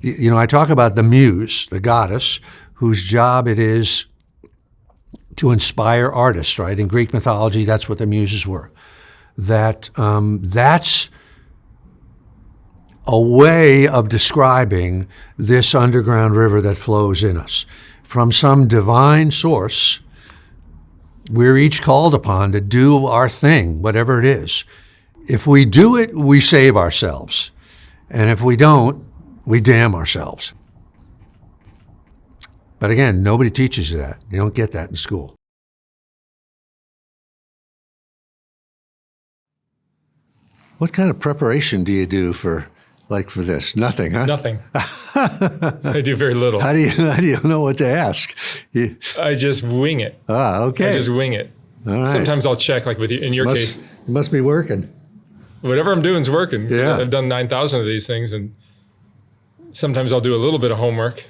I talk about the muse, the goddess, whose job it is to inspire artists, right? In Greek mythology, that's what the muses were. That's a way of describing this underground river that flows in us. From some divine source, we're each called upon to do our thing, whatever it is. If we do it, we save ourselves. And if we don't, we damn ourselves. But again, nobody teaches you that. You don't get that in school. What kind of preparation do you do for this? Nothing, huh? Nothing. I do very little. How do you know what to ask? I just wing it. Okay. I just wing it. All right. Sometimes I'll check, like with you, in your case. It must be working. Whatever I'm doing is working. Yeah. I've done 9,000 of these things, and sometimes I'll do a little bit of homework.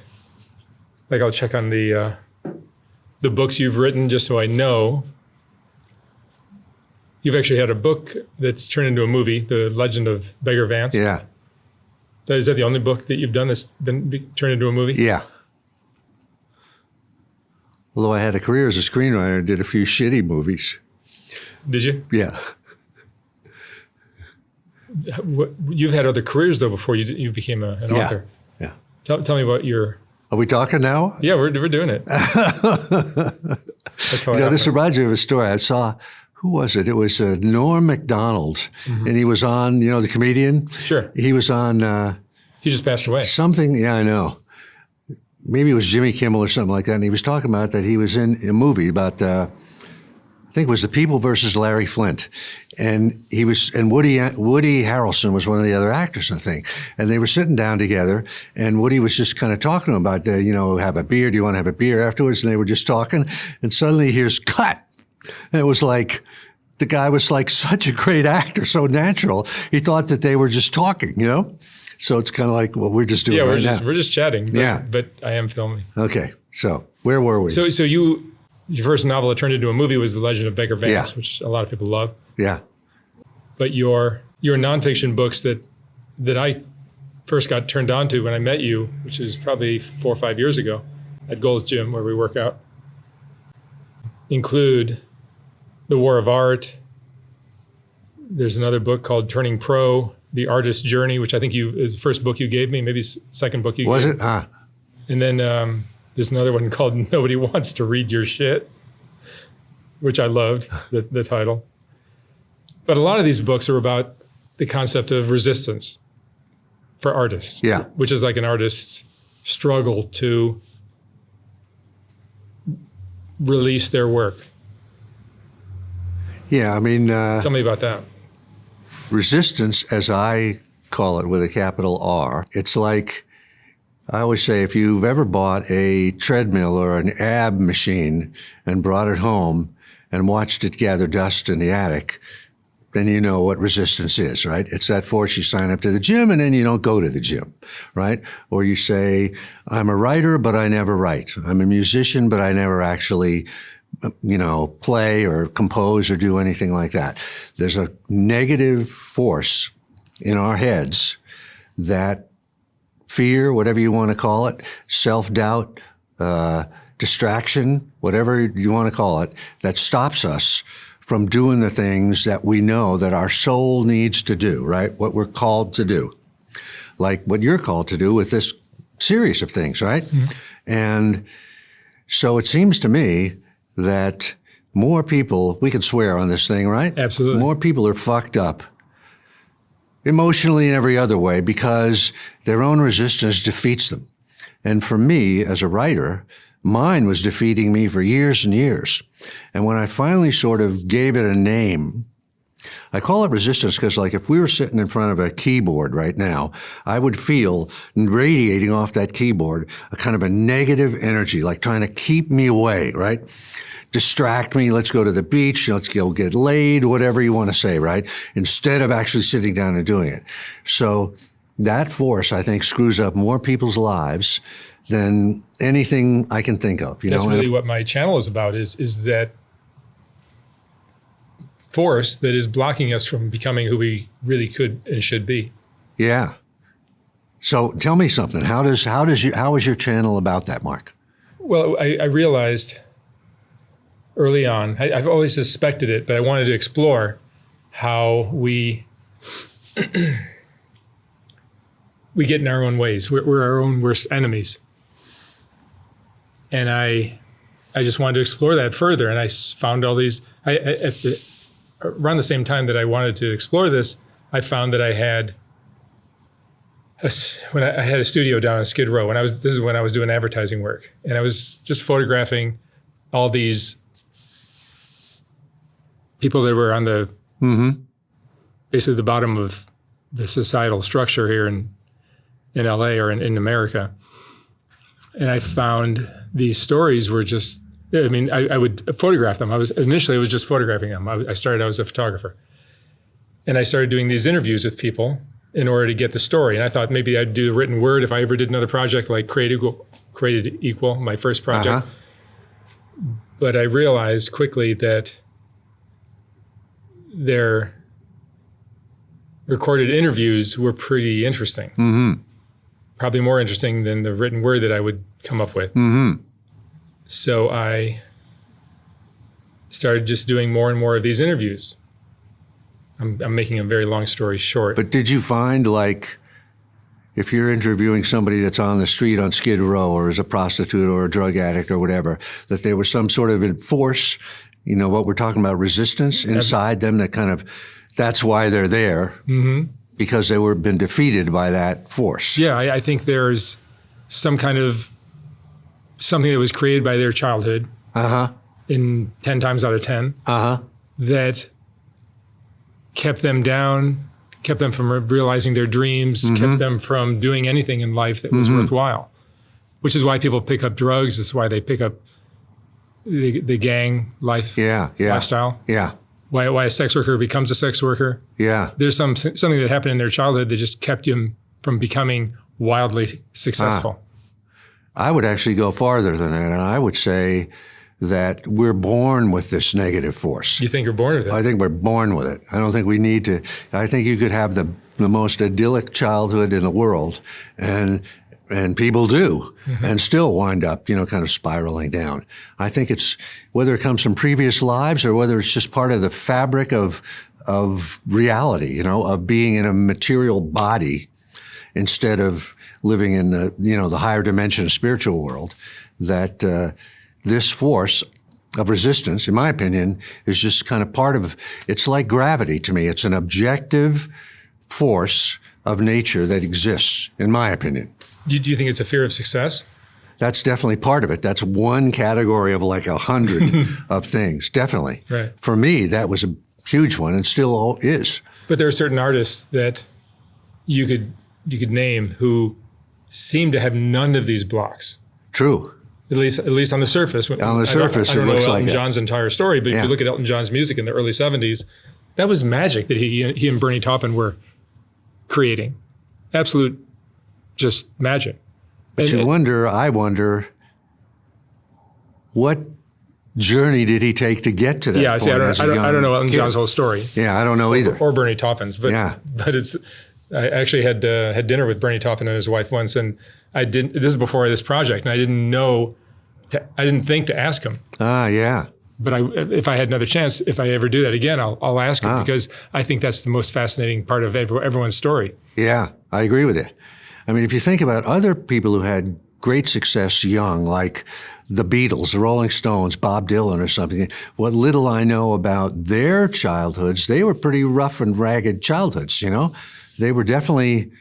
Like I'll check on the books you've written just so I know. You've actually had a book that's turned into a movie, The Legend of Beggar Vance. Yeah. Is that the only book that you've done that's been turned into a movie? Yeah. Although I had a career as a screenwriter, did a few shitty movies. Did you? Yeah. You've had other careers, though, before you became an author. Yeah. Tell me about your... Are we talking now? Yeah, we're doing it. That's how this reminds me of a story. I saw, who was it? It was Norm Macdonald, and he was on, the comedian? Sure. He was on... he just passed away. Something, yeah, I know. Maybe it was Jimmy Kimmel or something like that, and he was talking about that he was in a movie about... I think it was The People versus Larry Flint. And Woody Harrelson was one of the other actors, I think. And they were sitting down together, and Woody was just kind of talking to him about, have a beer. Do you want to have a beer afterwards? And they were just talking. And suddenly here's cut. And it was like, the guy was like such a great actor, so natural. He thought that they were just talking, So it's kind of like what we're just doing right now. We're just chatting. But I am filming. Okay. So where were we? So your first novel that turned into a movie was The Legend of Beggar Vance, which a lot of people love. Yeah. But your nonfiction books that I first got turned on to when I met you, which is probably 4 or 5 years ago at Gold's Gym where we work out, include The War of Art. There's another book called Turning Pro, The Artist's Journey, which I think is the first book you gave me, maybe second book you gave me. Was it? And then there's another one called Nobody Wants to Read Your Shit, which I loved, the title. But a lot of these books are about the concept of resistance for artists, which is like an artist's struggle to release their work. Yeah, I mean... Tell me about that. Resistance, as I call it with a capital R, it's like, I always say, if you've ever bought a treadmill or an ab machine and brought it home and watched it gather dust in the attic, then you know what resistance is, right? It's that force you sign up to the gym and then you don't go to the gym, right? Or you say, I'm a writer, but I never write. I'm a musician, but I never actually, play or compose or do anything like that. There's a negative force in our heads that fear, whatever you want to call it, self-doubt, distraction, whatever you want to call it, that stops us from doing the things that we know that our soul needs to do, right? What we're called to do. Like what you're called to do with this series of things, right? Mm-hmm. And so it seems to me that more people, we can swear on this thing, right? Absolutely. More people are fucked up emotionally and every other way because their own resistance defeats them. And for me, as a writer, mine was defeating me for years and years. And when I finally sort of gave it a name, I call it resistance because, like, if we were sitting in front of a keyboard right now, I would feel radiating off that keyboard a kind of a negative energy, like trying to keep me away, right? Distract me, let's go to the beach, let's go get laid, whatever you want to say, right? Instead of actually sitting down and doing it. So that force, I think, screws up more people's lives than anything I can think of. That's really what my channel is about, is that force that is blocking us from becoming who we really could and should be. Yeah. So tell me something. How is your channel about that, Mark? Well, I realized early on, I've always suspected it, but I wanted to explore how we get in our own ways. We're our own worst enemies. And I just wanted to explore that further. And I found all these, around the same time that I wanted to explore this, I found that I had a studio down on Skid Row. This is when I was doing advertising work. And I was just photographing all these people that were on the, basically the bottom of the societal structure here in LA or in America. And I found these stories were just, I would photograph them. Initially I was just photographing them. I started out as a photographer. And I started doing these interviews with people in order to get the story. And I thought maybe I'd do the written word if I ever did another project like Created Equal, my first project. But I realized quickly that their recorded interviews were pretty interesting. Probably more interesting than the written word that I would come up with. So I started just doing more and more of these interviews. I'm making a very long story short. But did you find, like, if you're interviewing somebody that's on the street on Skid Row or is a prostitute or a drug addict or whatever, that there was some sort of force, what we're talking about, resistance inside them that kind of, that's why they're there, because they were been defeated by that force. Yeah, I think there's some kind of something that was created by their childhood in 10 times out of 10 that kept them down, kept them from realizing their dreams, kept them from doing anything in life that was worthwhile, which is why people pick up drugs. It's why they pick up the gang lifestyle. Yeah. Why a sex worker becomes a sex worker. Yeah. There's something that happened in their childhood that just kept them from becoming wildly successful. I would actually go farther than that, and I would say that we're born with this negative force. You think you're born with it? I think we're born with it. I don't think we need to. I think you could have the most idyllic childhood in the world, and people do, and still wind up, kind of spiraling down. I think it's, whether it comes from previous lives or whether it's just part of the fabric of reality, of being in a material body instead of living in the higher dimension of spiritual world, that this force of resistance, in my opinion, is just kind of part of, it's like gravity to me. It's an objective force of nature that exists, in my opinion. Do you think it's a fear of success? That's definitely part of it. That's one category of like 100 of things, definitely. Right. For me, that was a huge one and still is. But there are certain artists that you could name who seem to have none of these blocks. True. At least on the surface. On the surface, I don't know looks Elton like John's entire story, but if you look at Elton John's music in the early 70s, that was magic that he and Bernie Taupin were creating. Absolute, just magic. But I wonder, what journey did he take to get to that point? See, I don't know Elton John's whole story. Yeah, I don't know either. Or Bernie Taupin's, but I actually had dinner with Bernie Taupin and his wife once, and this is before this project, and I didn't think to ask him. Yeah. But if I had another chance, if I ever do that again, I'll ask him, because I think that's the most fascinating part of everyone's story. Yeah, I agree with you. I mean, if you think about other people who had great success young, like the Beatles, the Rolling Stones, Bob Dylan or something, what little I know about their childhoods, they were pretty rough and ragged childhoods, They were definitely,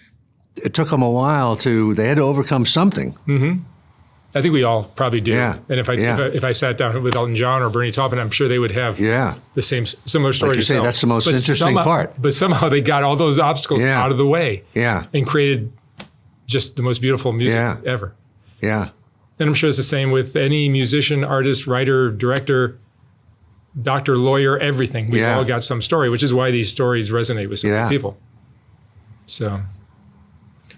it took them a while they had to overcome something. I think we all probably do. Yeah. And if I sat down with Elton John or Bernie Taupin, I'm sure they would have the same similar story. Like you say, that's the most interesting part. But somehow they got all those obstacles out of the way. Yeah. And created just the most beautiful music ever. Yeah. And I'm sure it's the same with any musician, artist, writer, director, doctor, lawyer, everything. We've all got some story, which is why these stories resonate with so many people. So,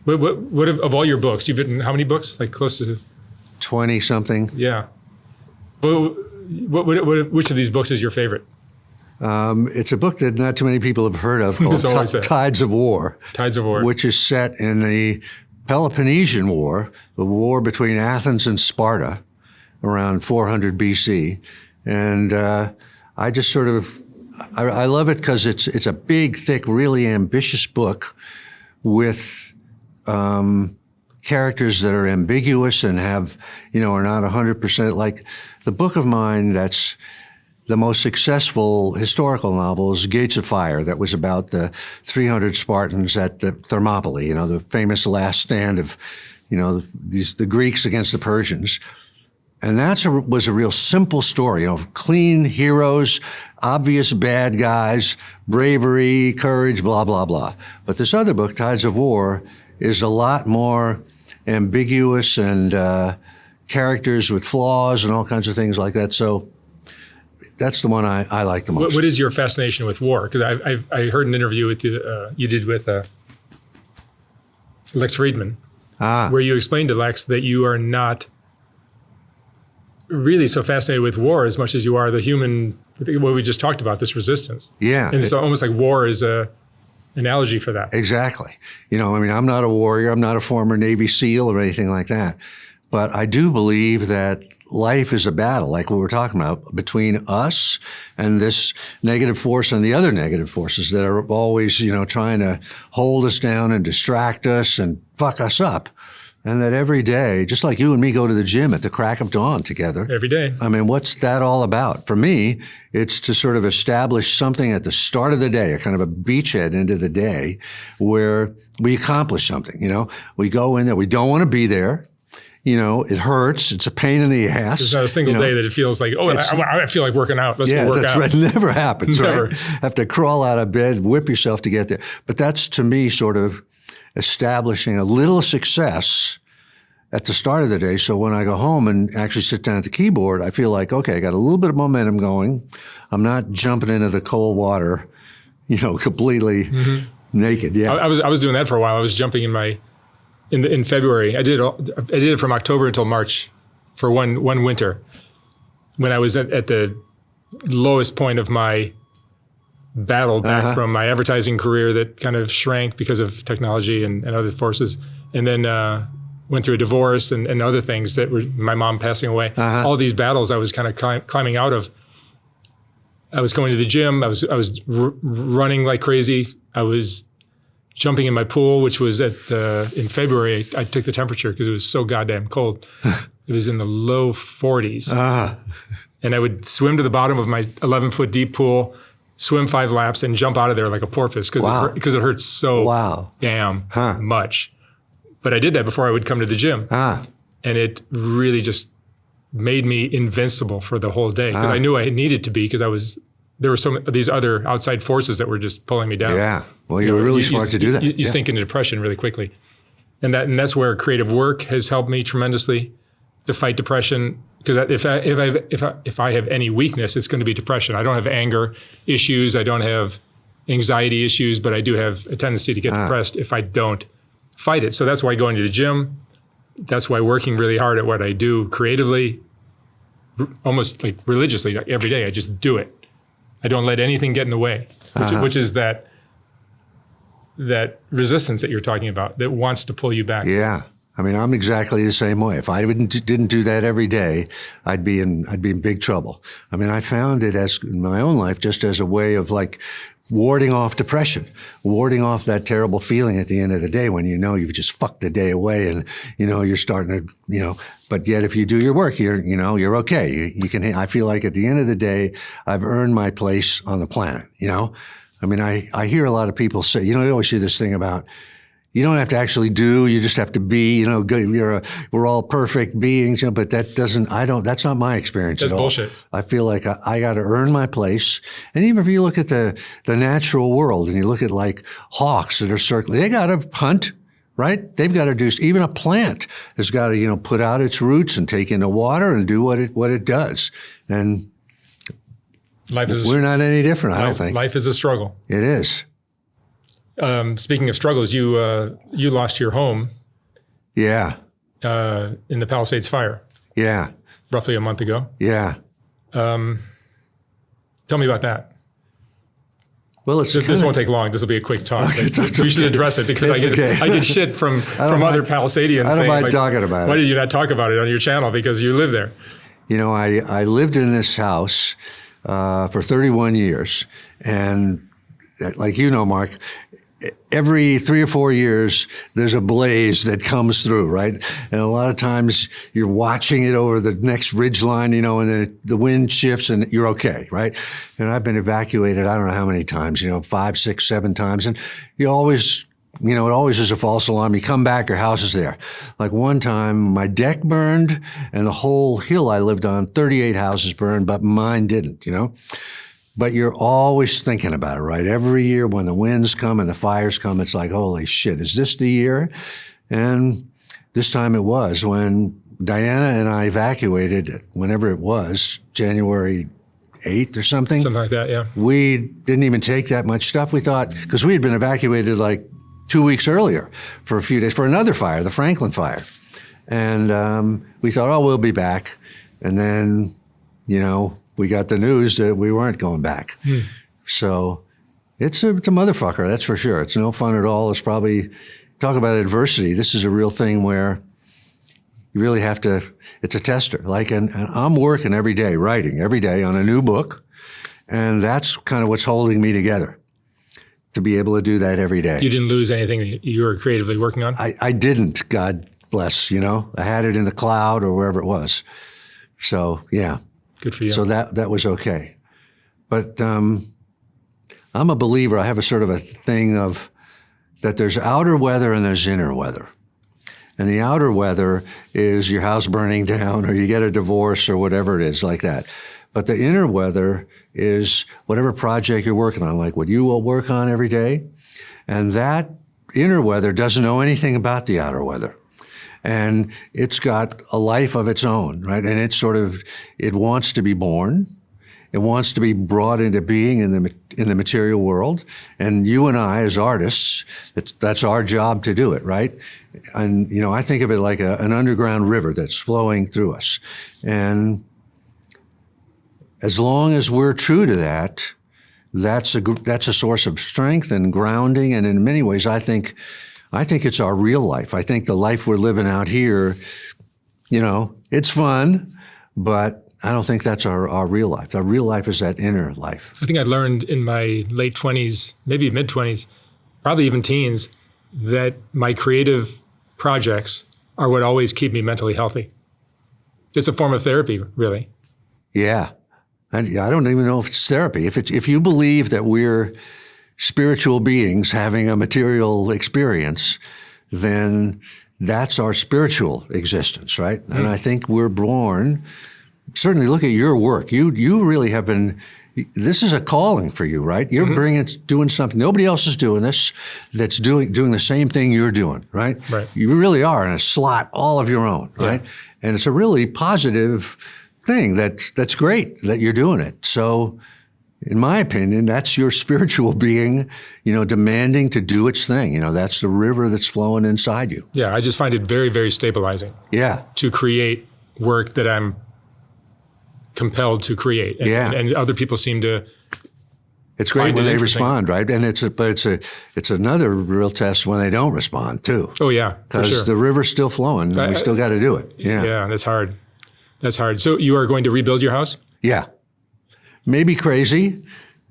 what of all your books? You've written how many books? Like close to 20 something. Yeah. Which of these books is your favorite? It's a book that not too many people have heard of called Tides of War. Tides of War. Which is set in the Peloponnesian War, the war between Athens and Sparta around 400 BC. And I just sort of, I love it because it's a big, thick, really ambitious book with characters that are ambiguous and have, are not 100% like the book of mine that's the most successful historical novel is Gates of Fire, that was about the 300 Spartans at the Thermopylae, the famous last stand of, the Greeks against the Persians. And that was a real simple story, clean heroes, obvious bad guys, bravery, courage, blah, blah, blah. But this other book, Tides of War, is a lot more ambiguous and characters with flaws and all kinds of things like that. So that's the one I like the most. What is your fascination with war? Because I heard an interview with you did with Lex Friedman, where you explained to Lex that you are not really so fascinated with war as much as you are the human, what we just talked about, this resistance. Yeah. And it's almost like war is a analogy for that. Exactly. I'm not a warrior. I'm not a former Navy SEAL or anything like that. But I do believe that life is a battle, like what we're talking about, between us and this negative force and the other negative forces that are always, trying to hold us down and distract us and fuck us up. And that every day, just like you and me go to the gym at the crack of dawn together. Every day. What's that all about? For me, it's to sort of establish something at the start of the day, a kind of a beachhead into the day where we accomplish something, We go in there, we don't want to be there. It hurts. It's a pain in the ass. There's not a single day that it feels like, I feel like working out. Let's go work out. Right. It never happens, Never. right? Have to crawl out of bed, whip yourself to get there. But that's, to me, sort of establishing a little success at the start of the day. So when I go home and actually sit down at the keyboard, I feel like, okay, I got a little bit of momentum going. I'm not jumping into the cold water, completely naked. Yeah. I was doing that for a while. I was jumping in February. I did it from October until March for one winter when I was at the lowest point of my battle back from my advertising career that kind of shrank because of technology and other forces. And then went through a divorce and other things that were my mom passing away. All these battles I was kind of climbing out of. I was going to the gym. I was running like crazy. I was jumping in my pool, which was in February. I took the temperature because it was so goddamn cold. It was in the low 40s. And I would swim to the bottom of my 11-foot deep pool, swim 5 laps, and jump out of there like a porpoise because it hurts so damn much. But I did that before I would come to the gym. And it really just made me invincible for the whole day because I knew I needed to be because there were these other outside forces that were just pulling me down. Yeah. Well, you were really smart to do that. You sink into depression really quickly. And that's where creative work has helped me tremendously to fight depression. Because if I have any weakness, it's going to be depression. I don't have anger issues. I don't have anxiety issues, but I do have a tendency to get depressed if I don't fight it. So that's why going to the gym, that's why working really hard at what I do creatively, almost like religiously every day, I just do it. I don't let anything get in the way, which is that resistance that you're talking about that wants to pull you back. Yeah. I'm exactly the same way. If I didn't do that every day, I'd be in big trouble. I found it in my own life just as a way of like warding off depression, warding off that terrible feeling at the end of the day when you've just fucked the day away and you're starting to but yet if you do your work, you're okay. You can. I feel like at the end of the day, I've earned my place on the planet. I hear a lot of people say, you always hear this thing about, you don't have to actually do, you just have to be, we're all perfect beings, but that's not my experience at all. That's bullshit. I feel like I got to earn my place. And even if you look at the natural world and you look at like hawks that are circling, they got to hunt, right? They've got to do, even a plant has got to, put out its roots and take in the water and do what it does. And we're not any different, I don't think. Life is a struggle. It is. Speaking of struggles, you lost your home. Yeah. In the Palisades fire. Yeah. Roughly a month ago. Yeah. Tell me about that. Well, it's This won't take long. This will be a quick talk. We should address it because I get shit from other Palisadians. I don't mind like, talking about it. Why did you not talk about it on your channel? Because you live there. You know, I lived in this house for 31 years. And like you know, Mark, every 3 or 4 years, there's a blaze that comes through, right? And a lot of times you're watching it over the next ridge line, you know, and then the wind shifts and you're okay, right? And I've been evacuated, I don't know how many times, you know, 5, 6, 7 times. And you always, you know, it always is a false alarm. You come back, your house is there. Like one time, my deck burned and the whole hill I lived on, 38 houses burned, but mine didn't, you know? But you're always thinking about it, right? Every year when the winds come and the fires come, it's like, holy shit, is this the year? And this time it was when Diana and I evacuated, whenever it was, January 8th or something. Something like that, yeah. We didn't even take that much stuff. We thought, because we had been evacuated like 2 weeks earlier for a few days, for another fire, the Franklin fire. And we thought, oh, we'll be back. And then, you know, we got the news that we weren't going back. So it's a motherfucker, that's for sure. It's no fun at all. It's probably, talk about adversity. This is a real thing where you really have to, it's a tester. Like, and I'm working every day, writing every day on a new book. And that's kind of what's holding me together, to be able to do that every day. You didn't lose anything that you were creatively working on? I didn't, God bless, you know. I had it in the cloud or wherever it was. So, yeah. Good for you. So that was okay. But I'm a believer. I have a sort of a thing of that there's outer weather and there's inner weather. And the outer weather is your house burning down or you get a divorce or whatever it is like that. But the inner weather is whatever project you're working on, like what you will work on every day. And that inner weather doesn't know anything about the outer weather. And it's got a life of its own, right? And it's sort of, it wants to be born. It wants to be brought into being in the material world. And you and I, as artists, that's our job to do it, right? And, you know, I think of it like an underground river that's flowing through us. And as long as we're true to that, that's a source of strength and grounding. And in many ways, I think it's our real life. I think the life we're living out here, you know, it's fun, but I don't think that's our real life. Our real life is that inner life. I think I learned in my late 20s, maybe mid-20s, probably even teens, that my creative projects are what always keep me mentally healthy. It's a form of therapy, really. Yeah. And I don't even know if it's therapy. If you believe that we're spiritual beings having a material experience, then that's our spiritual existence, right? And I think we're born, certainly look at your work. You really have been, this is a calling for you, right? You're doing something, nobody else is doing this, that's doing the same thing you're doing, right? Right. You really are in a slot all of your own, right? Yeah. And it's a really positive thing that's great that you're doing it. So, in my opinion, that's your spiritual being, you know, demanding to do its thing. You know, that's the river that's flowing inside you. Yeah, I just find it very, very stabilizing. Yeah. To create work that I'm compelled to create. And other people seem to. It's great when they respond, right? And it's another real test when they don't respond too. Oh yeah, because the river's still flowing. And we still got to do it. Yeah. Yeah, that's hard. That's hard. So you are going to rebuild your house? Yeah. Maybe crazy,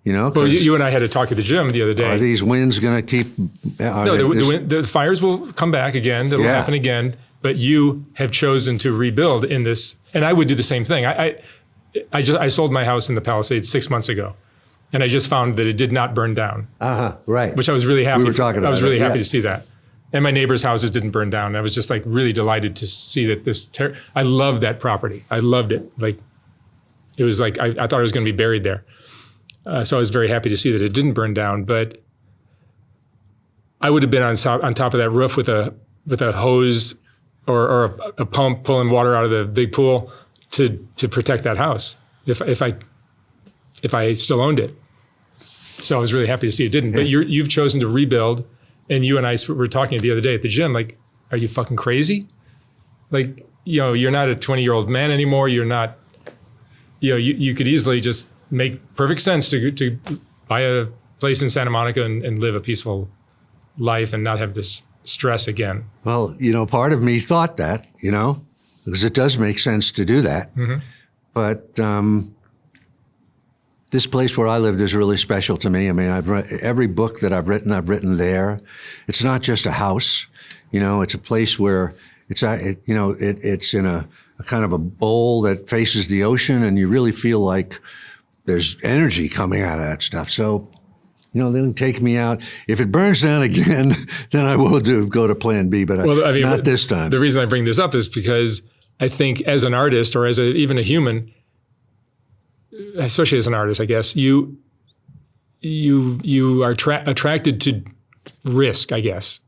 you know. Well, you and I had a talk at the gym the other day. Are these winds going to keep? No, the fires will come back again. That'll happen again. But you have chosen to rebuild in this, and I would do the same thing. I sold my house in the Palisades 6 months ago, and I just found that it did not burn down. Right. Which I was really happy. We were talking about. I was really happy to see that. And my neighbors' houses didn't burn down. I was just like really delighted to see that this. I loved that property. I loved it. Like. It was like, I thought I was going to be buried there. So I was very happy to see that it didn't burn down, but I would have been on top of that roof with a hose or a pump pulling water out of the big pool to protect that house if I still owned it. So I was really happy to see it didn't. But you've chosen to rebuild, and you and I were talking the other day at the gym, like, are you fucking crazy? Like, you know, you're not a 20-year-old man anymore. You're not. You know, you could easily just make perfect sense to buy a place in Santa Monica and live a peaceful life and not have this stress again. Well, part of me thought that, because it does make sense to do that. Mm-hmm. But this place where I lived is really special to me. I mean, I've read every book that I've written there. It's not just a house, it's a place where it's in a kind of a bowl that faces the ocean, and you really feel like there's energy coming out of that stuff. So, they'll take me out. If it burns down again, then I will go to plan B, but not this time. The reason I bring this up is because I think as an artist or as even a human, especially as an artist, I guess, you are attracted to risk, I guess.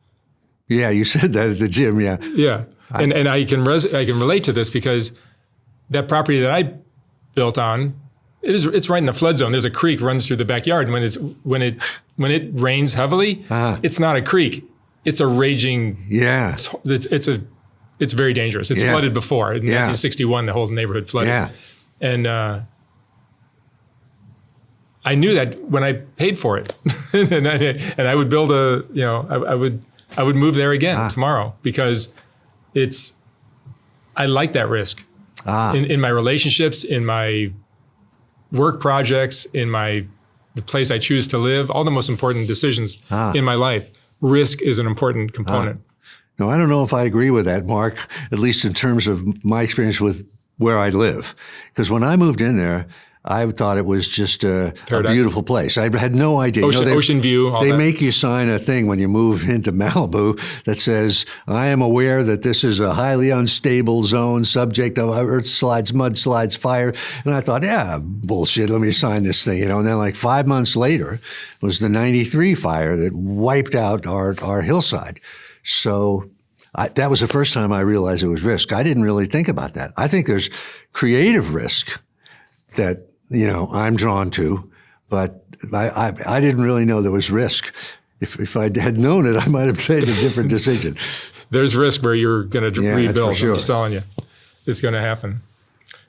Yeah, you said that at the gym, yeah. Yeah, and I can relate to this because that property that I built on, it's right in the flood zone. There's a creek runs through the backyard, and when it rains heavily, it's not a creek, it's a raging. Yeah, it's very dangerous. It's flooded before. In 1961, the whole neighborhood flooded. Yeah, and I knew that when I paid for it, and I would build I would move there again tomorrow because I like that risk in my relationships, in my work projects, in the place I choose to live, all the most important decisions in my life. Risk is an important component. No, I don't know if I agree with that, Mark, at least in terms of my experience with where I live. Because when I moved in there, I thought it was just a beautiful place. I had no idea. Ocean view. They make you sign a thing when you move into Malibu that says, I am aware that this is a highly unstable zone, subject of earth slides, mudslides, fire. And I thought, yeah, bullshit, let me sign this thing. And then like 5 months later was the 93 fire that wiped out our hillside. So that was the first time I realized it was risk. I didn't really think about that. I think there's creative risk that I'm drawn to, but I didn't really know there was risk. If I had known it, I might have made a different decision. There's risk where you're going to rebuild. Sure. I'm just telling you, it's going to happen.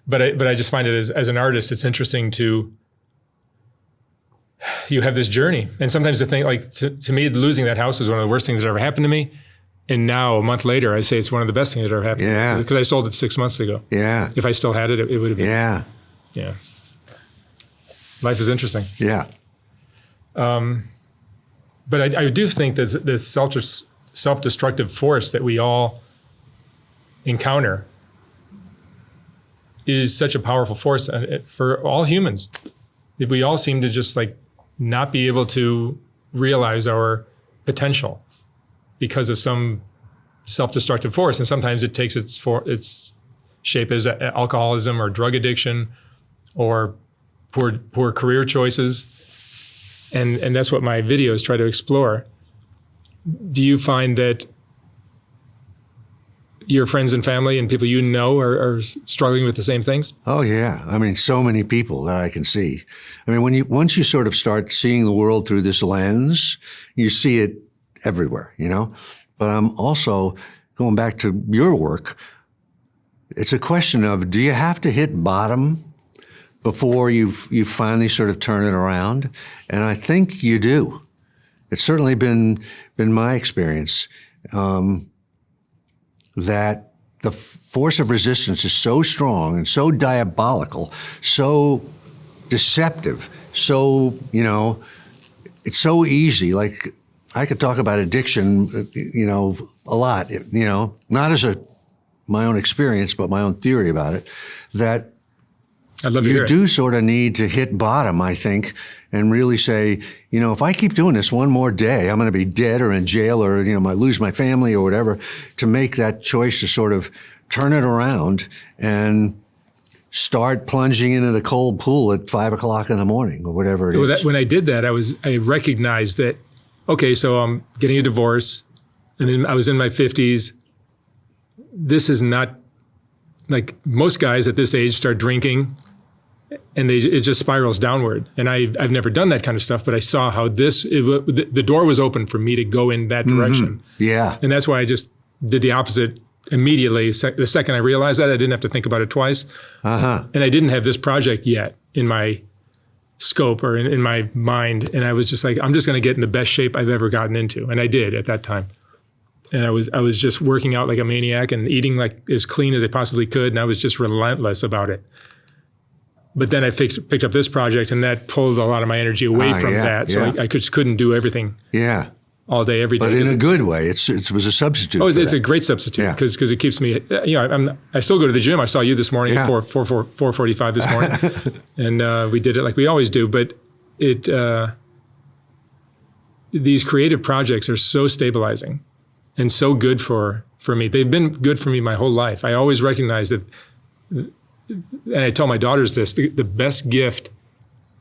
But I just find it as an artist, it's interesting you have this journey, and sometimes the thing, like to me, losing that house is one of the worst things that ever happened to me. And now, a month later, I say it's one of the best things that ever happened. Yeah. Because I sold it 6 months ago. Yeah. If I still had it, it would have been. Yeah. Yeah. Life is interesting. Yeah. But I do think that the self-destructive force that we all encounter is such a powerful force for all humans. We all seem to just not be able to realize our potential because of some self-destructive force. And sometimes it takes its shape as alcoholism or drug addiction or poor career choices. And that's what my videos try to explore. Do you find that your friends and family and people are struggling with the same things? Oh, yeah. I mean, so many people that I can see. I mean, once you sort of start seeing the world through this lens, you see it everywhere, But I'm also going back to your work. It's a question of, do you have to hit bottom before you finally sort of turn it around? And I think you do. It's certainly been my experience that the force of resistance is so strong and so diabolical, so deceptive, so, it's so easy. Like, I could talk about addiction, a lot, not as my own experience, but my own theory about it, that I'd love to hear you do sort of need to hit bottom, I think, and really say, if I keep doing this one more day, I'm going to be dead or in jail or, might lose my family or whatever, to make that choice to sort of turn it around and start plunging into the cold pool at 5 o'clock in the morning or whatever it is. When I did that, I recognized that, okay, so I'm getting a divorce, and then I was in my 50s. This is not, like most guys at this age start drinking, and it just spirals downward. And I've never done that kind of stuff, but I saw how the door was open for me to go in that direction. Mm-hmm. Yeah. And that's why I just did the opposite immediately. The second I realized that, I didn't have to think about it twice. Uh-huh. And I didn't have this project yet in my scope or in my mind. And I was just like, I'm just going to get in the best shape I've ever gotten into. And I did at that time. And I was just working out like a maniac and eating like as clean as I possibly could. And I was just relentless about it. But then I picked up this project, and that pulled a lot of my energy away from that. So I just couldn't do everything all day, every day. But in a good way. It was a substitute. Oh, it's a great substitute because it keeps me, I still go to the gym. I saw you this morning at 4:45 this morning. And we did it like we always do. But these creative projects are so stabilizing and so good for me. They've been good for me my whole life. I always recognize that, and I tell my daughters this, the best gift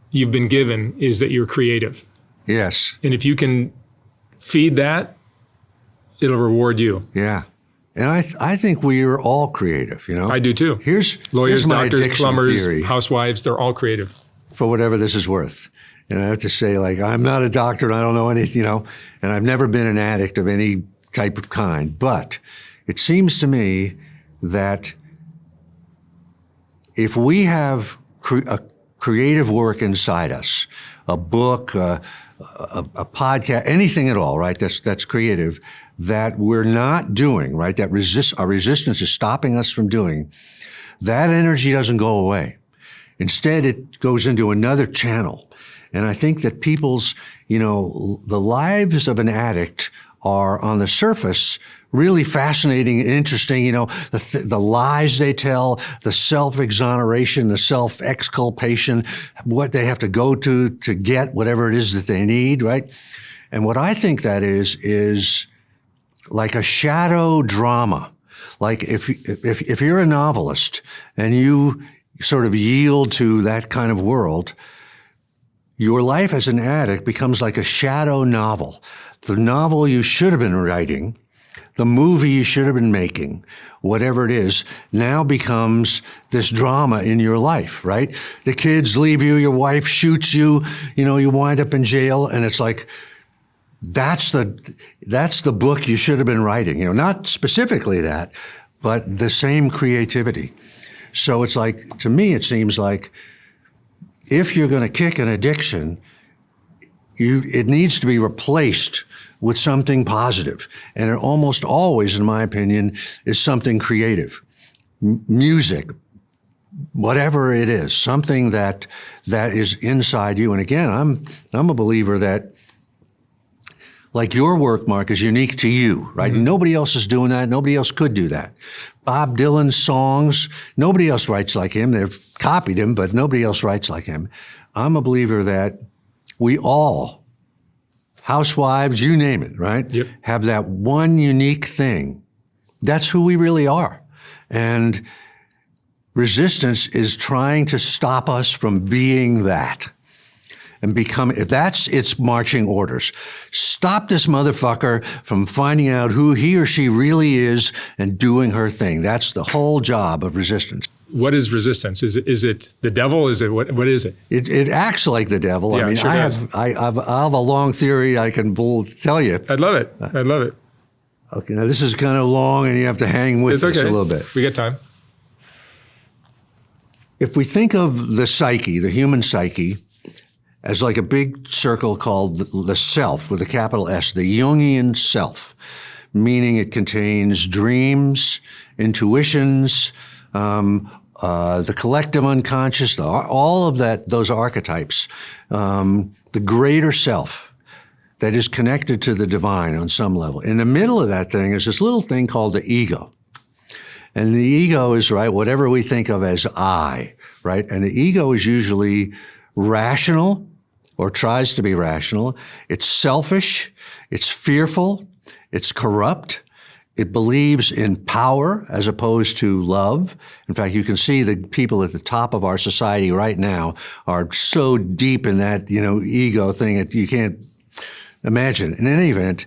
you've been given is that you're creative. Yes. And if you can feed that, it'll reward you. Yeah. And I think we are all creative, I do too. Here's lawyers, my doctors, addiction plumbers, theory, housewives, they're all creative. for whatever this is worth. And I have to say, like, I'm not a doctor and I don't know anything, and I've never been an addict of any type of kind. But it seems to me that if we have a creative work inside us, a book, a podcast, anything at all, right? That's creative, that we're not doing, right? That our resistance is stopping us from doing. That energy doesn't go away. Instead, it goes into another channel. And I think that people's, the lives of an addict are on the surface really fascinating and interesting. The lies they tell, the self-exoneration, the self-exculpation, what they have to go to get whatever it is that they need, right? And what I think that is like a shadow drama. Like if you're a novelist and you sort of yield to that kind of world, your life as an addict becomes like a shadow novel. The novel you should have been writing, the movie you should have been making, whatever it is, now becomes this drama in your life, right? The kids leave you, your wife shoots you, you wind up in jail, and it's like, that's the book you should have been writing. Not specifically that, but the same creativity. So it's like, to me, it seems like if you're going to kick an addiction, it needs to be replaced with something positive. And it almost always, in my opinion, is something creative. Music, whatever it is, something that is inside you. And again, I'm a believer that, like your work, Mark, is unique to you, right? Mm-hmm. Nobody else is doing that. Nobody else could do that. Bob Dylan's songs, nobody else writes like him. They've copied him, but nobody else writes like him. I'm a believer that we all, housewives, you name it, right? Yep. Have that one unique thing. That's who we really are. And resistance is trying to stop us from being that. And if that's its marching orders, stop this motherfucker from finding out who he or she really is and doing her thing. That's the whole job of resistance. What is resistance? Is it the devil? Is it what is it? It acts like the devil. Yeah, I mean, sure I have a long theory I can tell you. I'd love it. I'd love it. Okay, now this is kind of long and you have to hang with us a little bit. We got time. If we think of the psyche, the human psyche, as like a big circle called the self with a capital S, the Jungian self, meaning it contains dreams, intuitions, the collective unconscious, all of those archetypes, the greater self that is connected to the divine on some level. In the middle of that thing is this little thing called the ego. And the ego is, right, whatever we think of as I, right? And the ego is usually rational, or tries to be rational. It's selfish, it's fearful, it's corrupt, it believes in power as opposed to love. In fact, you can see the people at the top of our society right now are so deep in that, ego thing that you can't imagine. In any event,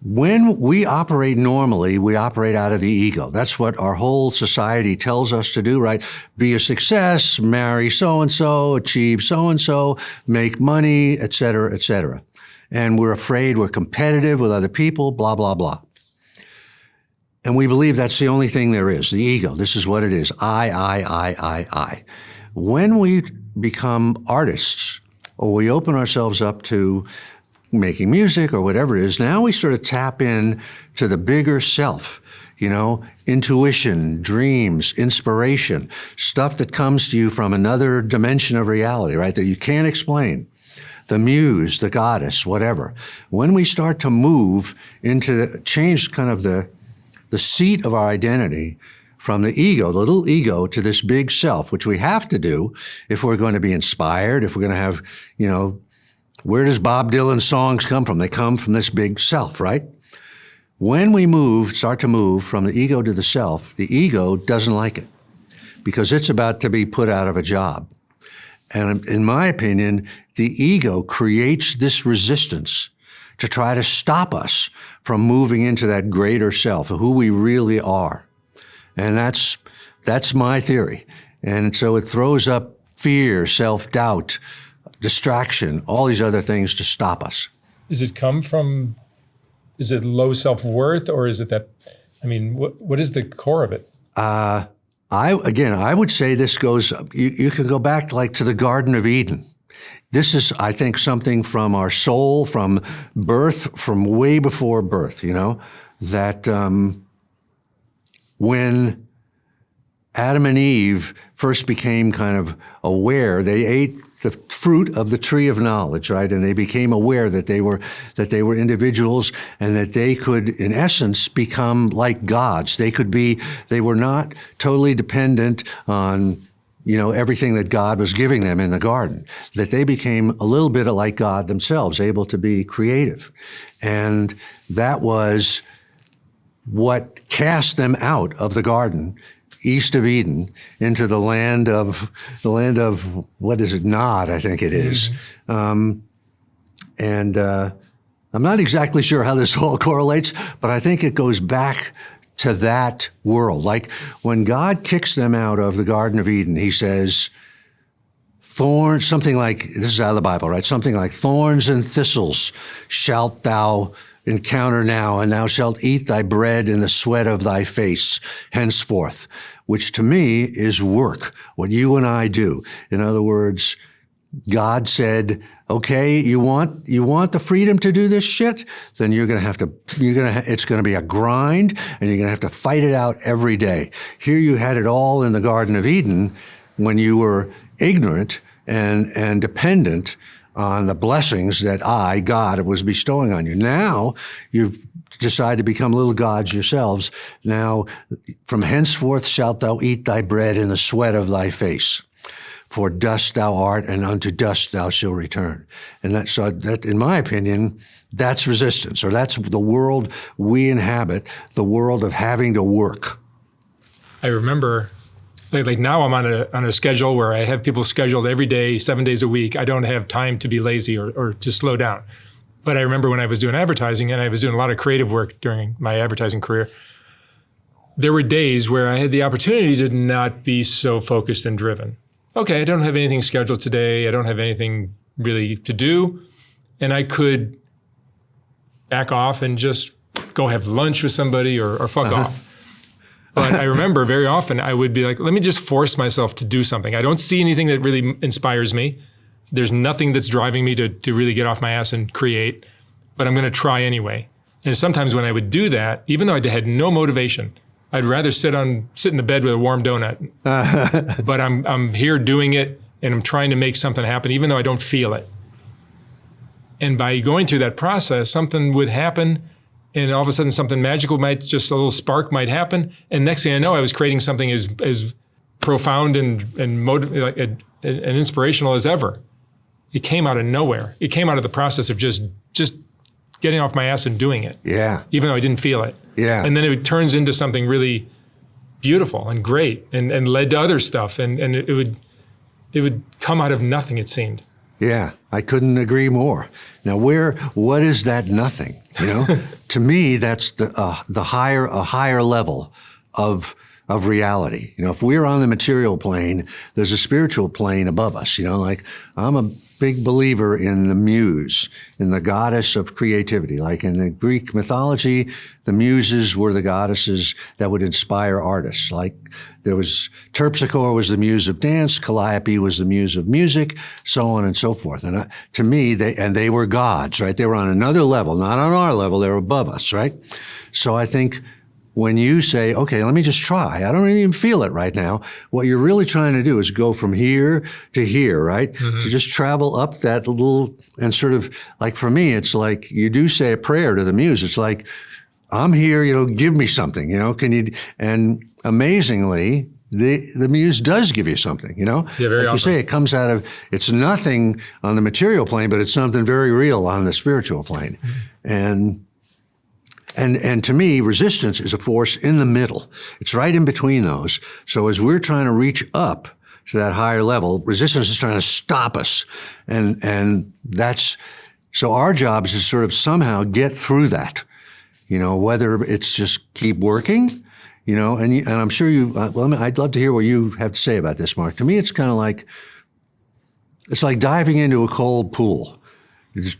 when we operate normally, we operate out of the ego. That's what our whole society tells us to do, right? Be a success, marry so-and-so, achieve so-and-so, make money, et cetera, et cetera. And we're afraid we're competitive with other people, blah, blah, blah. And we believe that's the only thing there is, the ego. This is what it is. I. When we become artists, or we open ourselves up to making music or whatever it is, now we sort of tap in to the bigger self, intuition, dreams, inspiration, stuff that comes to you from another dimension of reality, right, that you can't explain. The muse, the goddess, whatever. When we start to move into change kind of the seat of our identity from the ego, the little ego, to this big self, which we have to do if we're going to be inspired, if we're going to have, where does Bob Dylan's songs come from? They come from this big self, right? When we start to move from the ego to the self, the ego doesn't like it because it's about to be put out of a job. And in my opinion, the ego creates this resistance to try to stop us from moving into that greater self of who we really are. And that's my theory. And so it throws up fear, self-doubt, distraction, all these other things to stop us. Is it low self-worth, or is it that, what is the core of it? I would say this goes, you can go back to the Garden of Eden. This is, I think, something from our soul, from birth, from way before birth, that when Adam and Eve first became kind of aware, they ate the fruit of the tree of knowledge, right? And they became aware that they were individuals and that they could, in essence, become like gods. They were not totally dependent on, everything that God was giving them in the garden, that they became a little bit like God themselves, able to be creative. And that was what cast them out of the garden, east of Eden, into the land of what is it? Nod, I think it is. Mm-hmm. I'm not exactly sure how this all correlates, but I think it goes back to that world. Like when God kicks them out of the Garden of Eden, he says, thorns, something like, this is out of the Bible, right? Something like, thorns and thistles shalt thou encounter now, and thou shalt eat thy bread in the sweat of thy face henceforth, which to me is work, what you and I do. In other words, God said, okay, you want the freedom to do this shit? Then it's going to be a grind, and you're going to have to fight it out every day. Here you had it all in the Garden of Eden when you were ignorant and dependent on the blessings that God, was bestowing on you. Now you've decided to become little gods yourselves. Now, from henceforth shalt thou eat thy bread in the sweat of thy face. For dust thou art, and unto dust thou shalt return. And that, in my opinion, that's resistance, or that's the world we inhabit, the world of having to work. I remember, like now I'm on a schedule where I have people scheduled every day, 7 days a week. I don't have time to be lazy or to slow down. But I remember when I was doing advertising, and I was doing a lot of creative work during my advertising career, there were days where I had the opportunity to not be so focused and driven. Okay, I don't have anything scheduled today. I don't have anything really to do. And I could back off and just go have lunch with somebody or fuck off. But I remember very often I would be like, let me just force myself to do something. I don't see anything that really inspires me. There's nothing that's driving me to really get off my ass and create, but I'm going to try anyway. And sometimes when I would do that, even though I had no motivation, I'd rather sit in the bed with a warm donut. But I'm here doing it, and I'm trying to make something happen, even though I don't feel it. And by going through that process, something would happen, and all of a sudden something magical just a little spark might happen. And next thing I know, I was creating something as profound and inspirational as ever. It came out of nowhere. It came out of the process of just getting off my ass and doing it. Yeah. Even though I didn't feel it. Yeah. And then it turns into something really beautiful and great and led to other stuff. And it would come out of nothing, it seemed. Yeah, I couldn't agree more. Now, what is that nothing? To me, that's a higher level of of reality. You know, if we're on the material plane, there's a spiritual plane above us. You know, like I'm a big believer in the muse, in the goddess of creativity. Like in the Greek mythology, the muses were the goddesses that would inspire artists. Like there was Terpsichore was the muse of dance, Calliope was the muse of music, so on and so forth. And to me, they were gods, right? They were on another level, not on our level. They were above us, right? So I think when you say, okay, let me just try, I don't even feel it right now, what you're really trying to do is go from here to here, right? To just travel up that little, and sort of, like for me, it's like you do say a prayer to the muse. It's like, I'm here, you know, give me something, you know, can you, and amazingly, the muse does give you something, you know? Yeah, very like often. you say, it comes out of, it's nothing on the material plane, but it's something very real on the spiritual plane. And to me, resistance is a force in the middle. It's right in between those. So as we're trying to reach up to that higher level, resistance is trying to stop us. And that's, so our job is to sort of somehow get through that, you know, whether it's just keep working, you know, and I'm sure I'd love to hear what you have to say about this, Mark. To me, it's kind of like, it's like diving into a cold pool.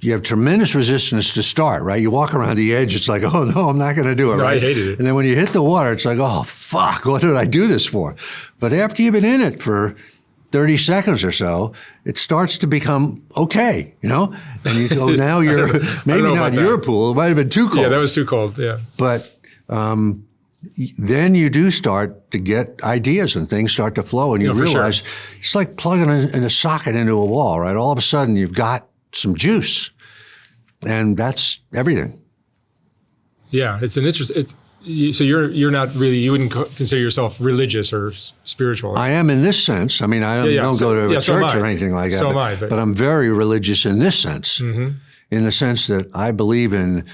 You have tremendous resistance to start, right? You walk around the edge, it's like, oh no, I'm not going to do it, No, right? I hated it. And then when you hit the water, it's like, oh fuck, what did I do this for? But after you've been in it for 30 seconds or so, it starts to become okay, you know? And you go, now you're, maybe not your pool, it might have been too cold. Yeah, that was too cold, yeah. But then you do start to get ideas and things start to flow, and you realize it's like plugging in a socket into a wall, right? All of a sudden you've got some juice, and that's everything. Yeah, it's an interest. So you're not really, you wouldn't consider yourself religious or spiritual. I am in this sense. I mean, I don't go to a church or anything like that. So am I. But I'm very religious in this sense, in the sense that I believe in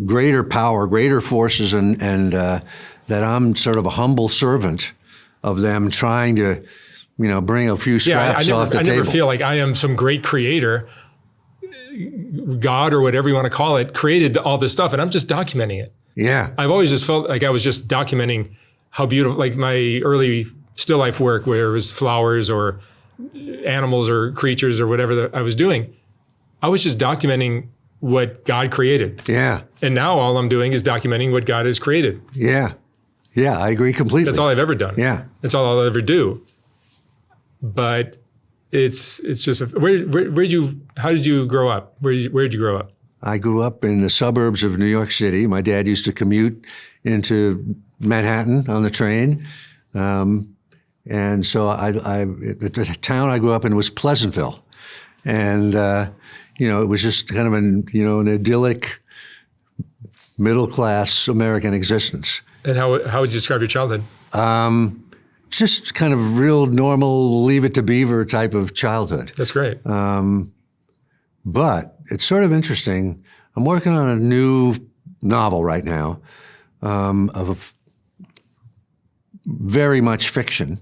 greater power, greater forces, and that I'm sort of a humble servant of them trying to, you know, bring a few scraps off the table. I never feel like I am some great creator. God or whatever you want to call it, created all this stuff, and I'm just documenting it. Yeah. I've always just felt like I was just documenting how beautiful, like my early still life work where it was flowers or animals or creatures or whatever I was doing. I was just documenting what God created. Yeah. And now all I'm doing is documenting what God has created. Yeah. Yeah, I agree completely. That's all I've ever done. Yeah. That's all I'll ever do. But it's just, how did you grow up? Where did you grow up? I grew up in the suburbs of New York City. My dad used to commute into Manhattan on the train. And so the town I grew up in was Pleasantville. And, you know, it was just kind of an idyllic middle-class American existence. And how would you describe your childhood? Just kind of real normal, leave it to Beaver type of childhood. That's great. But it's sort of interesting. I'm working on a new novel right now of very much fiction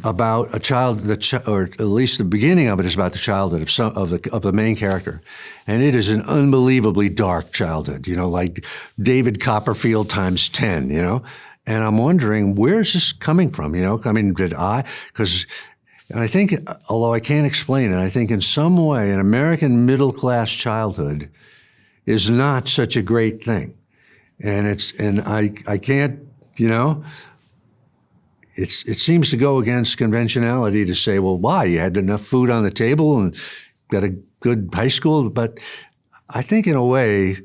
about a child, or at least the beginning of it is about the childhood of the main character, and it is an unbelievably dark childhood. You know, like David Copperfield times 10. You know, and I'm wondering, where's this coming from? You know, I mean, because I think, although I can't explain it, I think in some way an American middle-class childhood is not such a great thing. And I can't, you know, it seems to go against conventionality to say, well, why? You had enough food on the table and got a good high school. But I think in a way,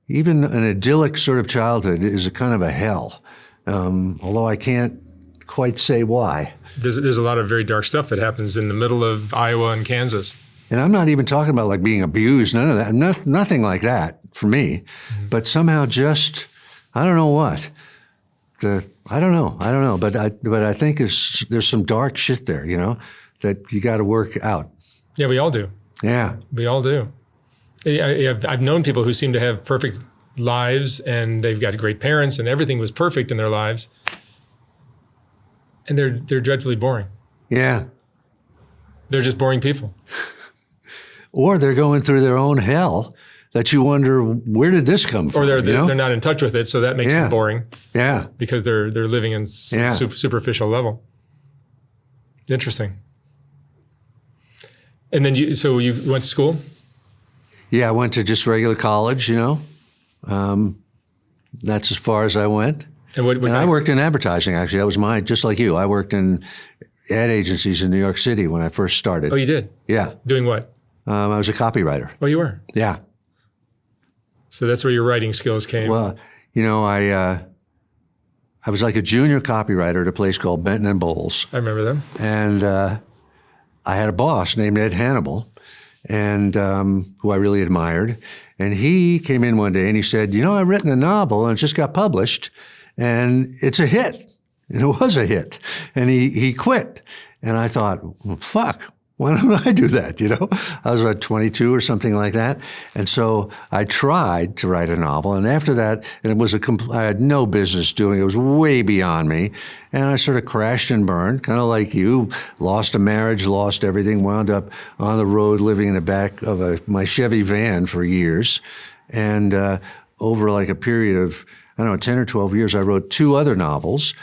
even an idyllic sort of childhood is a kind of a hell. Although I can't quite say why. There's a lot of very dark stuff that happens in the middle of Iowa and Kansas. And I'm not even talking about like being abused, none of that, nothing like that for me. Mm-hmm. But somehow just, I don't know what. I don't know. But I think there's some dark shit there, you know, that you got to work out. Yeah, we all do. Yeah. We all do. I've known people who seem to have perfect lives and they've got great parents and everything was perfect in their lives. And they're dreadfully boring. Yeah. They're just boring people. Or they're going through their own hell that you wonder, where did this come from? Or they're you know? they're not in touch with it, so that makes Yeah. it boring Yeah. because they're living in superficial level. Interesting. And then so you went to school? Yeah, I went to just regular college, you know. That's as far as I went. And I worked in advertising, actually. That was just like you. I worked in ad agencies in New York City when I first started. Oh, you did? Yeah. Doing what? I was a copywriter. Oh, you were? Yeah. So that's where your writing skills came. Well, you know, I was like a junior copywriter at a place called Benton and Bowles. I remember them. And I had a boss named Ed Hannibal, and who I really admired. And he came in one day and he said, you know, I've written a novel and it just got published and it's a hit. And it was a hit. And he quit. And I thought, well, fuck, why don't I do that? You know, I was about 22 or something like that. And so I tried to write a novel. And after that, and it was I had no business doing it. It was way beyond me. And I sort of crashed and burned, kind of like you, lost a marriage, lost everything, wound up on the road living in the back of my Chevy van for years. And over like a period of, I don't know, 10 or 12 years, I wrote 2 other novels,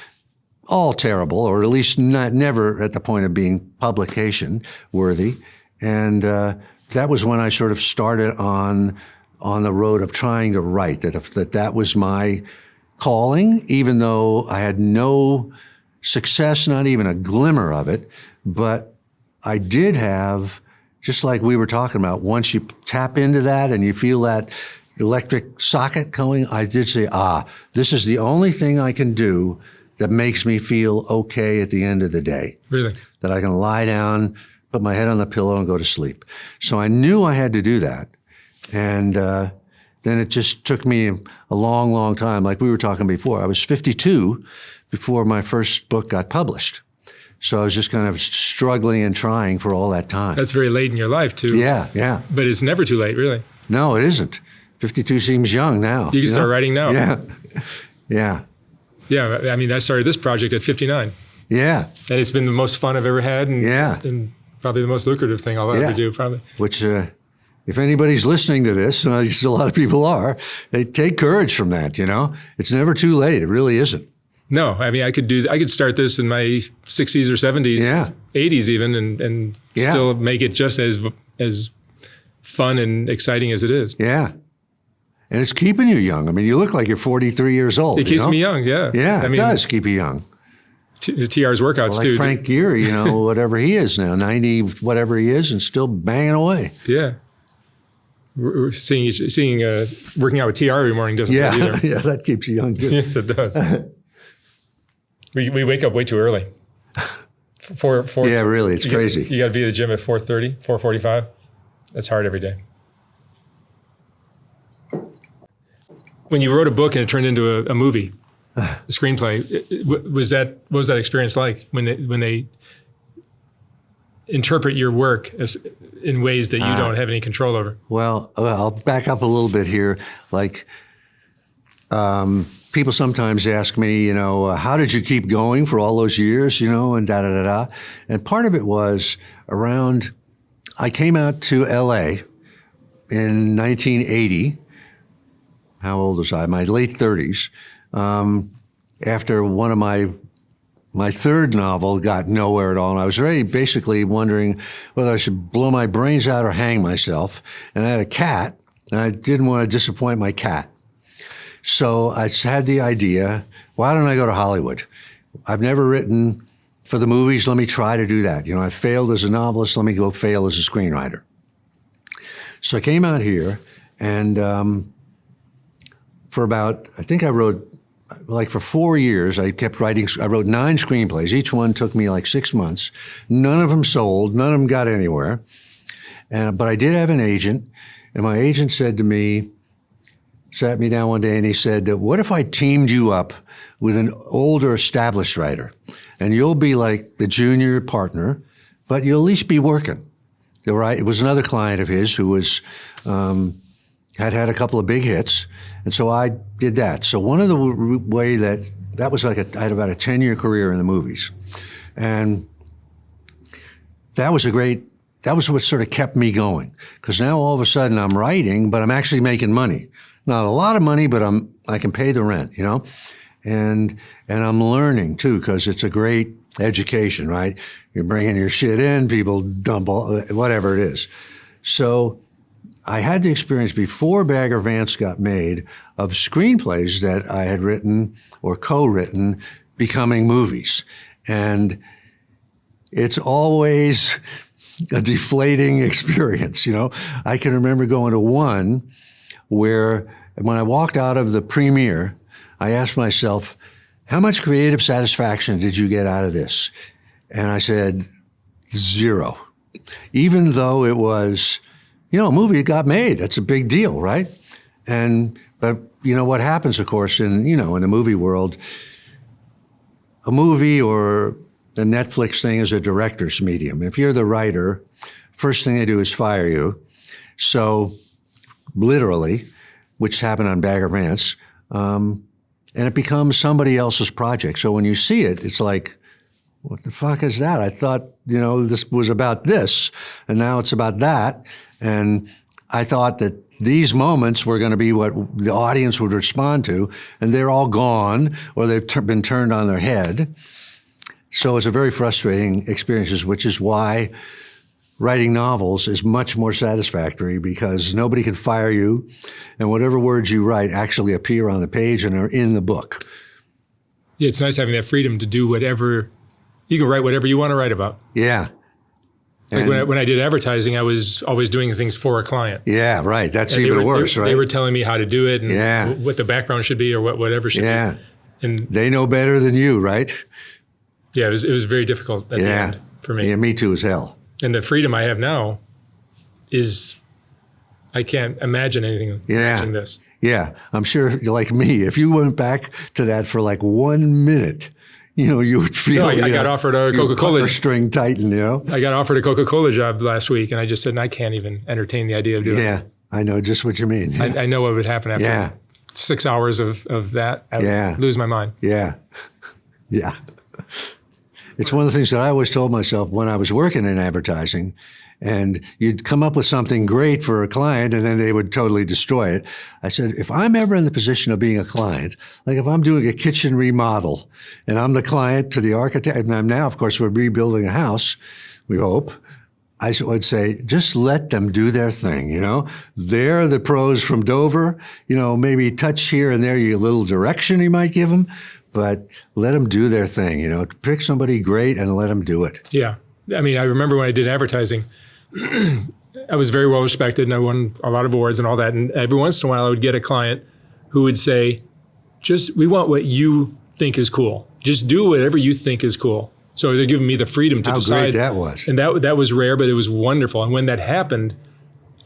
all terrible, or at least never at the point of being publication worthy. And that was when I sort of started on the road of trying to write, that was my calling, even though I had no success, not even a glimmer of it. But I did have, just like we were talking about, once you tap into that and you feel that electric socket going, I did say, this is the only thing I can do that makes me feel okay at the end of the day. Really? That I can lie down, put my head on the pillow and go to sleep. So I knew I had to do that. And then it just took me a long, long time. Like we were talking before, I was 52 before my first book got published. So I was just kind of struggling and trying for all that time. That's very late in your life too. Yeah, yeah. But it's never too late, really. No, it isn't. 52 seems young now. You can start writing now. Yeah, yeah. Yeah, I mean, I started this project at 59. Yeah. And it's been the most fun I've ever had and, Yeah. and probably the most lucrative thing I'll ever do, probably. Which, if anybody's listening to this, and I guess a lot of people are, they take courage from that, you know? It's never too late. It really isn't. No, I mean, I could start this in my 60s or 70s, 80s even, and still make it just as fun and exciting as it is. Yeah. And it's keeping you young. I mean, you look like you're 43 years old. It keeps me young, yeah. Yeah, I it mean, does keep you young. TR's workouts, like too. Frank Gehry, you know, whatever he is now, 90, whatever he is, and still banging away. Yeah. We're seeing working out with TR every morning doesn't hurt either. Yeah, that keeps you young, too. Yes, it does. we wake up way too early. Four, yeah, really, it's crazy. You got to be at the gym at 4:30, 4:45. That's hard every day. When you wrote a book and it turned into a movie, a screenplay, what was that experience like when they interpret your work in ways that you don't have any control over? Well, I'll back up a little bit here. Like, people sometimes ask me, you know, how did you keep going for all those years, you know, and da-da-da-da. And part of it was I came out to L.A. in 1980. How old was I? My late 30s. After one of my third novel got nowhere at all, and I was already basically wondering whether I should blow my brains out or hang myself. And I had a cat, and I didn't want to disappoint my cat. So I had the idea, why don't I go to Hollywood? I've never written for the movies. Let me try to do that. You know, I failed as a novelist. Let me go fail as a screenwriter. So I came out here, and for about, I think I wrote, like for 4 years, I kept writing. I wrote 9 screenplays. Each one took me like 6 months. None of them sold. None of them got anywhere. But I did have an agent, and my agent said to me, sat me down one day, and he said, what if I teamed you up with an older established writer, and you'll be like the junior partner, but you'll at least be working. Right? It was another client of his who was had a couple of big hits, and so I did that. So one of the way that was like I had about a 10-year career in the movies, and that was a great that was what sort of kept me going. Because now all of a sudden I'm writing, but I'm actually making money. Not a lot of money, but I can pay the rent, you know? And I'm learning too, because it's a great education, right? You're bringing your shit in, people dump all, whatever it is. So I had the experience before Bagger Vance got made of screenplays that I had written or co-written becoming movies. And it's always a deflating experience, you know? I can remember going to one where when I walked out of the premiere, I asked myself, how much creative satisfaction did you get out of this? And I said, 0. Even though it was, you know, a movie that got made. That's a big deal, right? But you know what happens, of course, in the movie world, a movie or a Netflix thing is a director's medium. If you're the writer, first thing they do is fire you. So literally, which happened on Bagger Vance, and it becomes somebody else's project. So when you see it, it's like, what the fuck is that? I thought, this was about this, and now it's about that. And I thought that these moments were going to be what the audience would respond to, and they're all gone, or they've been turned on their head. So it's a very frustrating experience, which is why writing novels is much more satisfactory, because nobody can fire you, and whatever words you write actually appear on the page and are in the book. Yeah, it's nice having that freedom to do whatever. You can write whatever you want to write about. Yeah. Like when I did advertising, I was always doing things for a client. Yeah, right. That's even worse, right? They were telling me how to do it and what the background should be or whatever should be. And they know better than you, right? Yeah, it was very difficult at the end for me. Yeah, me too as hell. And the freedom I have now is, I can't imagine anything matching this. Yeah, I'm sure you're like me. If you went back to that for like 1 minute, you would feel. I got offered a Coca-Cola string tighten. I got offered a Coca-Cola job last week, and I just said, I can't even entertain the idea of doing it. Yeah, I know just what you mean. I know what would happen after 6 hours of that. I would lose my mind. Yeah, yeah. It's one of the things that I always told myself when I was working in advertising, and you'd come up with something great for a client and then they would totally destroy it. I said, if I'm ever in the position of being a client, like if I'm doing a kitchen remodel and I'm the client to the architect, and now, of course, we're rebuilding a house, we hope, I would say, just let them do their thing, They're the pros from Dover, maybe touch here and there, a little direction you might give them, but let them do their thing, pick somebody great and let them do it. Yeah. I mean, I remember when I did advertising, I was very well respected and I won a lot of awards and all that. And every once in a while I would get a client who would say, we want what you think is cool. Just do whatever you think is cool. So they're giving me the freedom to decide. How great that was. And that was rare, but it was wonderful. And when that happened,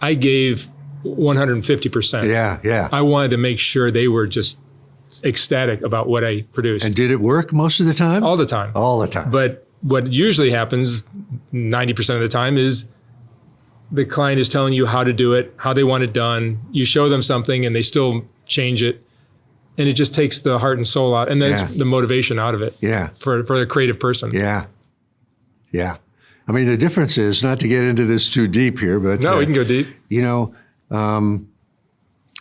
I gave 150%. Yeah. I wanted to make sure they were just ecstatic about what I produced. And did it work most of the time? All the time. All the time. But what usually happens 90% of the time is the client is telling you how to do it, how they want it done. You show them something and they still change it. And it just takes the heart and soul out. And that's the motivation out of it. Yeah. For the creative person. Yeah. Yeah. I mean, the difference is, not to get into this too deep here, but. No, we can go deep.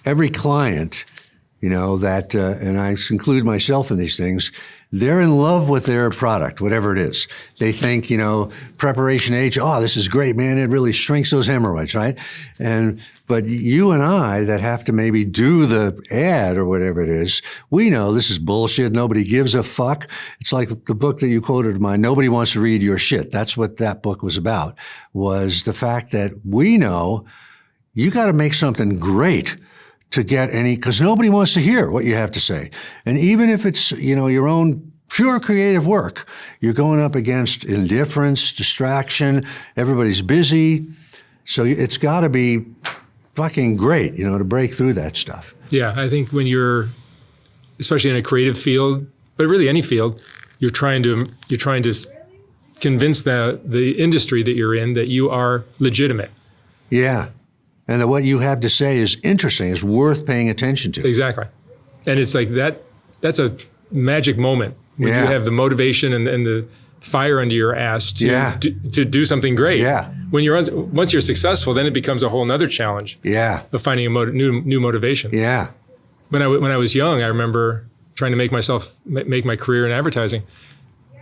Every client, that, and I include myself in these things, they're in love with their product, whatever it is. They think, preparation H, this is great, man. It really shrinks those hemorrhoids, right? But you and I that have to maybe do the ad or whatever it is, we know this is bullshit. Nobody gives a fuck. It's like the book that you quoted of mine, Nobody Wants to Read Your Shit. That's what that book was about, was the fact that we know you got to make something great to get because nobody wants to hear what you have to say. And even if it's, your own pure creative work, you're going up against indifference, distraction, everybody's busy. So it's got to be fucking great, to break through that stuff. Yeah, I think when you're, especially in a creative field, but really any field, you're trying to convince the industry that you're in that you are legitimate. Yeah. And that what you have to say is interesting, is worth paying attention to. Exactly. And it's like that's a magic moment when you have the motivation and fire under your ass to do something great. Yeah. Once you're successful, then it becomes a whole nother challenge. Yeah. Of finding a new motivation. Yeah. When I was young, I remember trying to make my career in advertising,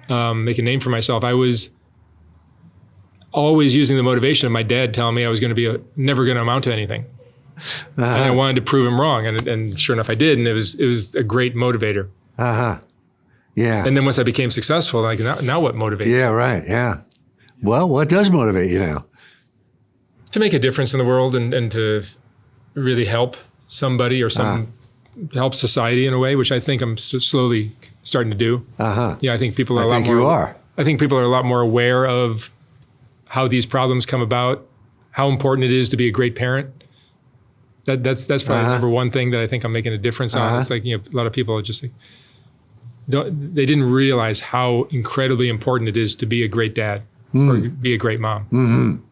make a name for myself. I was always using the motivation of my dad telling me I was going to be never going to amount to anything. And I wanted to prove him wrong. And sure enough, I did. And it was a great motivator. Yeah. And then once I became successful, like now what motivates Yeah, right. Yeah. Well, what does motivate you now? To make a difference in the world and to really help somebody or help society in a way, which I think I'm slowly starting to do. Yeah, I think people are I think people are a lot more aware of how these problems come about, how important it is to be a great parent. That's probably the number one thing that I think I'm making a difference on. It's like, a lot of people are just like, they didn't realize how incredibly important it is to be a great dad or be a great mom,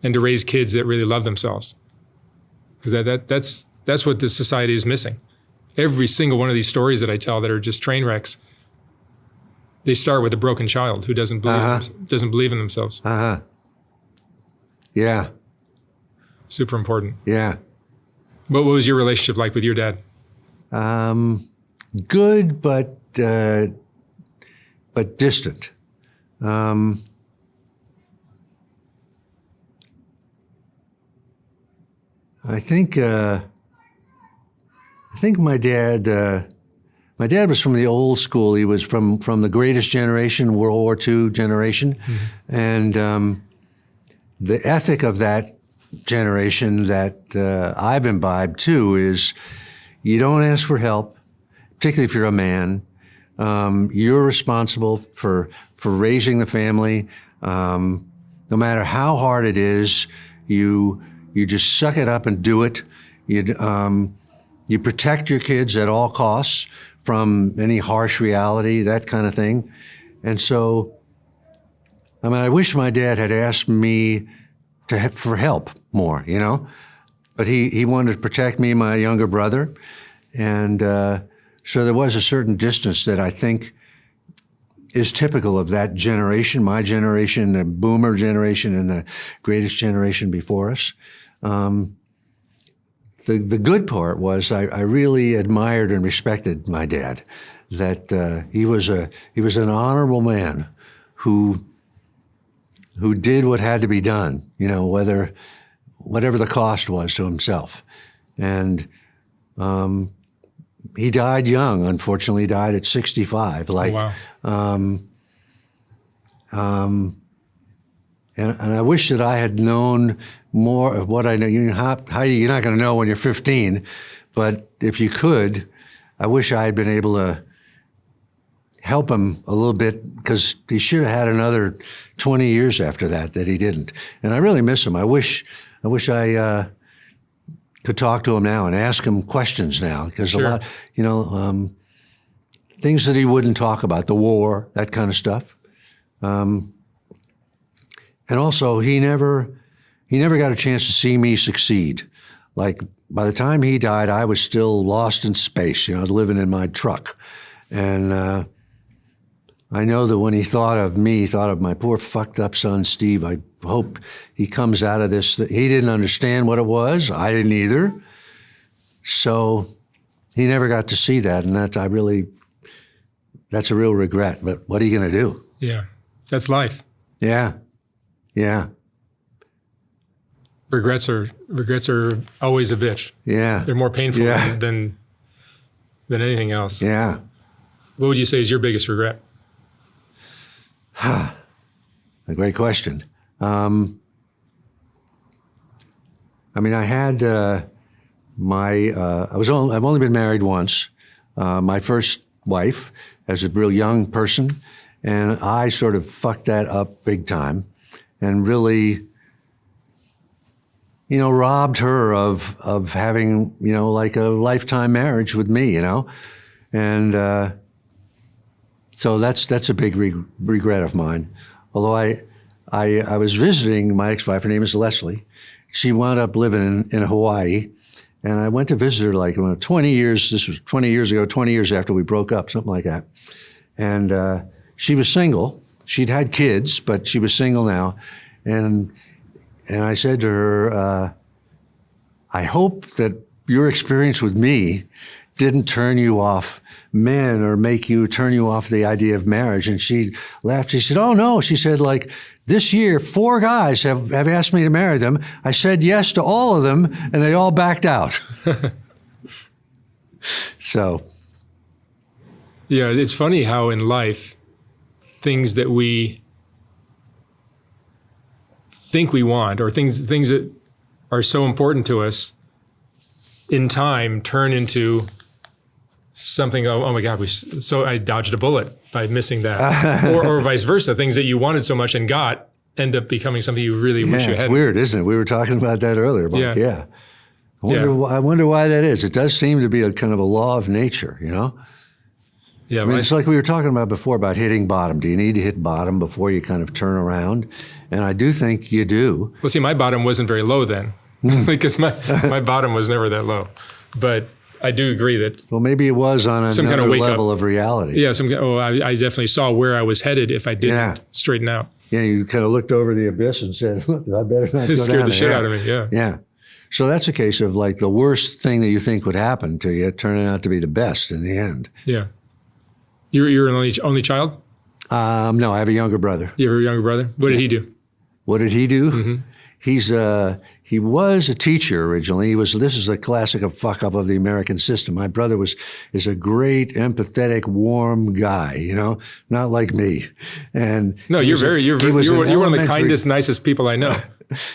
and to raise kids that really love themselves. Because that's what this society is missing. Every single one of these stories that I tell that are just train wrecks, they start with a broken child who doesn't believe in themselves. Yeah. Super important. Yeah. What was your relationship like with your dad? Good, but distant. I think my dad was from the old school. He was from the greatest generation, World War II generation, and the ethic of that generation that I've imbibed too is you don't ask for help, particularly if you're a man. You're responsible for raising the family. No matter how hard it is, you just suck it up and do it. You protect your kids at all costs from any harsh reality, that kind of thing. And so, I wish my dad had asked me for help more, but he wanted to protect me and my younger brother. And so there was a certain distance that I think is typical of that generation, my generation, the boomer generation, and the greatest generation before us. The good part was I really admired and respected my dad, that he was an honorable man who did what had to be done, whatever the cost was to himself. And he died young, unfortunately. He died at 65. Like, wow. And I wish that I had known more of what I know. You're not going to know when you're 15, but if you could, I wish I had been able to help him a little bit, because he should have had another 20 years after that he didn't. And I really miss him. I wish I could talk to him now and ask him questions now, because Sure. a lot, things that he wouldn't talk about, the war, that kind of stuff. And also, he never got a chance to see me succeed. Like, by the time he died, I was still lost in space, living in my truck. And I know that when he thought of me, he thought of my poor fucked up son, Steve. I hope he comes out of this. He didn't understand what it was. I didn't either. So he never got to see that. And that's a real regret. But what are you going to do? Yeah, that's life. Yeah. Yeah. Regrets are always a bitch. Yeah. They're more painful Yeah. than anything else. Yeah. What would you say is your biggest regret? A great question. I had I've only been married once. My first wife as a real young person, and I sort of fucked that up big time, and really, robbed her of having, like a lifetime marriage with me, and so that's a big regret of mine. Although I was visiting my ex-wife, her name is Leslie. She wound up living in Hawaii, and I went to visit her like 20 years. This was 20 years ago, 20 years after we broke up, something like that. And she was single, she'd had kids, but she was single now. And I said to her, I hope that your experience with me didn't turn you off men or turn you off the idea of marriage. And she laughed. She said, oh, no. She said, like, this year, 4 guys have asked me to marry them. I said yes to all of them, and they all backed out. So. Yeah, it's funny how in life, things that we think we want, or things that are so important to us, in time turn into something. Oh my God! So I dodged a bullet by missing that, or vice versa. Things that you wanted so much and got end up becoming something you really wish you had. It's weird, isn't it? We were talking about that earlier, Mark. Yeah. I wonder why that is. It does seem to be a kind of a law of nature, you know? Yeah, I mean, it's like we were talking about before about hitting bottom. Do you need to hit bottom before you kind of turn around? And I do think you do. Well, see, my bottom wasn't very low then, because my bottom was never that low. But I do agree that. Well, maybe it was on some another kind of level of reality. Yeah, I definitely saw where I was headed if I didn't straighten out. Yeah, you kind of looked over the abyss and said, I better not go down. It scared the shit out of me, yeah. Yeah. So that's a case of like the worst thing that you think would happen to you turning out to be the best in the end. Yeah. You're an only child? No, I have a younger brother. You have a younger brother? What did he do? What did he do? Mm-hmm. He was a teacher originally. This is a classic of fuck up of the American system. My brother is a great, empathetic, warm guy, you know, not like me. And no, you're one of the kindest, nicest people I know.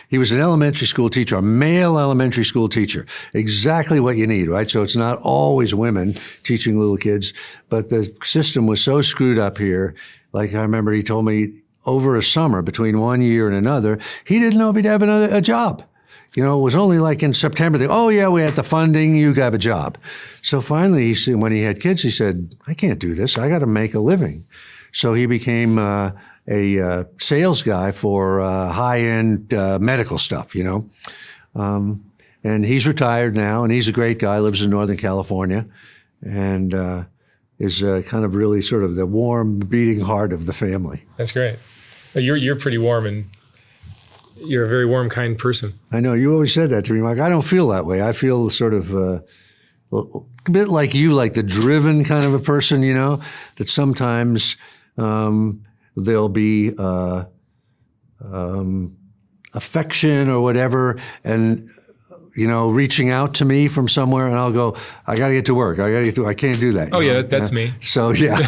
He was an elementary school teacher, a male elementary school teacher. Exactly what you need, right? So it's not always women teaching little kids, but the system was so screwed up here. Like I remember he told me over a summer, between one year and another, he didn't know if he'd have a job. You know, it was only like in September, we had the funding, you got a job. So finally, he said, when he had kids, he said, I can't do this. I got to make a living. So he became a sales guy for high-end medical stuff, you know. And he's retired now, and he's a great guy, lives in Northern California, and is kind of really sort of the warm, beating heart of the family. That's great. You're pretty warm, and you're a very warm, kind person. I know. You always said that to me, Mike. I don't feel that way. I feel sort of a bit like you, like the driven kind of a person, you know, that sometimes there'll be affection or whatever, and, you know, reaching out to me from somewhere, and I'll go, I got to get to work. I can't do that. Oh, yeah, that's me. So, yeah.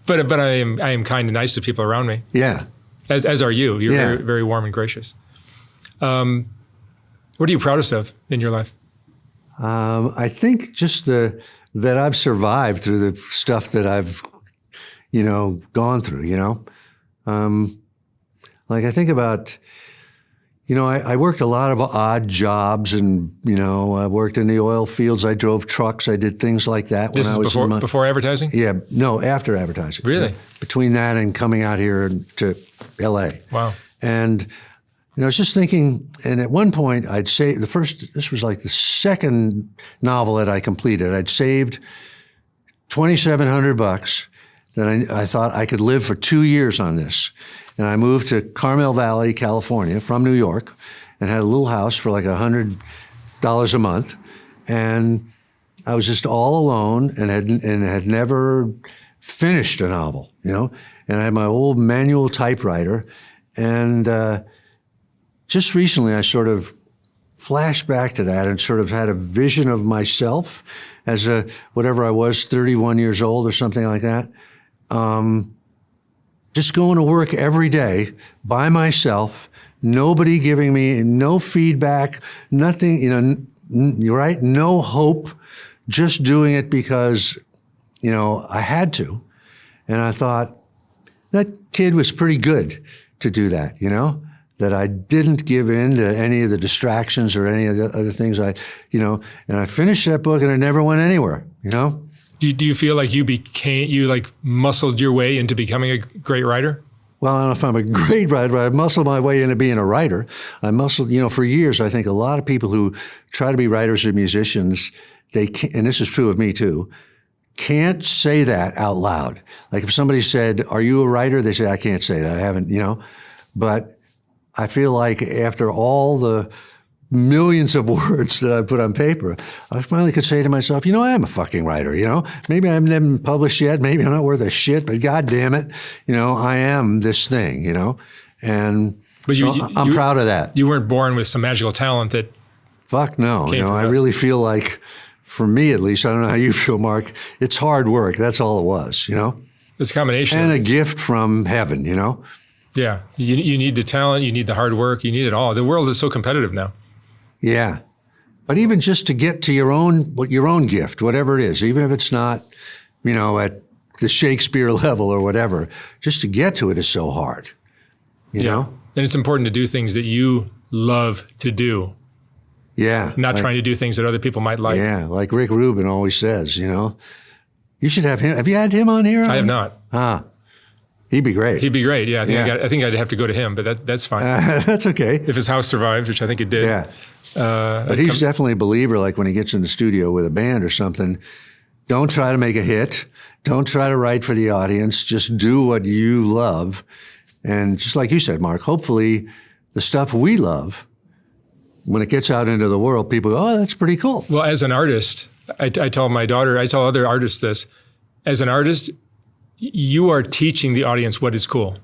But I am kind and nice to people around me. Yeah. As are you. You're very, very warm and gracious. What are you proudest of in your life? I think just that I've survived through the stuff that I've, you know, gone through, you know. Like I think about, you know, I worked a lot of odd jobs, and, you know, I worked in the oil fields. I drove trucks. I did things like that when I was before advertising? Yeah, no, after advertising. Really? Yeah. Between that and coming out here to L.A. Wow. And, you know, I was just thinking, and at one point I'd say this was like the second novel that I completed. I'd saved $2,700 that I thought I could live for 2 years on this. And I moved to Carmel Valley, California, from New York, and had a little house for like $100 a month. And I was just all alone and had never finished a novel, you know. And I had my old manual typewriter. And just recently, I sort of flashed back to that and sort of had a vision of myself as whatever I was, 31 years old or something like that. Just going to work every day by myself, nobody giving me no feedback, nothing, you know, right? No hope, just doing it because, you know, I had to. And I thought, that kid was pretty good to do that, you know, that I didn't give in to any of the distractions or any of the other things you know, and I finished that book and it never went anywhere, you know? Do you feel like you muscled your way into becoming a great writer? Well, I don't know if I'm a great writer, but I muscled my way into being a writer. You know, for years, I think a lot of people who try to be writers or musicians, they can't, and this is true of me too, can't say that out loud. Like if somebody said, "Are you a writer?" They say, "I can't say that. I haven't," But I feel like after all the millions of words that I put on paper, I finally could say to myself, I am a fucking writer, Maybe I haven't been published yet. Maybe I'm not worth a shit, but God damn it, I am this thing, And I'm proud of that. You weren't born with some magical talent that... Fuck no. I really feel like, for me at least, I don't know how you feel, Mark, it's hard work. That's all it was, It's a combination. And a gift from heaven, Yeah. You need the talent, you need the hard work, you need it all. The world is so competitive now. Yeah. But even just to get to your own gift, whatever it is, even if it's not, at the Shakespeare level or whatever, just to get to it is so hard, you know? And it's important to do things that you love to do. Yeah. Not trying to do things that other people might like. Yeah. Like Rick Rubin always says, you should have him. Have you had him on here? I have not. He'd be great. He'd be great. Yeah. I think I'd have to go to him, but that's fine. That's okay. If his house survived, which I think it did. Yeah. But he's definitely a believer, like when he gets in the studio with a band or something, don't try to make a hit. Don't try to write for the audience. Just do what you love. And just like you said, Mark, hopefully the stuff we love, when it gets out into the world, people go, oh, that's pretty cool. Well, as an artist, I tell my daughter, I tell other artists this, as an artist, you are teaching the audience what is cool.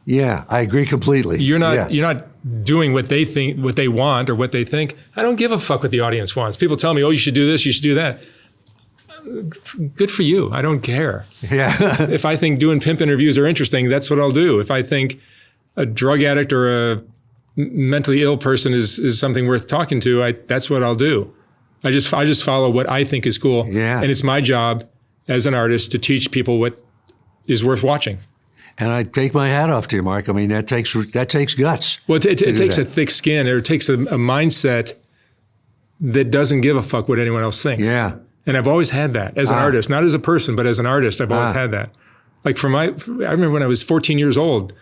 Yeah, I agree completely. You're not doing what they think, what they want, or what they think. I don't give a fuck what the audience wants. People tell me, oh, you should do this, you should do that. Good for you. I don't care. Yeah. If I think doing pimp interviews are interesting, that's what I'll do. If I think a drug addict or a mentally ill person is something worth talking to, that's what I'll do. I just follow what I think is cool. Yeah. And it's my job as an artist to teach people what is worth watching. And I take my hat off to you, Mark. I mean, that takes guts. Well, it takes a thick skin, or it takes a mindset that doesn't give a fuck what anyone else thinks. Yeah. And I've always had that as an artist, not as a person, but as an artist, I've always had that. Like I remember when I was 14 years old,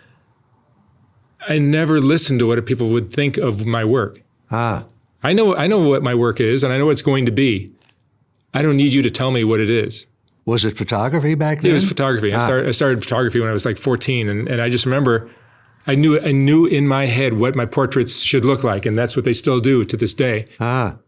I never listened to what people would think of my work. I know what my work is, and I know what it's going to be. I don't need you to tell me what it is. Was it photography back then? It was photography. I started photography when I was like 14, and I just remember I knew in my head what my portraits should look like, and that's what they still do to this day. And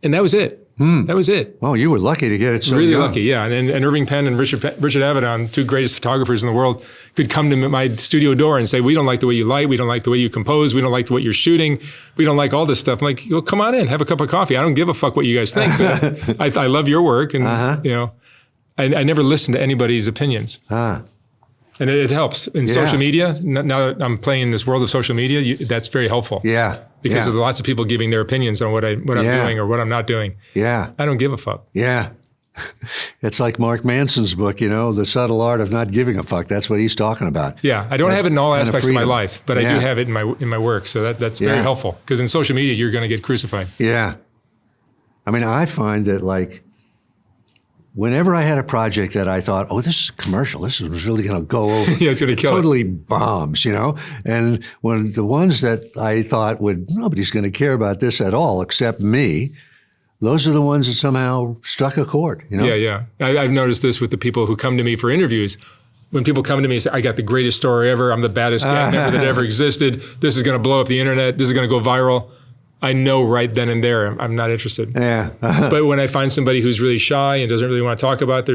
that was it. That was it. Well, you were lucky to get it so really young. Lucky, yeah. And Irving Penn and Richard Avedon, two greatest photographers in the world, could come to my studio door and say, we don't like the way you light, we don't like the way you compose, we don't like what you're shooting, we don't like all this stuff. I'm like, well, come on in, have a cup of coffee. I don't give a fuck what you guys think. But I love your work, and I never listen to anybody's opinions. And it helps. In social media, now that I'm playing in this world of social media, that's very helpful. Yeah. Because there's lots of people giving their opinions on what I'm doing or what I'm not doing. Yeah. I don't give a fuck. Yeah. It's like Mark Manson's book, The Subtle Art of Not Giving a Fuck. That's what he's talking about. Yeah. I don't have it in all aspects of my life, but I do have it in my work. So that's very helpful. Because in social media, you're going to get crucified. Yeah. I mean, I find that whenever I had a project that I thought, oh, this is commercial, this was really going to go over. It's going to kill totally bombs, And when the ones that I thought nobody's going to care about this at all except me, those are the ones that somehow struck a chord, Yeah. I've noticed this with the people who come to me for interviews. When people come to me and say, I got the greatest story ever, I'm the baddest guy that ever existed, this is going to blow up the internet, this is going to go viral, I know right then and there I'm not interested. Yeah. But when I find somebody who's really shy and doesn't really want to talk about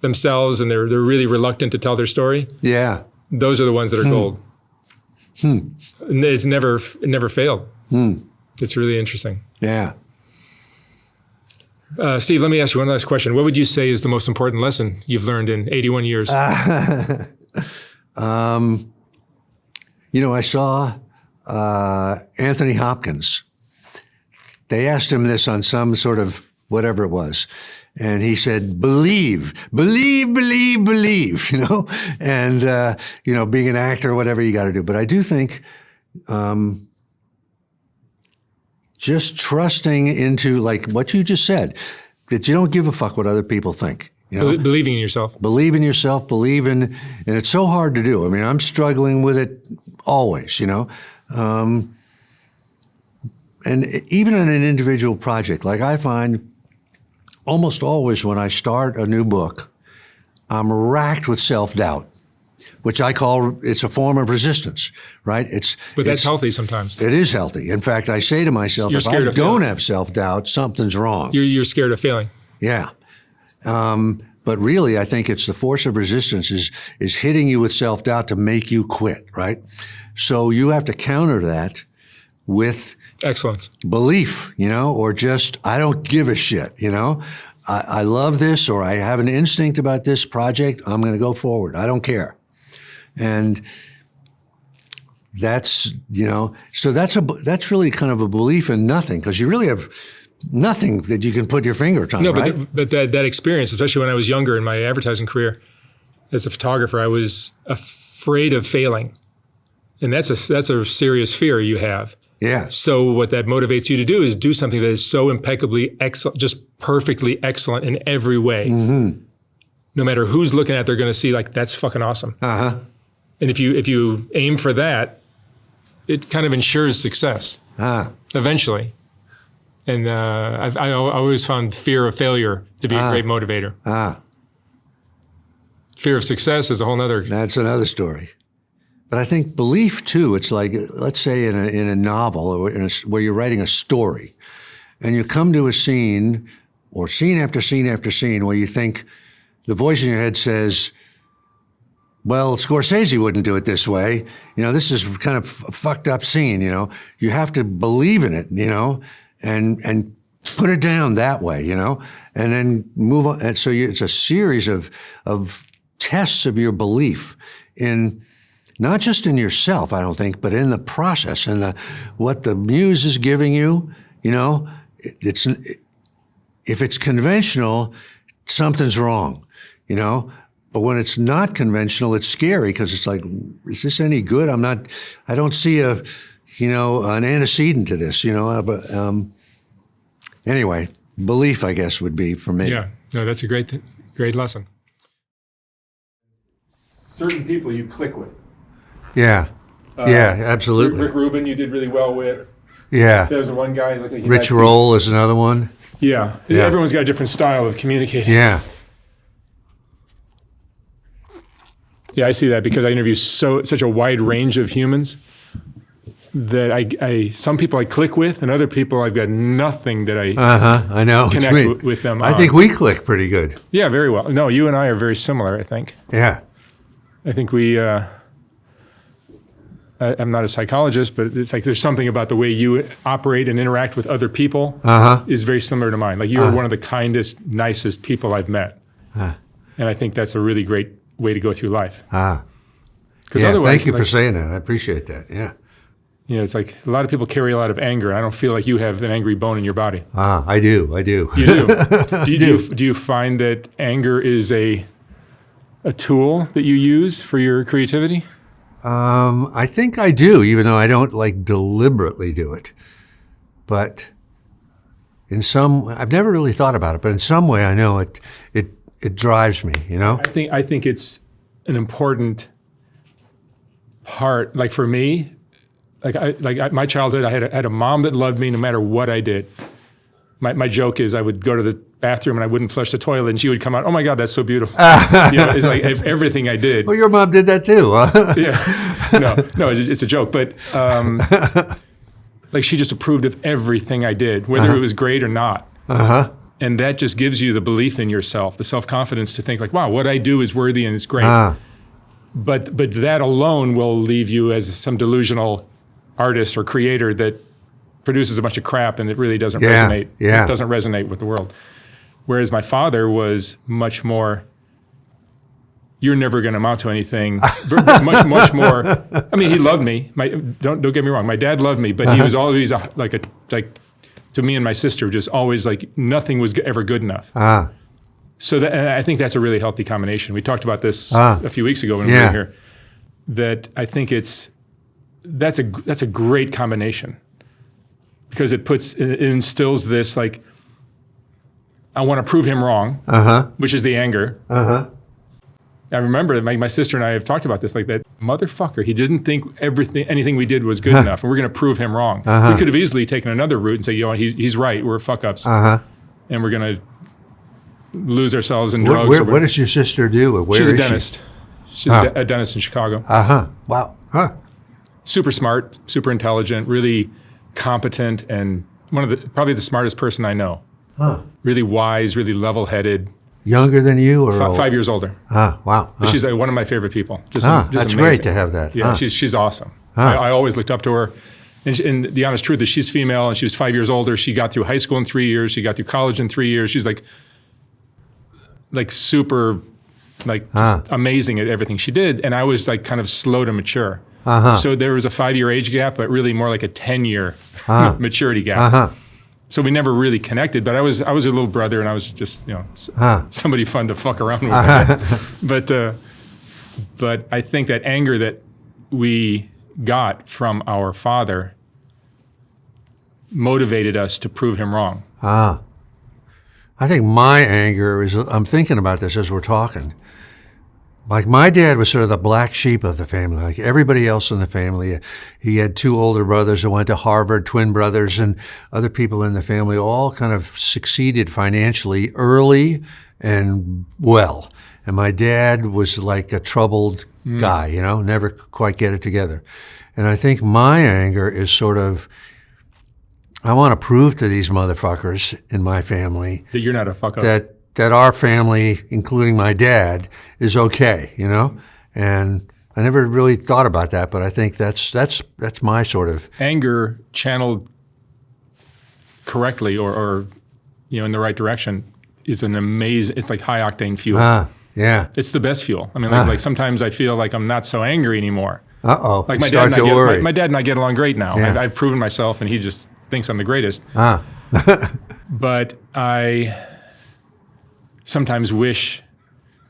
themselves and they're really reluctant to tell their story, those are the ones that are gold. And it never failed. It's really interesting. Yeah. Steve, let me ask you one last question. What would you say is the most important lesson you've learned in 81 years? I saw Anthony Hopkins. They asked him this on some sort of whatever it was. And he said, believe, believe, believe, believe, And, being an actor, whatever you got to do. But I do think just trusting into, like what you just said, that you don't give a fuck what other people think. Believing in yourself. Believe in yourself, and it's so hard to do. I mean, I'm struggling with it always, And even on an individual project, like I find almost always when I start a new book, I'm racked with self-doubt, which I call, it's a form of resistance, right? But that's healthy sometimes. It is healthy. In fact, I say to myself, if I don't have self-doubt, something's wrong. You're scared of failing. Yeah. But really, I think it's the force of resistance is hitting you with self-doubt to make you quit, right? So you have to counter that with excellence, belief, or just, I don't give a shit, I love this, or I have an instinct about this project. I'm going to go forward. I don't care. And that's, so that's really kind of a belief in nothing, because you really have nothing that you can put your finger on, no, right? but that experience, especially when I was younger in my advertising career as a photographer, I was afraid of failing. And that's a serious fear you have. Yeah. So what that motivates you to do is do something that is so impeccably excellent, just perfectly excellent in every way. Mm-hmm. No matter who's looking at it, they're going to see like, that's fucking awesome. Uh-huh. And if you aim for that, it kind of ensures success eventually. And I always found fear of failure to be a great motivator. Fear of success is a whole nother. That's another story. But I think belief too, it's like, let's say in a novel or where you're writing a story and you come to a scene or scene after scene after scene where you think the voice in your head says, well, Scorsese wouldn't do it this way. This is kind of a fucked up scene, You have to believe in it, and put it down that way, and then move on. And so it's a series of tests of your belief in, not just in yourself, I don't think, but in the process and what the muse is giving you. If it's conventional, something's wrong, But when it's not conventional, it's scary because it's like, is this any good? I don't see an antecedent to this, But anyway, belief, I guess, would be for me. Yeah, no, that's a great lesson. Certain people you click with. Yeah. Absolutely. Rick Rubin, you did really well with. Yeah. There's one guy. Like Rich Roll is another one. Yeah. Everyone's got a different style of communicating. Yeah. Yeah, I see that because I interview such a wide range of humans that I some people I click with, and other people I've got nothing that I know connect with them. I think we click pretty good. Yeah, very well. No, you and I are very similar, I think. Yeah. I think we. I'm not a psychologist, but it's like there's something about the way you operate and interact with other people is very similar to mine. Like you're one of the kindest, nicest people I've met, and I think that's a really great way to go through life. Because otherwise, thank you for saying that. I appreciate that. Yeah. It's like a lot of people carry a lot of anger. I don't feel like you have an angry bone in your body. I do. You do. Do you find that anger is a tool that you use for your creativity? I think I do, even though I don't deliberately do it. But I've never really thought about it, but in some way I know it drives me, I think it's an important part. Like for me, my childhood, I had a mom that loved me no matter what I did. My joke is I would go to the bathroom and I wouldn't flush the toilet and she would come out, oh my God, that's so beautiful. It's like everything I did. Well, your mom did that too, huh? Yeah. No, it's a joke. But she just approved of everything I did, whether it was great or not. And that just gives you the belief in yourself, the self-confidence to think like, wow, what I do is worthy and it's great. But that alone will leave you as some delusional artist or creator that produces a bunch of crap and it really doesn't resonate. Yeah. It doesn't resonate with the world. Whereas my father was much more, you're never going to amount to anything. much more. I mean, he loved me. Don't get me wrong. My dad loved me, but he was always to me and my sister, just always like nothing was ever good enough. So I think that's a really healthy combination. We talked about this a few weeks ago when we were here. That I think that's a great combination because it instills this like, I want to prove him wrong, which is the anger. I remember that my sister and I have talked about this, like that motherfucker, he didn't think anything we did was good enough, and we're going to prove him wrong. We could have easily taken another route and say, he's right, we're fuck-ups. And we're going to lose ourselves in What, drugs. what does your sister do? Where She's a is dentist. She's a dentist in Chicago. Wow. Huh. Super smart, super intelligent, really competent, and probably the smartest person I know. Huh. Really wise, really level-headed. Younger than you, or 5 years older. Wow. But she's one of my favorite people. Just that's amazing. great to have that. Yeah, she's awesome. I always looked up to her. And the honest truth is she's female, and she was 5 years older. She got through high school in 3 years. She got through college in 3 years. She's like super, just amazing at everything she did. And I was like kind of slow to mature. So there was a 5-year age gap, but really more like a 10-year maturity gap. So we never really connected. But I was a little brother, and I was just somebody fun to fuck around with. I guess. But I think that anger that we got from our father motivated us to prove him wrong. I think my anger is, I'm thinking about this as we're talking. Like, my dad was sort of the black sheep of the family. Like everybody else in the family, he had 2 older brothers who went to Harvard, twin brothers, and other people in the family all kind of succeeded financially early and well. And my dad was like a troubled guy, never quite get it together. And I think my anger is sort of, I want to prove to these motherfuckers in my family that you're not a fuck up. That our family, including my dad, is okay, And I never really thought about that, but I think that's my sort of anger channeled correctly or in the right direction is an amazing. It's like high octane fuel. Yeah. It's the best fuel. I mean, like sometimes I feel like I'm not so angry anymore. Like my dad and I get along great now. Yeah. I've proven myself, and he just thinks I'm the greatest. But I sometimes wish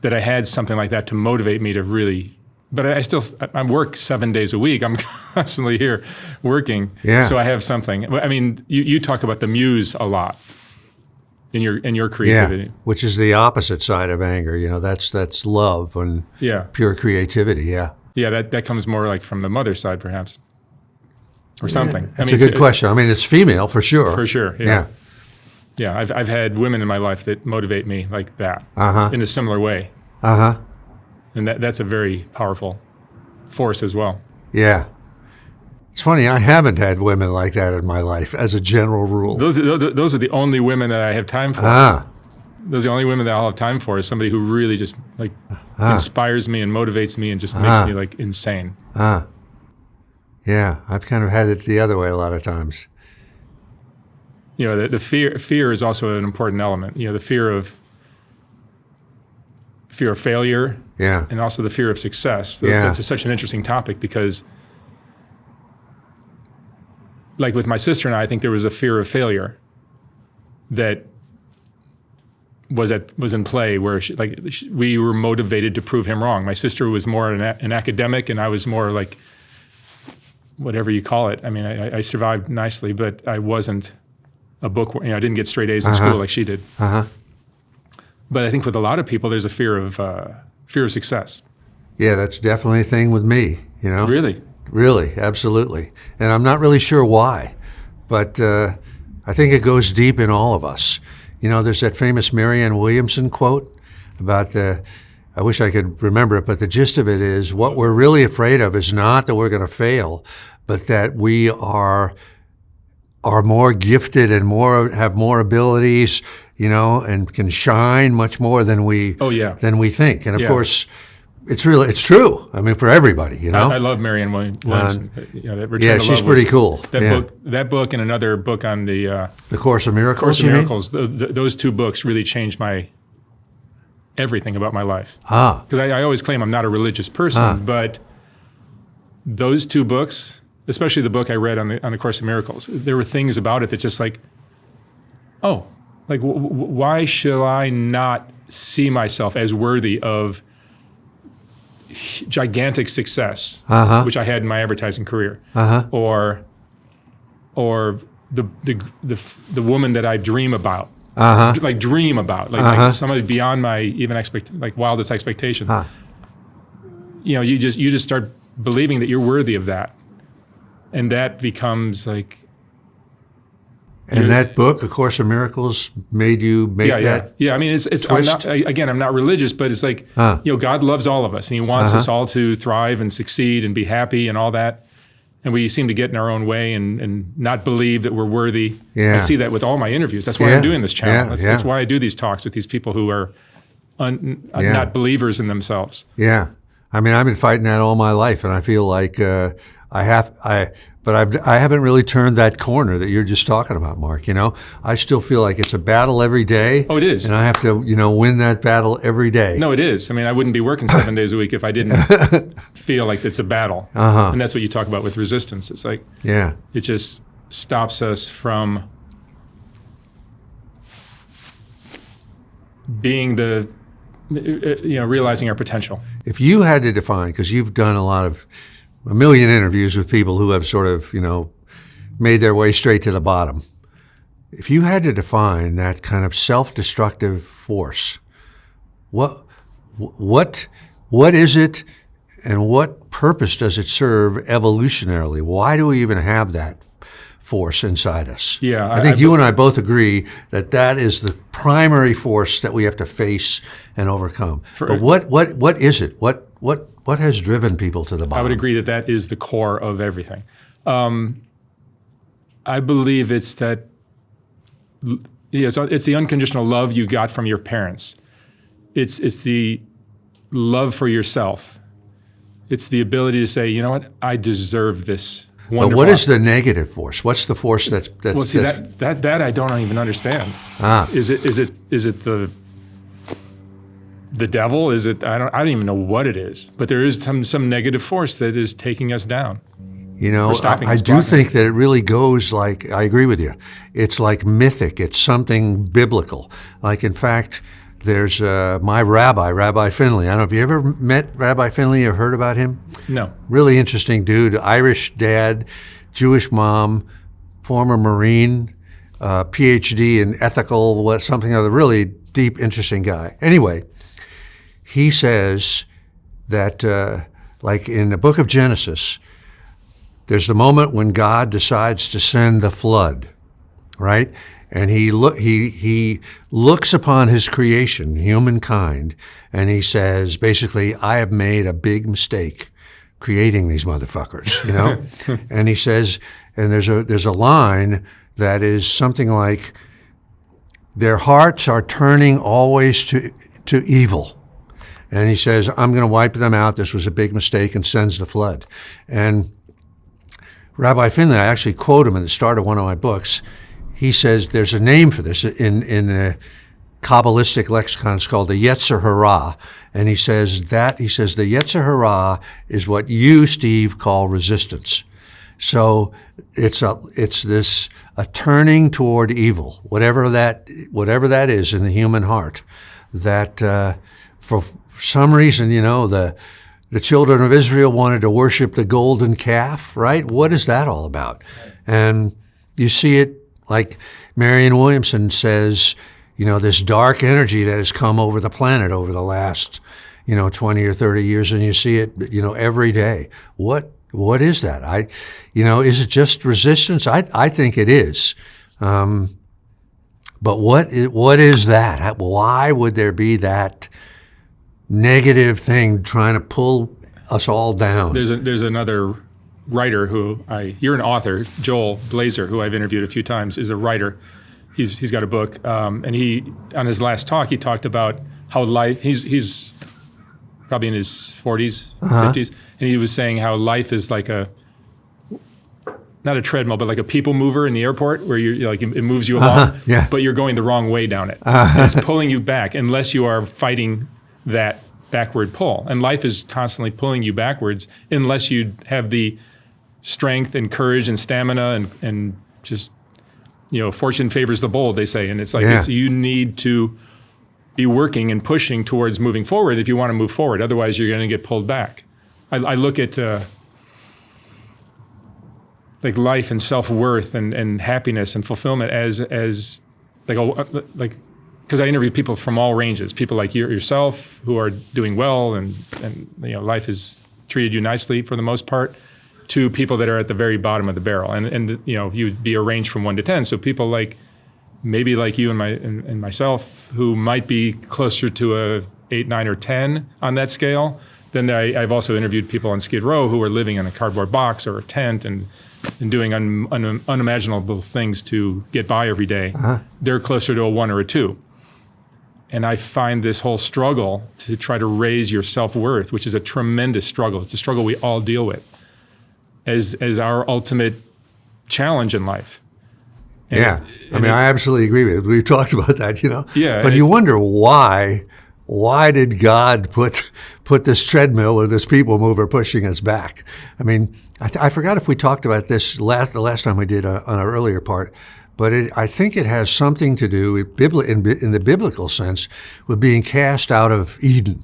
that I had something like that to motivate me to really. But I work 7 days a week. I'm constantly here working. Yeah. So I have something. I mean, you talk about the muse a lot in your creativity. Yeah, which is the opposite side of anger. That's love and pure creativity. Yeah. Yeah, that comes more like from the mother side, perhaps, or something. That's a good question. I mean, it's female for sure. For sure. Yeah. Yeah, I've had women in my life that motivate me like that in a similar way. And that's a very powerful force as well. Yeah. It's funny, I haven't had women like that in my life as a general rule. Those are the only women that I have time for. Those are the only women that I'll have time for, is somebody who really just like inspires me and motivates me and just makes me like insane. Yeah, I've kind of had it the other way a lot of times. The fear is also an important element. The fear of failure, and also the fear of success. That's such an interesting topic because, like with my sister and I think there was a fear of failure that was in play, where we were motivated to prove him wrong. My sister was more an academic, and I was more like whatever you call it. I mean, I survived nicely, but I wasn't a book. I didn't get straight A's in school like she did. But I think with a lot of people, there's a fear of success. Yeah, that's definitely a thing with me. Really. Really, absolutely. And I'm not really sure why, but I think it goes deep in all of us. There's that famous Marianne Williamson quote about I wish I could remember it, but the gist of it is, what we're really afraid of is not that we're going to fail, but that we are more gifted and have more abilities, and can shine much more than we think. And of course, it's true. I mean, for everybody, I love Marianne Williamson. She's pretty cool. That book and another book on the Course of Miracles. Course of Miracles. Those 2 books really changed everything about my life. Because I always claim I'm not a religious person, but those 2 books, especially the book I read on the Course of Miracles, there were things about it that just why shall I not see myself as worthy of gigantic success, which I had in my advertising career, or the woman that I dream about, like somebody beyond my even wildest expectations. You just start believing that you're worthy of that, and that becomes like And that book, A Course in Miracles, made you make that. Yeah. I mean, it's twist? I'm not religious, but it's like, God loves all of us, and He wants us all to thrive and succeed and be happy and all that. And we seem to get in our own way and not believe that we're worthy. Yeah. I see that with all my interviews. That's why I'm doing this channel. Yeah. That's why I do these talks with these people who are not believers in themselves. Yeah. I mean, I've been fighting that all my life, and I feel like I haven't really turned that corner that you're just talking about, Mark. I still feel like it's a battle every day. Oh, it is. And I have to, win that battle every day. No, it is. I mean, I wouldn't be working 7 days a week if I didn't feel like it's a battle. And that's what you talk about with resistance. It's like, it just stops us from being realizing our potential. If you had to define, because you've done a million interviews with people who have sort of, made their way straight to the bottom. If you had to define that kind of self-destructive force, what is it, and what purpose does it serve evolutionarily? Why do we even have that force inside us? Yeah, I think you and I both agree that is the primary force that we have to face and overcome. But what is it? What has driven people to the bottom? I would agree that is the core of everything. I believe it's that it's the unconditional love you got from your parents. It's the love for yourself. It's the ability to say, you know what, I deserve this. But what is the negative force? What's the force that's well? See, that I don't even understand. Is it the devil? Is it? I don't even know what it is. But there is some negative force that is taking us down. I do think that it really goes like, I agree with you. It's like mythic. It's something biblical. Like, in fact, there's my Rabbi Finley. I don't know if you ever met Rabbi Finley or heard about him? No. Really interesting dude, Irish dad, Jewish mom, former Marine, PhD in ethical, something other, really deep, interesting guy. Anyway, he says that, like in the book of Genesis, there's the moment when God decides to send the flood, right? And he looks upon his creation, humankind, and he says, basically, I have made a big mistake creating these motherfuckers, And he says, and there's a line that is something like, their hearts are turning always to evil. And he says, I'm going to wipe them out. This was a big mistake, and sends the flood. And Rabbi Finley, I actually quote him at the start of one of my books. He says there's a name for this in a Kabbalistic lexicon. It's called the Yetzer Hara. And he says the Yetzer Hara is what you, Steve, call resistance. So it's a turning toward evil, whatever that is in the human heart, that for some reason, the children of Israel wanted to worship the golden calf, right? What is that all about? And you see it, like Marianne Williamson says, this dark energy that has come over the planet over the last, 20 or 30 years, and you see it, every day. What is that? Is it just resistance? I think it is. But what is that? Why would there be that negative thing trying to pull us all down? There's another writer you're an author, Joel Blazer, who I've interviewed a few times, is a writer. He's got a book, and he, on his last talk, he talked about how life, he's probably in his 40s, 50s, and he was saying how life is like not a treadmill, but like a people mover in the airport, where you're like, it moves you along, but you're going the wrong way down it. It's pulling you back unless you are fighting that backward pull. And life is constantly pulling you backwards unless you have the strength and courage and stamina and just, fortune favors the bold, they say. And it's like, you need to be working and pushing towards moving forward if you want to move forward. Otherwise, you're going to get pulled back. I look at like life and self-worth and happiness and fulfillment as like because I interview people from all ranges, people like yourself who are doing well and life has treated you nicely for the most part. to people that are at the very bottom of the barrel. And you know, you'd be a range from 1 to 10. So people like, maybe like you and myself, who might be closer to a 8, 9, or 10 on that scale. Then I've also interviewed people on Skid Row who are living in a cardboard box or a tent and doing unimaginable things to get by every day. They're closer to a 1 or a 2. And I find this whole struggle to try to raise your self-worth, which is a tremendous struggle. It's a struggle we all deal with, as our ultimate challenge in life. And I mean, I absolutely agree with it. We've talked about that, you know. Yeah. But you wonder why did God put this treadmill or this people mover pushing us back? I mean, I forgot if we talked about this the last time we did on our earlier part, but I think it has something to do with in the biblical sense with being cast out of Eden.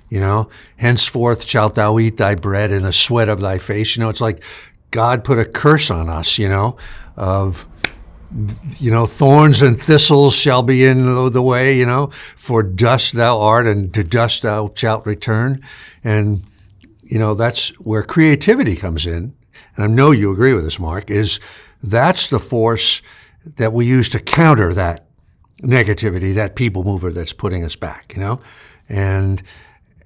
You know, henceforth shalt thou eat thy bread in the sweat of thy face. You know, it's like God put a curse on us, you know, of, you know, thorns and thistles shall be in the way, you know, for dust thou art and to dust thou shalt return. And, you know, that's where creativity comes in. And I know you agree with this, Mark, that's the force that we use to counter that negativity, that people mover that's putting us back, you know, and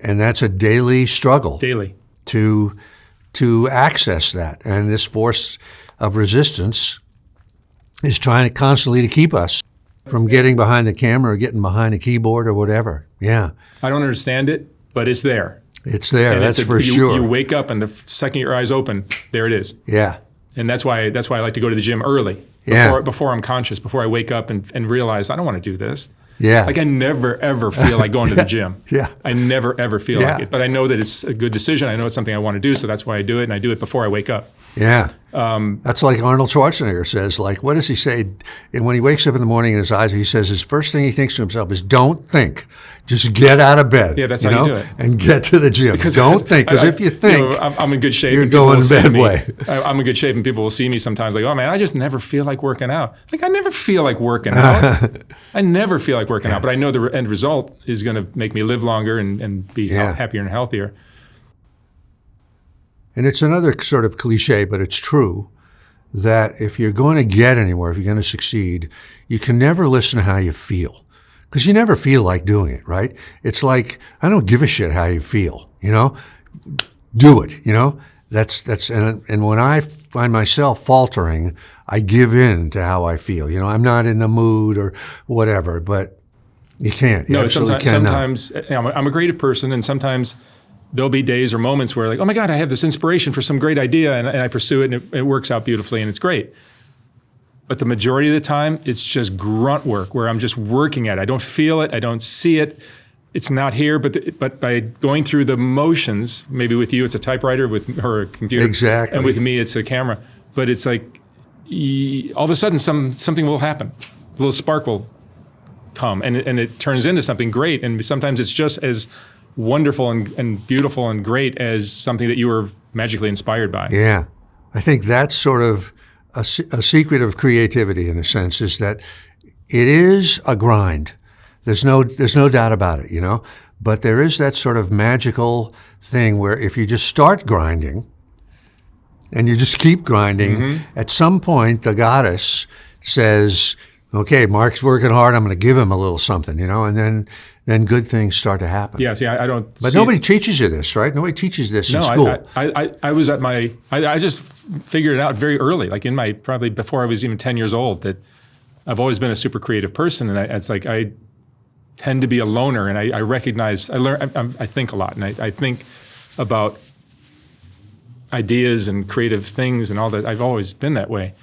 that's a daily struggle. Daily. To access that. And this force of resistance is trying to constantly to keep us from getting behind the camera or getting behind a keyboard or whatever. Yeah. I don't understand it, but it's there. It's there, and that's for sure. You wake up and the second your eyes open, there it is. Yeah. And that's why I like to go to the gym early, before I'm conscious, before I wake up and realize I don't want to do this. Yeah. Like I never, ever feel like going to the gym. Yeah. I never, ever feel like it. But I know that it's a good decision. I know it's something I want to do, so that's why I do it, and I do it before I wake up. Yeah. That's like Arnold Schwarzenegger says, like, what does he say? And when he wakes up in the morning in his eyes, he says his first thing he thinks to himself is, don't think. Just get out of bed. Yeah, that's how you do it. And get to the gym. Don't think, because if you think, you know, I'm in good shape. You're going the bad way. I'm in good shape, and people will see me sometimes like, oh man, I just never feel like working out. Like I never feel like working out. I never feel like working out, but I know the end result is going to make me live longer and be happier and healthier. And it's another sort of cliche, but it's true, that if you're going to get anywhere, if you're going to succeed, you can never listen to how you feel. Because you never feel like doing it, right? It's like, I don't give a shit how you feel, you know? Do it, you know? And when I find myself faltering, I give in to how I feel. You know, I'm not in the mood or whatever, but you can't. You sometimes you know, I'm a creative person, and sometimes there'll be days or moments where like, oh my God, I have this inspiration for some great idea, and I pursue it, and it works out beautifully, and it's great. But the majority of the time, it's just grunt work where I'm just working at it. I don't feel it. I don't see it. It's not here. But by going through the motions, maybe with you, it's a typewriter, with her a computer. Exactly. And with me, it's a camera. But it's like all of a sudden, something will happen. A little spark will come, and it turns into something great. And sometimes it's just as wonderful and beautiful and great as something that you were magically inspired by. Yeah. I think that's sort of a secret of creativity, in a sense, is that it is a grind. There's no doubt about it, you know. But there is that sort of magical thing where if you just start grinding and you just keep grinding, at some point the goddess says, okay, Mark's working hard, I'm going to give him a little something, you know, and then good things start to happen. Yeah, see, I don't. But nobody teaches you this, right? Nobody teaches this in school. I was at I just figured it out very early, like probably before I was even 10 years old, that I've always been a super creative person, and it's like I tend to be a loner, and I recognize, I think a lot, and I think about ideas and creative things and all that. I've always been that way.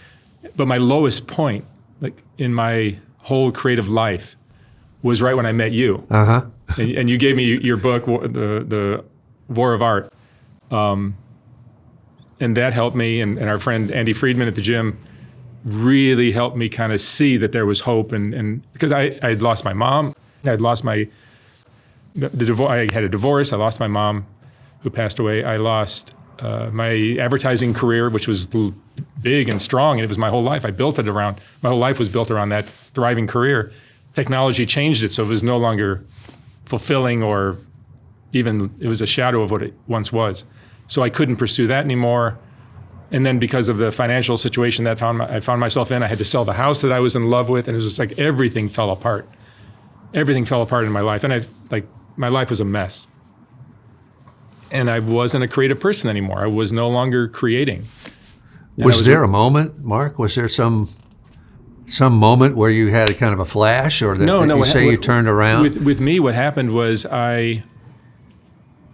But my lowest point, like in my whole creative life, was right when I met you. And you gave me your book, the War of Art. And that helped me, and our friend Andy Friedman at the gym really helped me kind of see that there was hope. And because I had lost my mom, I'd lost I had a divorce, I lost my mom who passed away. I lost my advertising career, which was big and strong, and it was my whole life. My whole life was built around that thriving career. Technology changed it, so it was no longer fulfilling, or even, it was a shadow of what it once was. So I couldn't pursue that anymore. And then because of the financial situation that I found myself in, I had to sell the house that I was in love with, and it was just like everything fell apart. Everything fell apart in my life, and my life was a mess. And I wasn't a creative person anymore. I was no longer creating. And Was there a moment, Mark? Was there some moment where you had a kind of a flash, or that you turned around? With me, what happened was I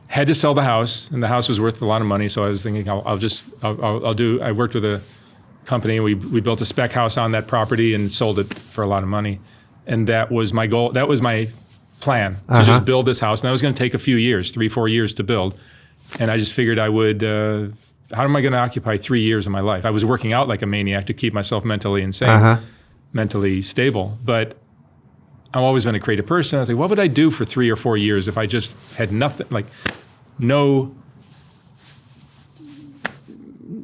had to sell the house, and the house was worth a lot of money. So I was thinking, I worked with a company, and we built a spec house on that property and sold it for a lot of money. And that was my goal. That was my plan, to just build this house. And that was going to take a few years, 3-4 years to build. And I just figured I would, how am I going to occupy 3 years of my life? I was working out like a maniac to keep myself mentally insane, mentally stable. But I've always been a creative person. I was like, what would I do for 3 or 4 years if I just had nothing, like no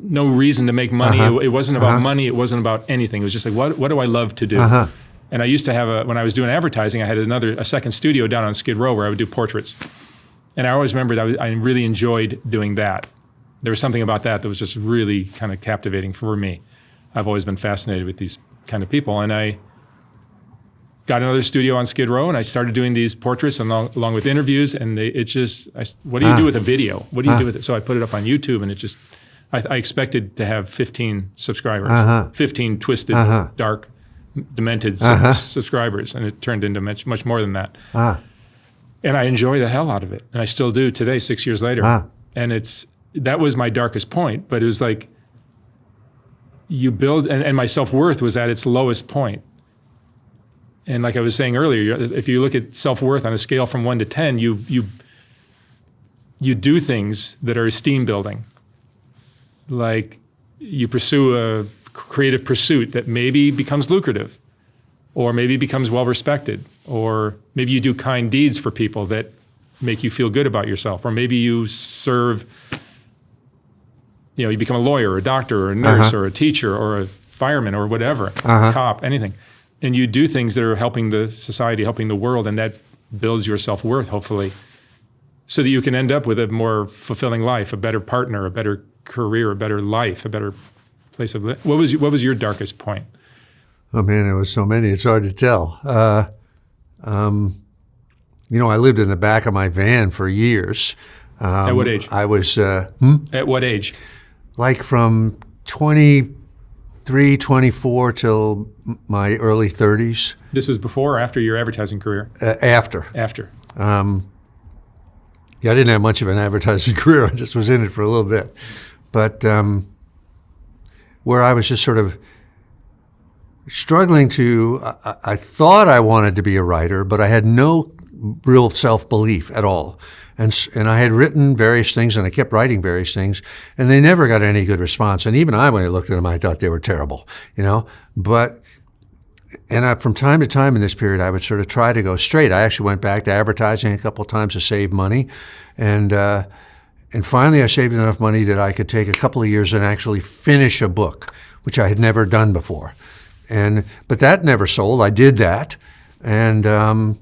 reason to make money. It wasn't about money. It wasn't about anything. It was just like, what do I love to do? And I used to have when I was doing advertising, I had a second studio down on Skid Row where I would do portraits. And I always remembered I really enjoyed doing that. There was something about that was just really kind of captivating for me. I've always been fascinated with these kind of people. And I got another studio on Skid Row, and I started doing these portraits along with interviews. And what do you do with a video? What do you do with it? So I put it up on YouTube, and I expected to have 15 subscribers, 15 twisted, dark, demented subscribers, and it turned into much more than that. And I enjoy the hell out of it, and I still do today, 6 years later. And that was my darkest point, but it was like you build, and my self-worth was at its lowest point. And like I was saying earlier, if you look at self-worth on a scale from 1 to 10, you do things that are esteem building. Like you pursue a creative pursuit that maybe becomes lucrative, or maybe becomes well-respected, or maybe you do kind deeds for people that make you feel good about yourself, or maybe you serve, you become a lawyer, or a doctor, or a nurse, or a teacher, or a fireman, or whatever, cop, anything. And you do things that are helping the society, helping the world, and that builds your self-worth, hopefully, so that you can end up with a more fulfilling life, a better partner, a better career, a better life, a better place of living. What was your darkest point? Oh man, there was so many. It's hard to tell. I lived in the back of my van for years. At what age? I was. At what age? Like from 23, 24 till my early 30s. This was before or after your advertising career? After. After. I didn't have much of an advertising career. I just was in it for a little bit. But where I was just sort of struggling I thought I wanted to be a writer, but I had no real self-belief at all. And I had written various things, and I kept writing various things, and they never got any good response. And even when I looked at them, I thought they were terrible, But from time to time in this period, I would sort of try to go straight. I actually went back to advertising a couple of times to save money, and finally I saved enough money that I could take a couple of years and actually finish a book, which I had never done before. But that never sold. I did that, and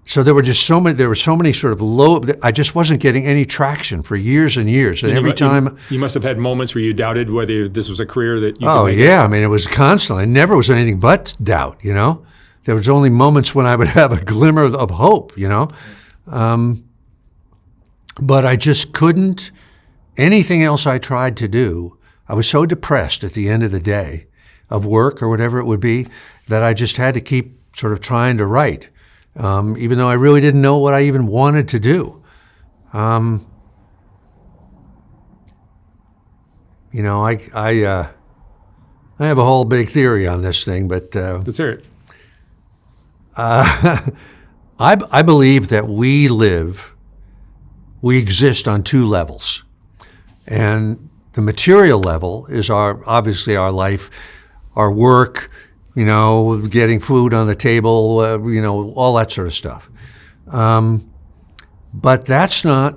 so there were so many sort of low. I just wasn't getting any traction for years and years. And every time you must have had moments where you doubted whether this was a career that you. Oh yeah, I mean it was constantly. It never was anything but doubt. There was only moments when I would have a glimmer of hope. But I just couldn't. Anything else I tried to do, I was so depressed at the end of the day, of work or whatever it would be, that I just had to keep sort of trying to write. Even though I really didn't know what I even wanted to do. I have a whole big theory on this thing, but let's hear it. I believe that we exist on two levels, and the material level is obviously our life, our work. Getting food on the table, all that sort of stuff. But that's not,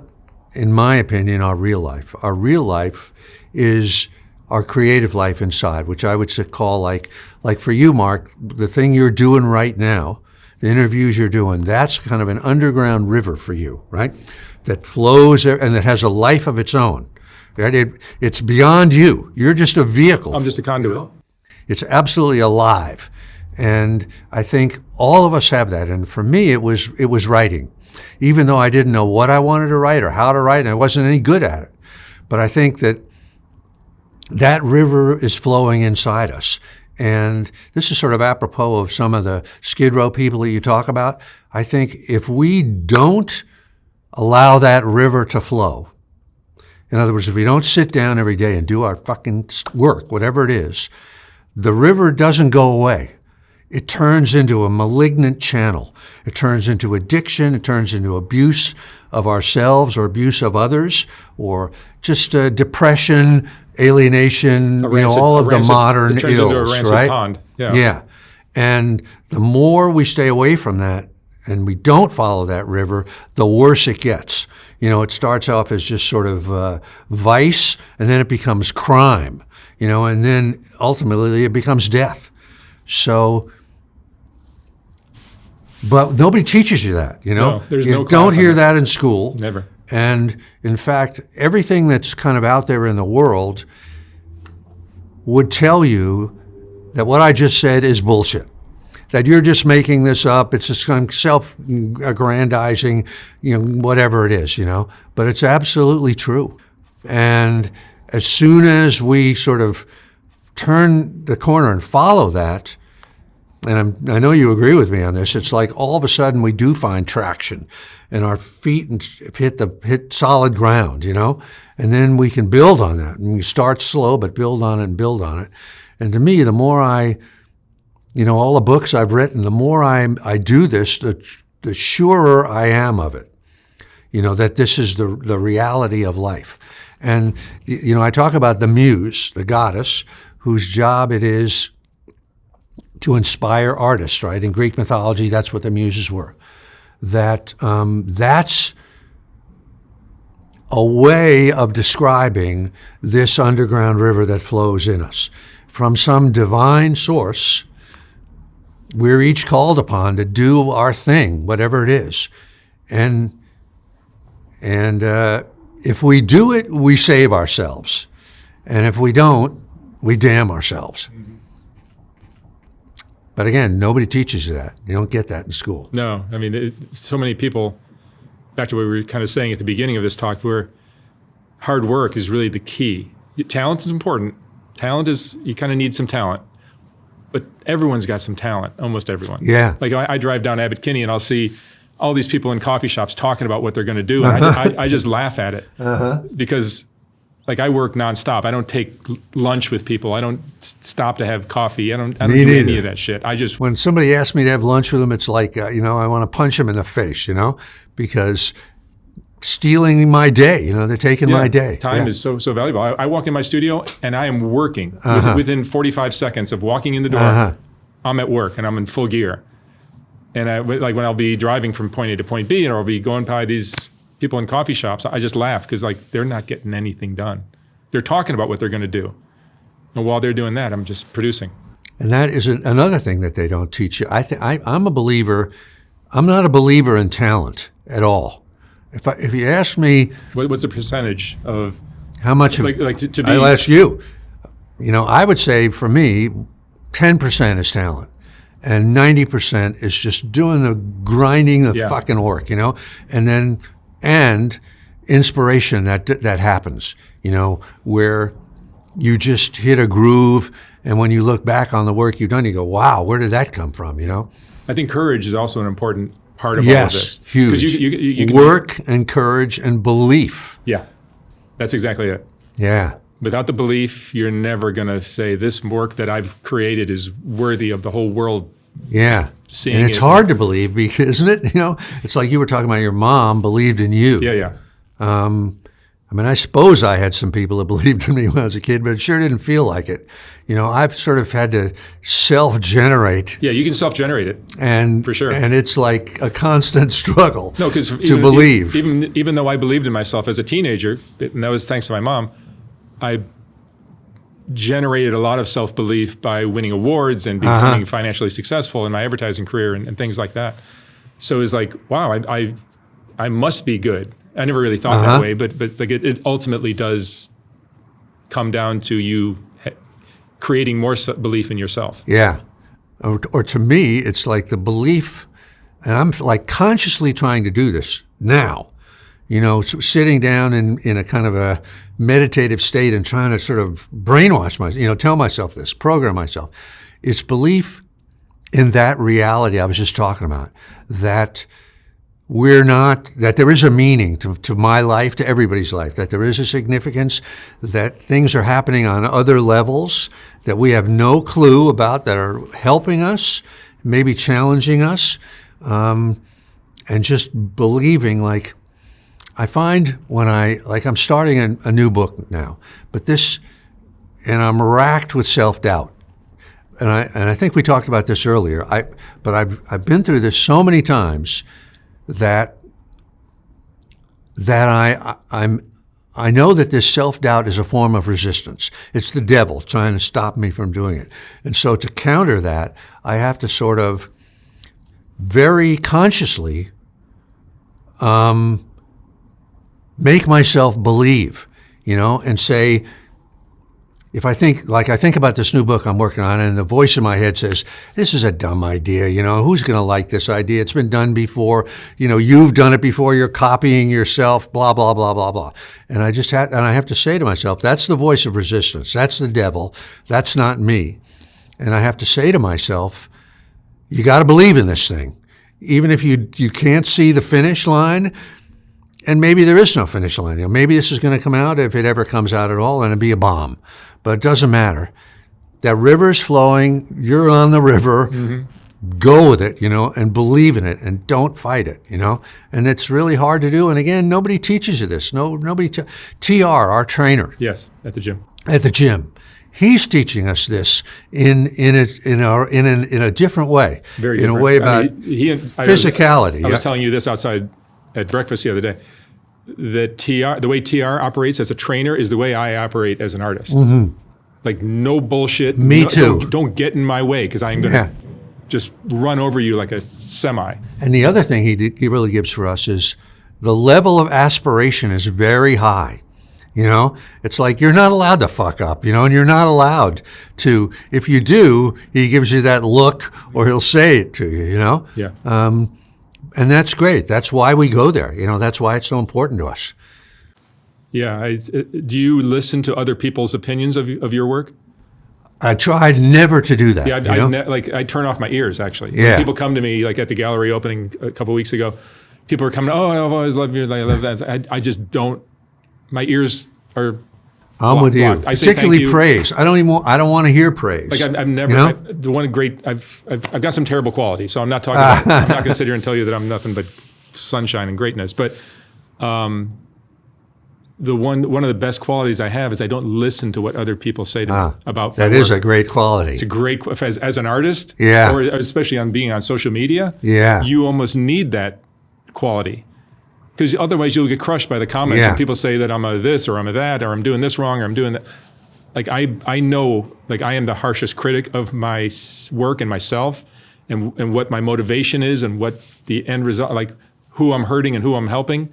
in my opinion, our real life. Our real life is our creative life inside, which I would call like for you, Mark, the thing you're doing right now, the interviews you're doing, that's kind of an underground river for you, right? That flows and that has a life of its own, right? It's beyond you. You're just a vehicle. I'm just a conduit. It's absolutely alive. And I think all of us have that. And for me, it was writing. Even though I didn't know what I wanted to write or how to write, and I wasn't any good at it. But I think that river is flowing inside us. And this is sort of apropos of some of the Skid Row people that you talk about. I think if we don't allow that river to flow, in other words, if we don't sit down every day and do our fucking work, whatever it is, the river doesn't go away. It turns into a malignant channel. It turns into addiction. It turns into abuse of ourselves or abuse of others, or just depression, alienation, all of the modern it turns ills, into a rancid right? pond. Yeah. And the more we stay away from that and we don't follow that river, the worse it gets. It starts off as just sort of vice, and then it becomes crime, and then ultimately it becomes death. So, but nobody teaches you that, No, there's no You class don't on hear it. that in school. Never. And in fact, everything that's kind of out there in the world would tell you that what I just said is bullshit. That you're just making this up. It's just kind of self-aggrandizing, whatever it is, But it's absolutely true. And as soon as we sort of turn the corner and follow that, and I know you agree with me on this, it's like all of a sudden we do find traction and our feet hit solid ground, and then we can build on that. And we start slow, but build on it and build on it. And to me, the more all the books I've written, the more I do this, the surer I am of it, that this is the reality of life. And, I talk about the muse, the goddess, whose job it is to inspire artists, right? In Greek mythology, that's what the muses were. That's a way of describing this underground river that flows in us. From some divine source, we're each called upon to do our thing, whatever it is. And if we do it, we save ourselves. And if we don't, we damn ourselves. But again, nobody teaches you that. You don't get that in school. No, I mean, so many people, back to what we were kind of saying at the beginning of this talk, where hard work is really the key. Talent is important. You kind of need some talent. But everyone's got some talent, almost everyone. Yeah. Like I drive down Abbot Kinney and I'll see all these people in coffee shops talking about what they're going to do. And I just laugh at it because like I work nonstop. I don't take lunch with people. I don't stop to have coffee. I don't do any of that shit. When somebody asks me to have lunch with them, it's like, I want to punch them in the face, because stealing my day, they're taking my day. Time is so valuable. I walk in my studio and I am working. Within 45 seconds of walking in the door, I'm at work and I'm in full gear. And when I'll be driving from point A to point B and I'll be going by these people in coffee shops, I just laugh because they're not getting anything done. They're talking about what they're going to do. And while they're doing that, I'm just producing. And that is another thing that they don't teach you. I'm a believer. I'm not a believer in talent at all. If you ask me, what's the percentage of how much of to be? I'll ask you. I would say for me, 10% is talent, and 90% is just doing the grinding of fucking work. And inspiration that happens. Where you just hit a groove, and when you look back on the work you've done, you go, "Wow, where did that come from?" I think courage is also an important part of all of this. Yes, huge. You can work and courage and belief. Yeah, that's exactly it. Yeah. Without the belief, you're never going to say this work that I've created is worthy of the whole world. Yeah. Seeing and it's hard to believe, because, isn't it? It's like you were talking about your mom believed in you. Yeah. I suppose I had some people that believed in me when I was a kid, but it sure didn't feel like it. I've sort of had to self-generate. Yeah, you can self-generate it. And for sure. And it's like a constant struggle. No, because to believe. Even though I believed in myself as a teenager, and that was thanks to my mom, I generated a lot of self-belief by winning awards and becoming financially successful in my advertising career and things like that. So it was like, wow, I must be good. I never really thought that way, but it's like it ultimately does come down to you creating more belief in yourself. Yeah. Or to me, it's like the belief, and I'm like consciously trying to do this now, sitting down in a kind of a meditative state and trying to sort of brainwash myself, tell myself this, program myself. It's belief in that reality I was just talking about, that that there is a meaning to my life, to everybody's life, that there is a significance, that things are happening on other levels that we have no clue about, that are helping us, maybe challenging us, and just believing. Like, I find when I'm starting a new book now, and I'm racked with self-doubt. And I think we talked about this earlier. But I've been through this so many times that I know that this self-doubt is a form of resistance. It's the devil trying to stop me from doing it. And so to counter that, I have to sort of very consciously make myself believe, and say, if I think about this new book I'm working on, and the voice in my head says, this is a dumb idea, who's going to like this idea? It's been done before, you've done it before, you're copying yourself, blah, blah, blah, blah, blah. And I have to say to myself, that's the voice of resistance. That's the devil. That's not me. And I have to say to myself, you got to believe in this thing. Even if you can't see the finish line, and maybe there is no finish line. Maybe this is going to come out, if it ever comes out at all, and it'd be a bomb. But it doesn't matter. That river's flowing, you're on the river, go with it, and believe in it, and don't fight it, And it's really hard to do. And again, nobody teaches you this. Nobody. TR, our trainer. Yes, at the gym. At the gym. He's teaching us this in a different way. Very in different. a way about physicality. I was telling you this outside at breakfast the other day. The way TR operates as a trainer is the way I operate as an artist. Like, no bullshit. Me too. Don't get in my way, because I'm going to just run over you like a semi. And the other thing he really gives for us is the level of aspiration is very high. It's like you're not allowed to fuck up, and you're not allowed to. If you do, he gives you that look, or he'll say it to you, Yeah. And that's great. That's why we go there. That's why it's so important to us. Yeah. Do you listen to other people's opinions of your work? I tried never to do that. Yeah, I turn off my ears, actually. Yeah. When people come to me, like at the gallery opening a couple of weeks ago, people are coming, oh, I've always loved you, I love that. I just don't, my ears are I'm with you. blocked. I say Particularly thank you. praise. I don't want to hear praise. Like I've never I've got some terrible qualities, so I'm not talking about, I'm not going to sit here and tell you that I'm nothing but sunshine and greatness. But the one of the best qualities I have is I don't listen to what other people say to me about that my is work. a great quality. It's a great, as an artist, Yeah. or especially on being on social media, Yeah. you almost need that quality. Because otherwise you'll get crushed by the comments, Yeah. and people say that I'm a this or I'm a that, or I'm doing this wrong, or I'm doing that. Like I know, like I am the harshest critic of my work and myself, and what my motivation is, and what the end result, like who I'm hurting and who I'm helping.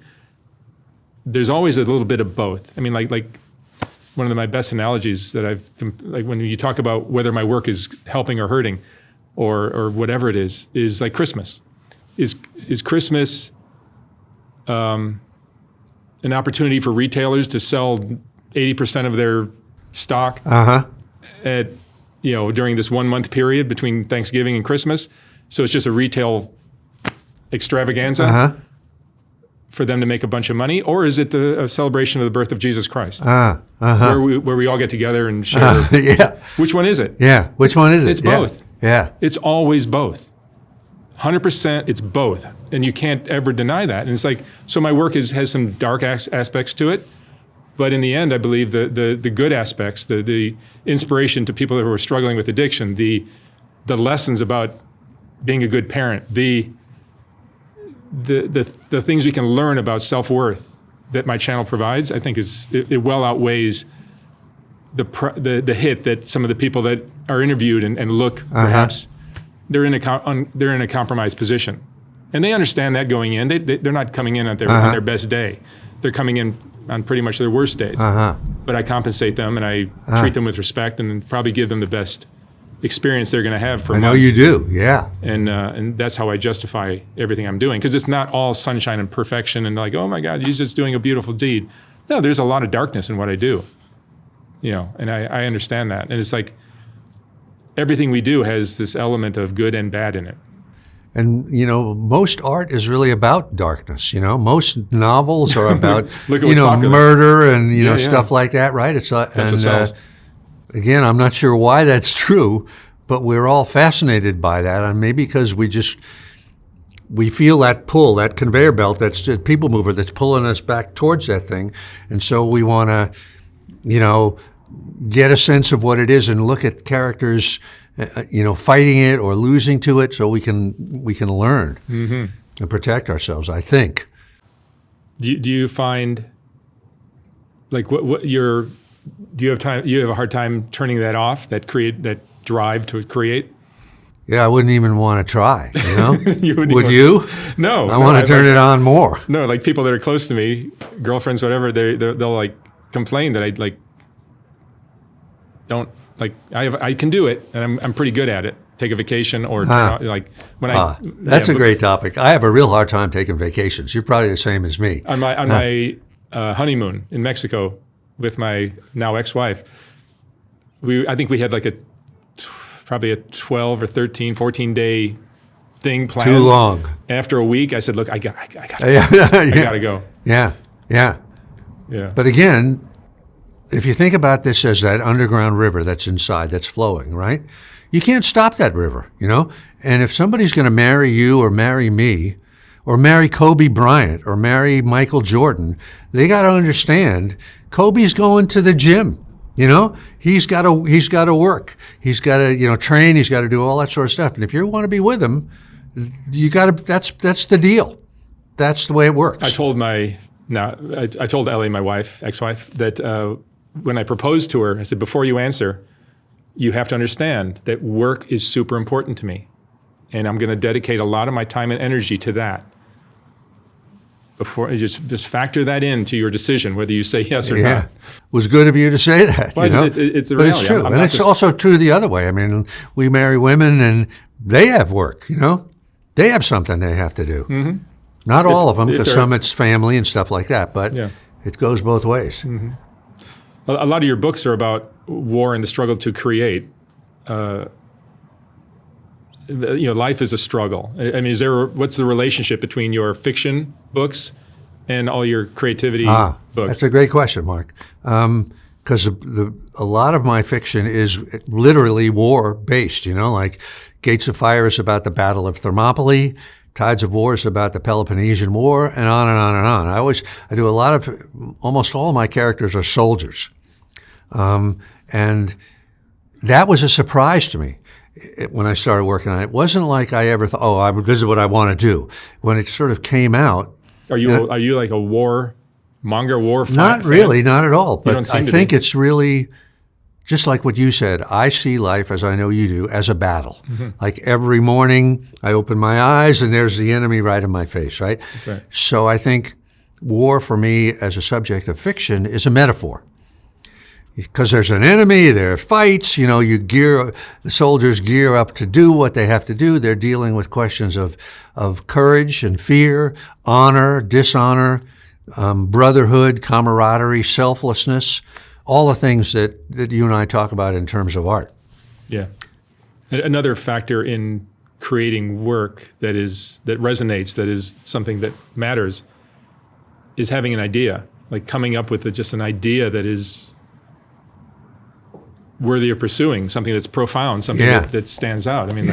There's always a little bit of both. I mean, like one of my best analogies that like when you talk about whether my work is helping or hurting, or whatever it is like Christmas. Is Christmas an opportunity for retailers to sell 80% of their stock at during this 1 month period between Thanksgiving and Christmas? So it's just a retail extravaganza for them to make a bunch of money, or is it a celebration of the birth of Jesus Christ, where we all get together and share? Yeah. Which one is it? Yeah. Which one is it? It's both. Yeah. It's always both. 100%, it's both, and you can't ever deny that. And it's like, so my work has some dark aspects to it, but in the end, I believe the good aspects, the inspiration to people who are struggling with addiction, the lessons about being a good parent, the things we can learn about self-worth that my channel provides, I think it well outweighs the hit that some of the people that are interviewed and look perhaps they're in a compromised position. And they understand that going in. They're not coming in on their best day. They're coming in on pretty much their worst days. But I compensate them, and I treat them with respect, and probably give them the best experience they're going to have for months. I know you do, yeah. And that's how I justify everything I'm doing, because it's not all sunshine and perfection and like, oh my God, he's just doing a beautiful deed. No, there's a lot of darkness in what I do, and I understand that. And it's like everything we do has this element of good and bad in it. And, most art is really about darkness, Most novels are about, murder and, stuff like that, right? That's what sells. Again, I'm not sure why that's true, but we're all fascinated by that. And maybe because we feel that pull, that conveyor belt, that's the people mover that's pulling us back towards that thing. And so we want to, get a sense of what it is and look at characters fighting it or losing to it, so we can learn and protect ourselves, I think. Do you find, like, do you have time? You have a hard time turning that off, that drive to create? Yeah, I wouldn't even want to try. Would you? No, I want to turn it on more. No, like people that are close to me, girlfriends, whatever, they'll like complain that I like don't. Like I can do it, and I'm pretty good at it. Take a vacation or that's a great topic. I have a real hard time taking vacations. You're probably the same as me. On my honeymoon in Mexico with my now ex-wife, I think we had like probably a 12 or 13, 14 day thing planned. Too long. After a week, I said, "Look, I got to go." Yeah. But again, if you think about this as that underground river that's inside, that's flowing, right? You can't stop that river, And if somebody's going to marry you or marry me or marry Kobe Bryant or marry Michael Jordan, they got to understand Kobe's going to the gym, He's got to work. He's got to, train. He's got to do all that sort of stuff. And if you want to be with him, you got to, that's the deal. That's the way it works. I told Ellie, my wife, ex-wife, that when I proposed to her, I said, before you answer, you have to understand that work is super important to me. And I'm going to dedicate a lot of my time and energy to that. Before, just factor that into your decision, whether you say yes or not. It was good of you to say that. Well, it's a reality. But it's true. And it's also true the other way. I mean, we marry women and they have work, They have something they have to do. Mm-hmm. Not all of them, because some it's family and stuff like that. But it goes both ways. Mm-hmm. A lot of your books are about war and the struggle to create. Life is a struggle. I mean, what's the relationship between your fiction books and all your creativity books? That's a great question, Mark. Because a lot of my fiction is literally war-based, like Gates of Fire is about the Battle of Thermopylae, Tides of War is about the Peloponnesian War, and on and on and on. I do almost all of my characters are soldiers. And that was a surprise to me when I started working on it. It wasn't like I ever thought, this is what I want to do. When it sort of came out. Are you like a manga war fan? Not really, not at all. But I think it's really just like what you said. I see life, as I know you do, as a battle. Mm-hmm. Like every morning I open my eyes and there's the enemy right in my face, right? That's right. So I think war for me as a subject of fiction is a metaphor. Because there's an enemy, there are fights, the soldiers gear up to do what they have to do. They're dealing with questions of courage and fear, honor, dishonor, brotherhood, camaraderie, selflessness, all the things that you and I talk about in terms of art. Yeah. Another factor in creating work that resonates, that is something that matters, is having an idea, like coming up with just an idea that is worthy of pursuing, something that's profound, something that stands out. I mean,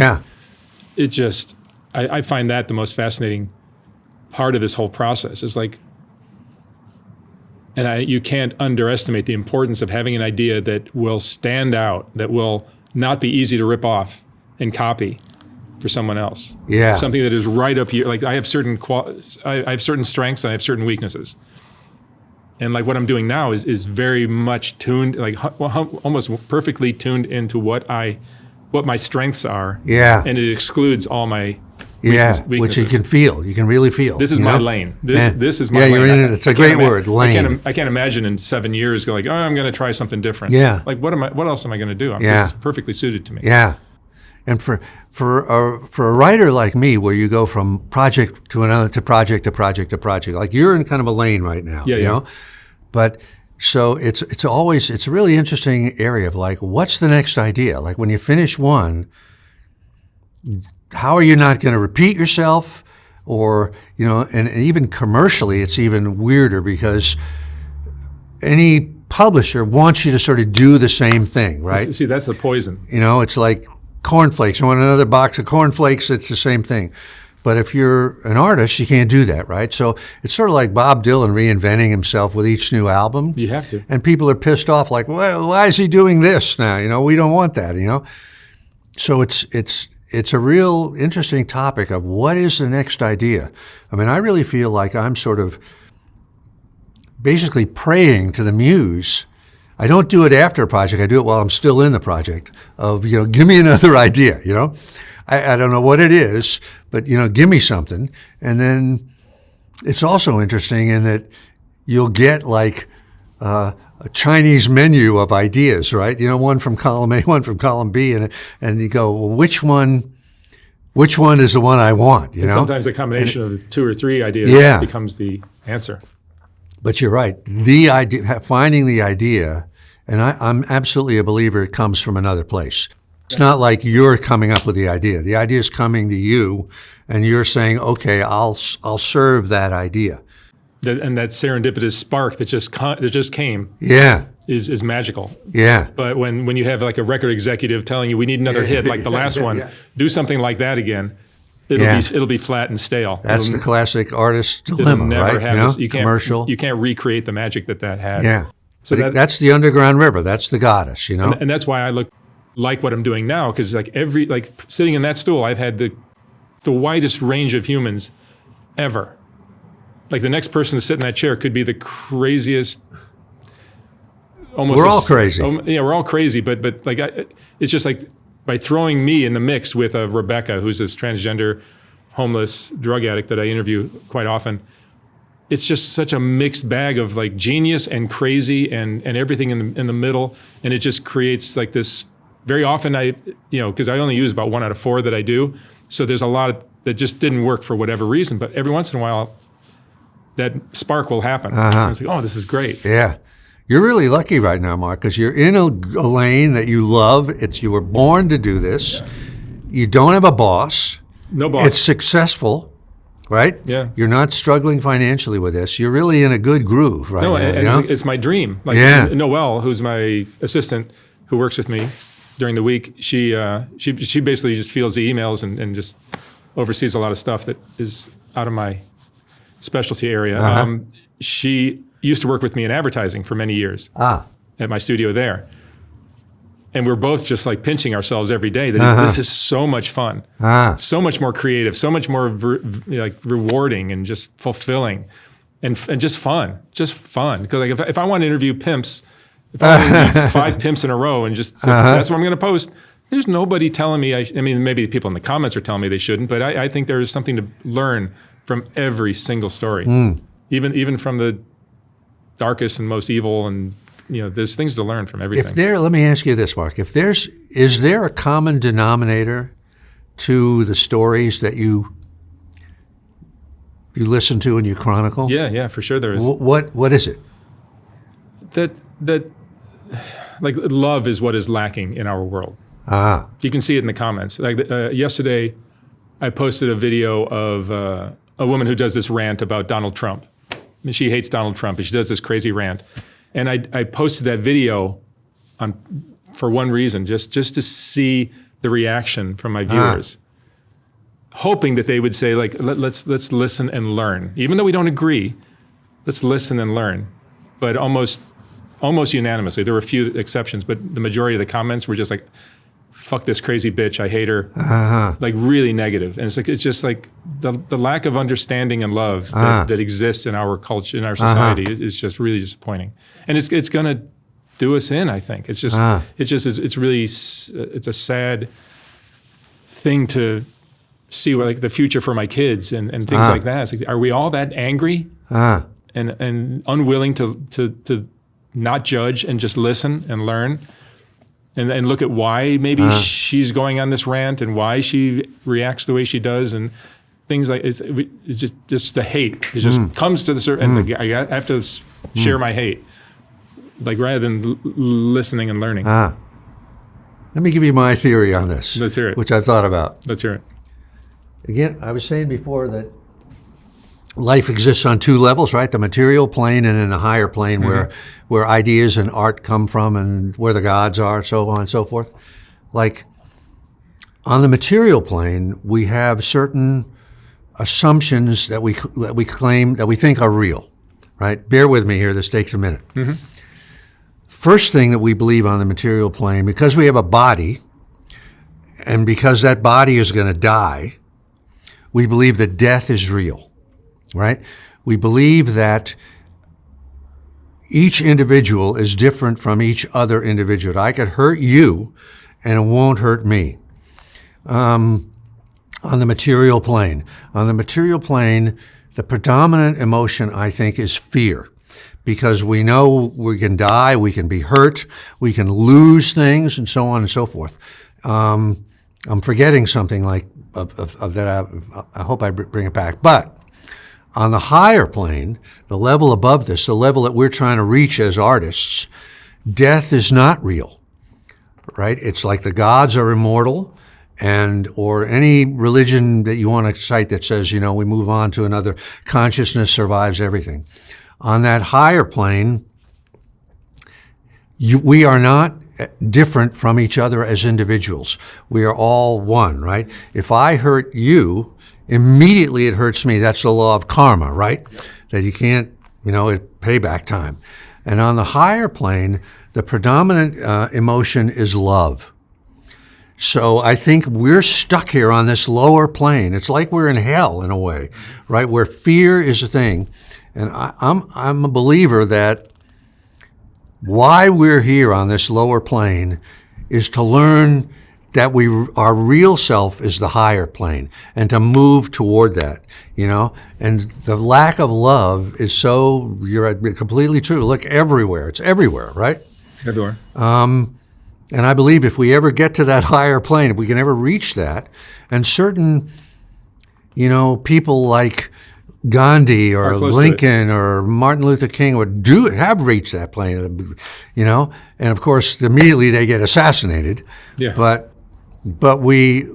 I find that the most fascinating part of this whole process is like, and you can't underestimate the importance of having an idea that will stand out, that will not be easy to rip off and copy for someone else. Yeah. Something that is right up here. Like I have certain strengths and I have certain weaknesses. And like what I'm doing now is very much tuned, like almost perfectly tuned into what my strengths are. Yeah. And it excludes all my Yeah, which weaknesses. you can feel. You can really feel. This is you my know? lane. And- This is my yeah, lane. you're in it. It's a great word, lane. I can't imagine in 7 years going like, oh, I'm going to try something different. Yeah. Like, what else am I going to do? Yeah. This is perfectly suited to me. Yeah, and for a writer like me, where you go from project to another, to project to project to project, like you're in kind of a lane right now. Yeah, you yeah. know, but so it's a really interesting area of like, what's the next idea? Like when you finish one, how are you not going to repeat yourself? Or, you know, and even commercially, it's even weirder because any publisher wants you to sort of do the same thing, right? See, that's the poison. You know, it's like cornflakes. I want another box of cornflakes. It's the same thing. But if you're an artist, you can't do that, right? So it's sort of like Bob Dylan reinventing himself with each new album. You have to. And people are pissed off, like, well, why is he doing this now? You know, we don't want that, you know? So it's a real interesting topic of what is the next idea. I mean, I really feel like I'm sort of basically praying to the muse. I don't do it after a project. I do it while I'm still in the project of, you know, give me another idea, you know? I don't know what it is, but, you know, give me something. And then it's also interesting in that you'll get like a Chinese menu of ideas, right? You know, one from column A, one from column B, and you go, well, which one is the one I want, you And know? sometimes a combination of 2 or 3 ideas Yeah. becomes the answer. But you're right. The idea, finding the idea, and I'm absolutely a believer it comes from another place. It's not like you're coming up with the idea. The idea is coming to you, and you're saying, okay, I'll serve that idea. And that serendipitous spark that just came Yeah, is magical. yeah. But when you have like a record executive telling you we need another hit like the last one, do something like that again, it'll be flat and stale. That's the classic artist It'll dilemma, never right? have You know, this. commercial. You can't recreate the magic that had. Yeah. So But that's the underground river. That's the goddess, you know? and that's why I like what I'm doing now, because like sitting in that stool, I've had the widest range of humans ever. Like the next person to sit in that chair could be the craziest. Almost We're all crazy. Yeah, we're all crazy, but like it's just like by throwing me in the mix with Rebecca, who's this transgender, homeless drug addict that I interview quite often. It's just such a mixed bag of like genius and crazy and everything in the middle, and it just creates like this. Very often because I only use about 1 out of 4 that I do, so there's a lot that just didn't work for whatever reason. But every once in a while, that spark will happen. And it's like, oh, this is great. Yeah. You're really lucky right now, Mark, because you're in a lane that you love. You were born to do this. Yeah. You don't have a boss. No boss. It's successful, right? Yeah. You're not struggling financially with this. You're really in a good groove right now. No, it's my dream. Like Noelle, who's my assistant, who works with me during the week, she basically just fields the emails and just oversees a lot of stuff that is out of my specialty area. She used to work with me in advertising for many years at my studio there. And we're both just like pinching ourselves every day that this is so much fun, so much more creative, so much more rewarding and just fulfilling and just fun. Because like if I want to interview pimps, if I want to interview 5 pimps in a row and just that's what I'm going to post, there's nobody telling me, I mean, maybe people in the comments are telling me they shouldn't, but I think there is something to learn from every single story, even from the darkest and most evil, and there's things to learn from everything. Let me ask you this, Mark. Is there a common denominator to the stories that you listen to and you chronicle? Yeah, for sure there is. What is it? That like love is what is lacking in our world. You can see it in the comments. Like yesterday, I posted a video of a woman who does this rant about Donald Trump. And she hates Donald Trump, and she does this crazy rant. And I posted that video for one reason, just to see the reaction from my viewers, hoping that they would say, like, let's listen and learn. Even though we don't agree, let's listen and learn. But almost unanimously, there were a few exceptions, but the majority of the comments were just like, fuck this crazy bitch, I hate her, like really negative. And it's just like the lack of understanding and love that exists in our culture, in our society, is just really disappointing. And it's going to do us in, I think. It's just, it's a sad thing to see like the future for my kids and things like that. It's like, are we all that angry and unwilling to not judge and just listen and learn and look at why maybe she's going on this rant and why she reacts the way she does and things like it's just the hate. It just comes to the certain. And I have to share my hate, like rather than listening and learning. Let me give you my theory on this. Let's hear it. Which I've thought about. Let's hear it. Again, I was saying before that life exists on two levels, right? The material plane and then the higher plane where ideas and art come from and where the gods are, so on and so forth. Like on the material plane, we have certain assumptions that we claim, that we think are real, right? Bear with me here, this takes a minute. First thing that we believe on the material plane, because we have a body and because that body is going to die, we believe that death is real, right? We believe that each individual is different from each other individual. I could hurt you and it won't hurt me. On the material plane. On the material plane, the predominant emotion, I think, is fear. Because we know we can die, we can be hurt, we can lose things, and so on and so forth. I'm forgetting something like of that. I hope I bring it back. But on the higher plane, the level above this, the level that we're trying to reach as artists, death is not real, right? It's like the gods are immortal, or any religion that you want to cite that says, we move on to another, consciousness survives everything. On that higher plane, we are not different from each other as individuals. We are all one, right? If I hurt you, immediately it hurts me. That's the law of karma, right? That you can't, payback time. And on the higher plane, the predominant emotion is love. So I think we're stuck here on this lower plane. It's like we're in hell in a way, right? Where fear is a thing. And I'm a believer that why we're here on this lower plane is to learn that our real self is the higher plane and to move toward that, And the lack of love is you're completely true. Look everywhere. It's everywhere, right? Everywhere. And I believe if we ever get to that higher plane, if we can ever reach that, and certain, people like Gandhi or Lincoln or Martin Luther King have reached that plane, and of course immediately they get assassinated. Yeah. But we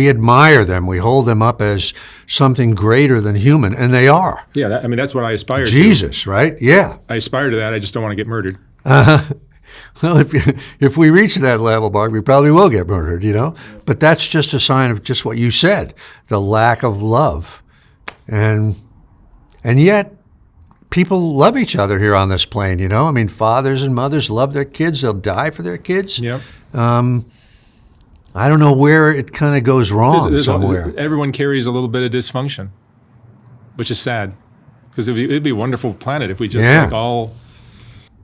admire them. We hold them up as something greater than human, and they are. Yeah, that's what I aspire to. Jesus, right? Yeah. I aspire to that. I just don't want to get murdered. Well, if we reach that level, Mark, we probably will get murdered, But that's just a sign of just what you said, the lack of love. And yet, people love each other here on this plane, fathers and mothers love their kids. They'll die for their kids. Yep. I don't know where it kind of goes wrong somewhere. Everyone carries a little bit of dysfunction, which is sad. Because it'd be a wonderful planet if we just all...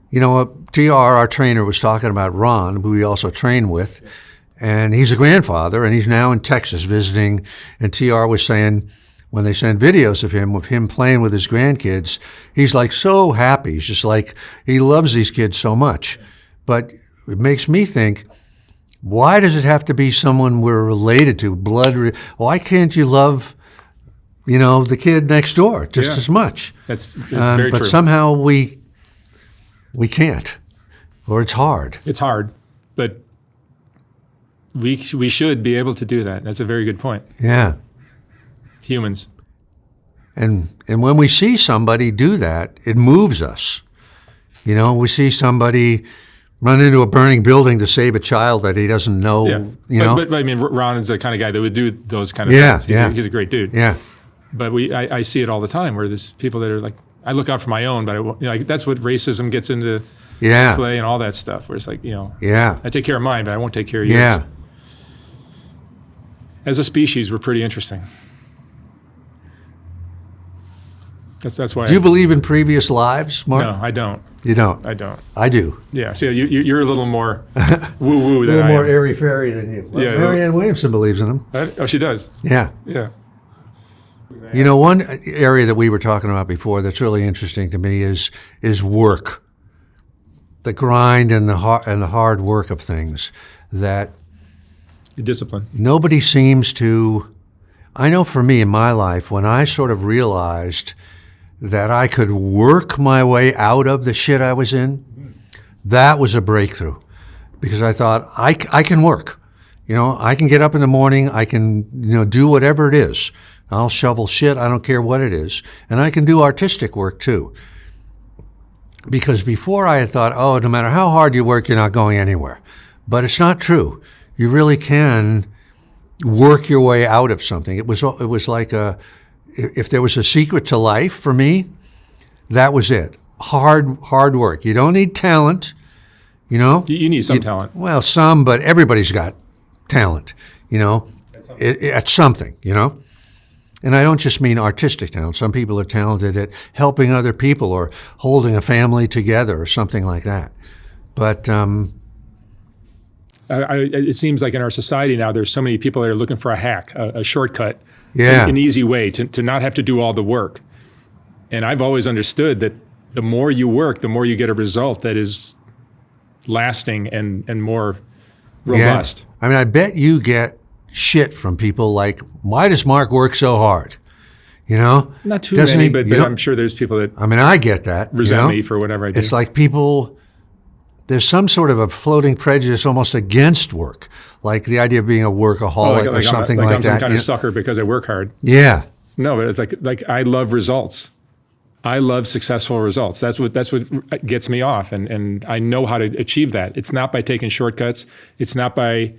TR, our trainer, was talking about Ron, who we also train with, and he's a grandfather, and he's now in Texas visiting, and TR was saying, when they send videos of him playing with his grandkids, he's like so happy. He's just like, he loves these kids so much. But it makes me think, why does it have to be someone we're related to, blood? Why can't you love, the kid next door just as much? That's very true. But somehow we can't, or it's hard. It's hard, but we should be able to do that. That's a very good point. Yeah. Humans. And when we see somebody do that, it moves us. We see somebody run into a burning building to save a child that he doesn't know. Yeah. But Ron is the kind of guy that would do those kind of things. He's a great dude. Yeah. But I see it all the time where there's people that are like, I look out for my own, but that's what racism gets into play and all that stuff. Where it's like, I take care of mine, but I won't take care of yours. Yeah. As a species, we're pretty interesting. That's why. Do you believe in previous lives, Mark? No, I don't. You don't. I don't. I do. Yeah. See, you're a little more woo-woo A than little I more am. airy-fairy than you. Well, Yeah, Marianne Williamson believes in them. Oh, she does. Yeah. Yeah. You know, one area that we were talking about before that's really interesting to me is work, the grind and the hard work of things that Discipline. nobody seems to. I know for me in my life, when I sort of realized that I could work my way out of the shit I was in, that was a breakthrough, because I thought I can work. You know, I can get up in the morning. I can, do whatever it is. I'll shovel shit. I don't care what it is. And I can do artistic work too. Because before I had thought, oh, no matter how hard you work, you're not going anywhere. But it's not true. You really can work your way out of something. It was like if there was a secret to life for me, that was it. Hard work. You don't need talent, You need some talent. Well, some, but everybody's got talent, at something, And I don't just mean artistic talent. Some people are talented at helping other people or holding a family together or something like that. But it seems like in our society now, there's so many people that are looking for a hack, a shortcut, Yeah. an easy way to not have to do all the work. And I've always understood that the more you work, the more you get a result that is lasting and more robust. Yeah. I mean, I bet you get shit from people like, why does Mark work so hard? Not too Doesn't many, he- but you don't- I'm sure there's people that I mean, I get that. resent me for whatever I do. It's like there's some sort of a floating prejudice almost against work, like the idea of being a workaholic or something like I'm some that. kind of sucker because I work hard. Yeah. No, but it's like I love results. I love successful results. That's what gets me off, and I know how to achieve that. It's not by taking shortcuts. It's not by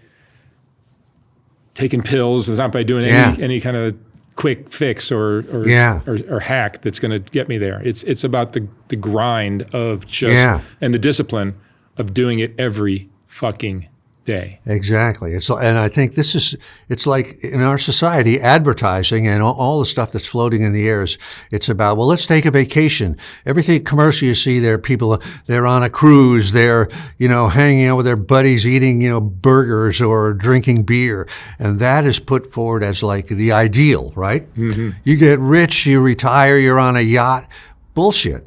taking pills. It's not by doing any kind of quick fix or hack that's going to get me there. It's about the grind of just and the discipline of doing it every fucking day. Exactly. And I think it's like in our society, advertising and all the stuff that's floating in the air it's about, well, let's take a vacation. Everything commercial you see there, people, they're on a cruise, they're, hanging out with their buddies, eating, burgers or drinking beer. And that is put forward as like the ideal, right? Mm-hmm. You get rich, you retire, you're on a yacht. Bullshit,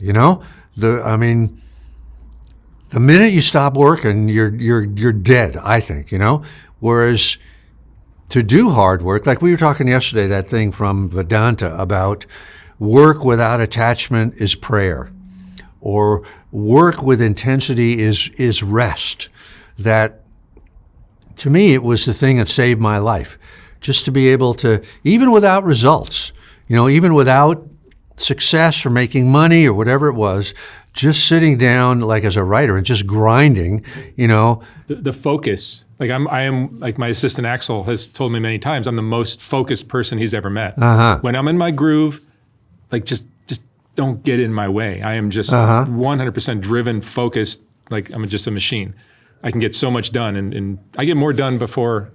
the minute you stop working, you're dead, I think, Whereas to do hard work, like we were talking yesterday, that thing from Vedanta about work without attachment is prayer, or work with intensity is rest. That, to me, it was the thing that saved my life. Just to be able to, even without results, even without success or making money or whatever it was, just sitting down like as a writer and just grinding, The focus, I am like my assistant Axel has told me many times, I'm the most focused person he's ever met. When I'm in my groove, like just don't get in my way. I am just 100% driven, focused, like I'm just a machine. I can get so much done, and I get more done before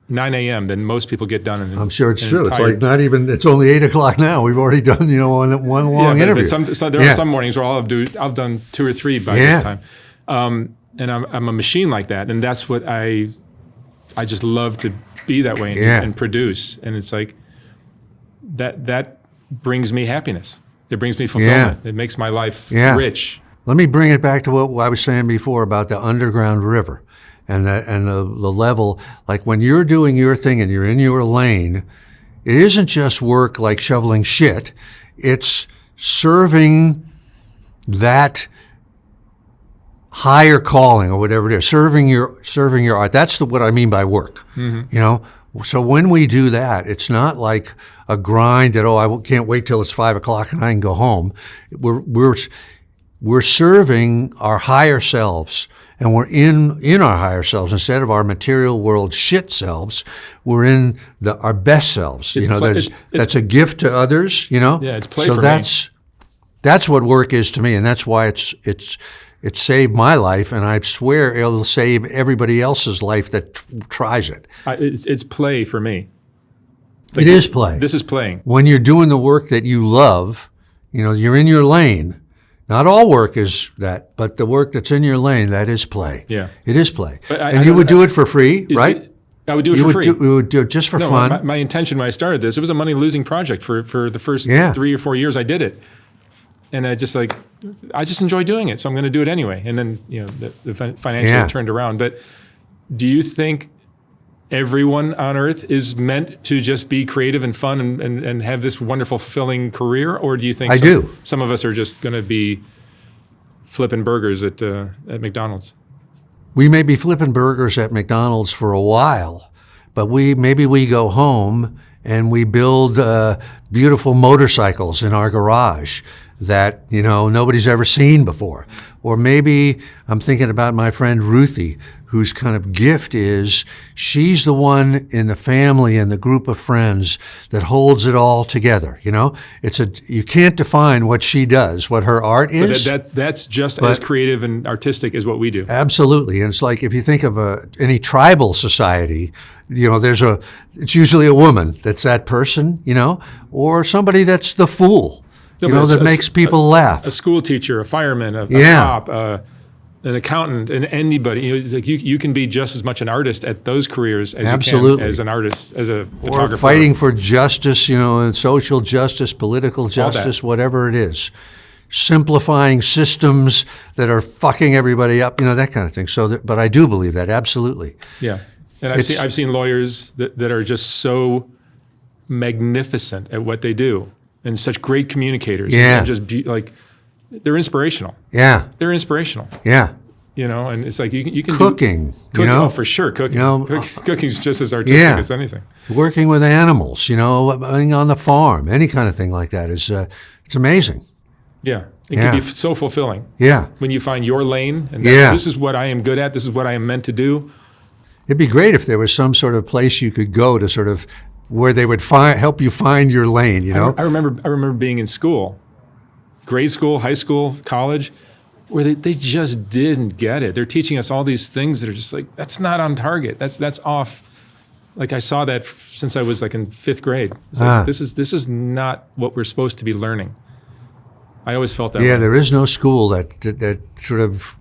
9 a.m. than most people get done. I'm sure it's true. It's like it's only 8 o'clock now. We've already done, one long interview. But there are some mornings where I've done 2 or 3 by this time. And I'm a machine like that. And that's what I just love to be that way and produce. And it's like, that brings me happiness. It brings me fulfillment. It makes my life rich. Let me bring it back to what I was saying before about the underground river. And the level, like when you're doing your thing and you're in your lane, it isn't just work like shoveling shit. It's serving that higher calling or whatever it is, serving your art. That's what I mean by work. Mm-hmm. So when we do that, it's not like a grind that, I can't wait till it's 5 o'clock and I can go home. We're serving our higher selves. And we're in our higher selves instead of our material world shit selves. We're in our best selves. That's a gift to others. Yeah, it's play so for that's what work is to me, and that's why it's saved my life, and I swear it'll save everybody else's life that tries it. It's play for me. It is play. This is playing. When you're doing the work that you love, you're in your lane. Not all work is that, but the work that's in your lane, that is play. Yeah. It is play. But and you would do it for free, right? I would do it for free. You would do it just for fun. My intention when I started this, it was a money-losing project for the first 3 or 4 years I did it. And I just enjoy doing it, so I'm going to do it anyway. And then, the financially turned around. But do you think everyone on earth is meant to just be creative and fun and have this wonderful, fulfilling career? Or do you think some of us are just going to be flipping burgers at McDonald's? We may be flipping burgers at McDonald's for a while, but maybe we go home and we build beautiful motorcycles in our garage that nobody's ever seen before. Or maybe I'm thinking about my friend Ruthie, whose kind of gift is she's the one in the family and the group of friends that holds it all together. You can't define what she does, what her art is. But that's just as creative and artistic as what we do. Absolutely, and it's like if you think of any tribal society, it's usually a woman that's that person, or somebody that's the fool. That makes people laugh. A school teacher, a fireman, a cop, an accountant, and anybody. It's like you can be just as much an artist at those careers as you can as an artist, as a photographer. Or fighting for justice, and social justice, political justice, whatever it is. Simplifying systems that are fucking everybody up, that kind of thing. But I do believe that, absolutely. Yeah, and I've seen lawyers that are just so magnificent at what they do. And such great communicators. Yeah. And just they're inspirational. Yeah. They're inspirational. Yeah. And it's like you can cooking. Oh, for sure, cooking. Cooking's just as artistic as anything. Working with animals. Being on the farm, any kind of thing like that is it's amazing. Yeah. It can be so fulfilling. Yeah. When you find your lane and this is what I am good at. This is what I am meant to do. It'd be great if there was some sort of place you could go to sort of where they would help you find your lane, I remember being in school, grade school, high school, college, where they just didn't get it. They're teaching us all these things that are just like, that's not on target. That's off. Like I saw that since I was like in 5th grade. It's like, this is not what we're supposed to be learning. I always felt that way. Yeah, there is no school that sort of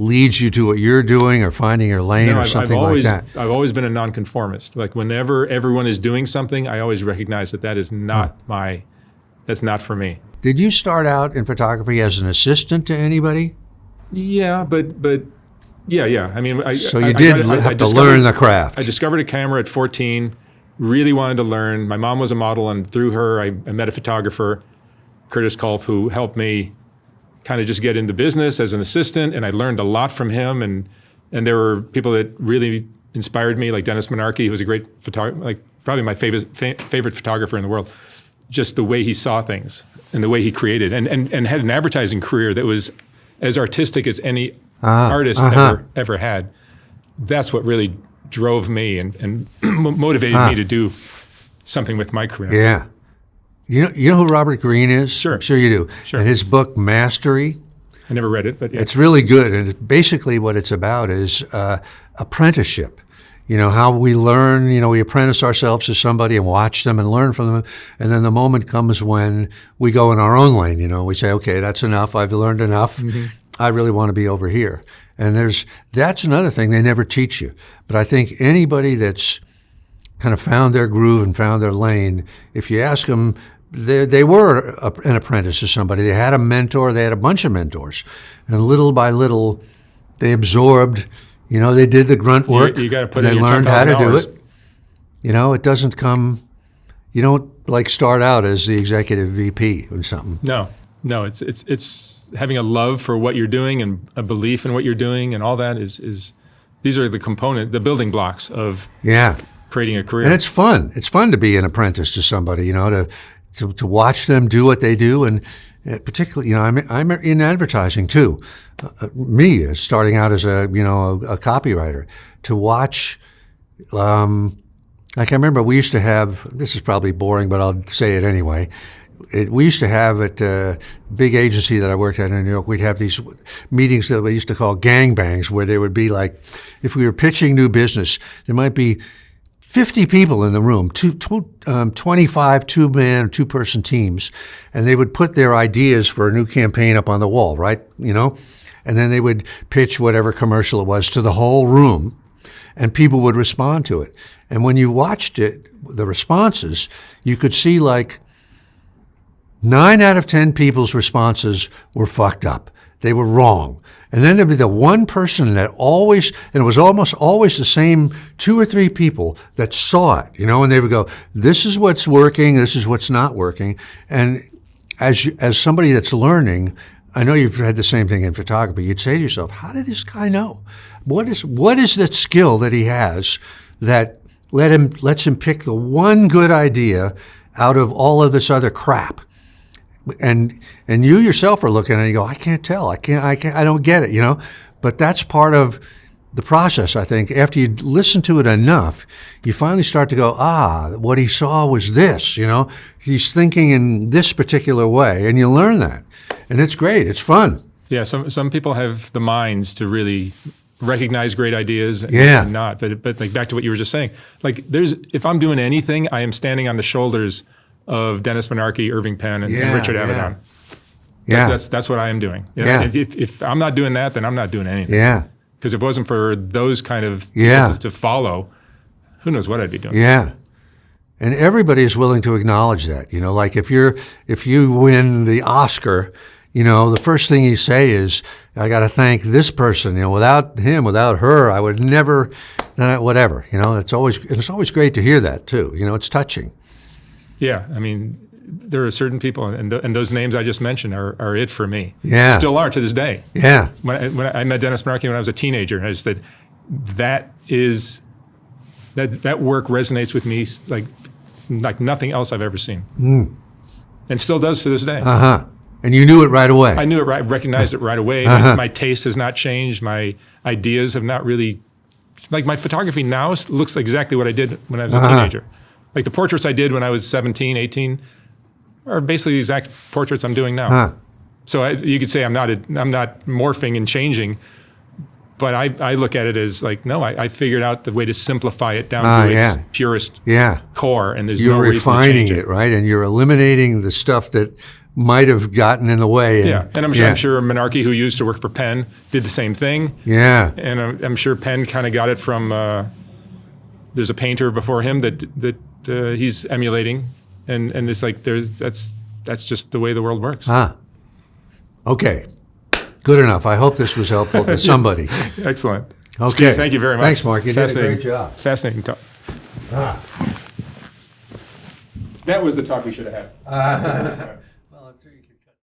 leads you to what you're doing or finding your lane or something like that. I've always been a nonconformist. Like whenever everyone is doing something, I always recognize that is not that's not for me. Did you start out in photography as an assistant to anybody? Yeah, but yeah. I mean, you did have to learn the craft. I discovered a camera at 14, really wanted to learn. My mom was a model, and through her, I met a photographer, Curtis Culp, who helped me kind of just get into business as an assistant, and I learned a lot from him. And there were people that really inspired me, like Dennis Monarchy, who was a great photographer, like probably my favorite photographer in the world. Just the way he saw things and the way he created, and had an advertising career that was as artistic as any artist ever had. That's what really drove me and motivated me to do something with my career. Yeah. You know who Robert Greene is? Sure. I'm sure you do. Sure. And his book, Mastery. I never read it, but yeah. It's really good. And basically what it's about is apprenticeship. How we learn, we apprentice ourselves to somebody and watch them and learn from them. And then the moment comes when we go in our own lane, we say, okay, that's enough. I've learned enough. Mm-hmm. I really want to be over here. And that's another thing they never teach you. But I think anybody that's kind of found their groove and found their lane, if you ask them, they were an apprentice to somebody. They had a mentor. They had a bunch of mentors. And little by little, they absorbed, they did the grunt work. You got to put in your they learned how to do hours. it. It doesn't come, you don't start out as the executive VP or something. No, it's having a love for what you're doing and a belief in what you're doing, and all that is these are the building blocks of creating a career. And it's fun. It's fun to be an apprentice to somebody, to watch them do what they do. And particularly, I'm in advertising too. Me, starting out as a copywriter, to watch, like I remember we used to have, this is probably boring, but I'll say it anyway. We used to have at a big agency that I worked at in New York, we'd have these meetings that we used to call gangbangs, where there would be like, if we were pitching new business, there might be 50 people in the room, 25 two-man, two-person teams, and they would put their ideas for a new campaign up on the wall, right? And then they would pitch whatever commercial it was to the whole room, and people would respond to it. And when you watched it, the responses, you could see like 9 out of 10 people's responses were fucked up. They were wrong. And then there'd be the one person that always, and it was almost always the same 2 or 3 people that saw it, and they would go, this is what's working, this is what's not working. And as somebody that's learning, I know you've had the same thing in photography, you'd say to yourself, how did this guy know? What is that skill that he has that lets him pick the one good idea out of all of this other crap? And you yourself are looking at it and you go, I can't tell. I don't get it, But that's part of the process, I think. After you listen to it enough, you finally start to go, what he saw was this, He's thinking in this particular way, and you learn that. And it's great. It's fun. Yeah, some people have the minds to really recognize great ideas and not. But like back to what you were just saying, like if I'm doing anything, I am standing on the shoulders of Dennis Menarche, Irving Penn, and Richard Avedon. That's what I am doing. If I'm not doing that, then I'm not doing anything. Yeah. Because if it wasn't for those kind of people to follow, who knows what I'd be doing. Yeah. And everybody is willing to acknowledge that. Like if you win the Oscar, the first thing you say is, I got to thank this person. Without him, without her, I would never, whatever. It's always great to hear that too. It's touching. Yeah, I mean, there are certain people, and those names I just mentioned are it for me. Yeah. Still are to this day. Yeah. When I met Dennis Menarche when I was a teenager, and I just said, that work resonates with me like nothing else I've ever seen. And still does to this day. Uh-huh. And you knew it right away. I knew it right, recognized it right away. My taste has not changed. My ideas have not really, like my photography now looks exactly what I did when I was a teenager. Like the portraits I did when I was 17, 18 are basically the exact portraits I'm doing now. So you could say I'm not morphing and changing, but I look at it as like, no, I figured out the way to simplify it down to its purest core, and there's no reason to change it. You're refining it, right? And you're eliminating the stuff that might have gotten in the way. And I'm sure Menarche, who used to work for Penn, did the same thing. Yeah. And I'm sure Penn kind of got it from, there's a painter before him that he's emulating, and it's like that's just the way the world works. Okay, good enough. I hope this was helpful to somebody. Excellent. Okay, Steve, thank you very much. Thanks, Mark. You did a great job. Fascinating talk. That was the talk we should have had.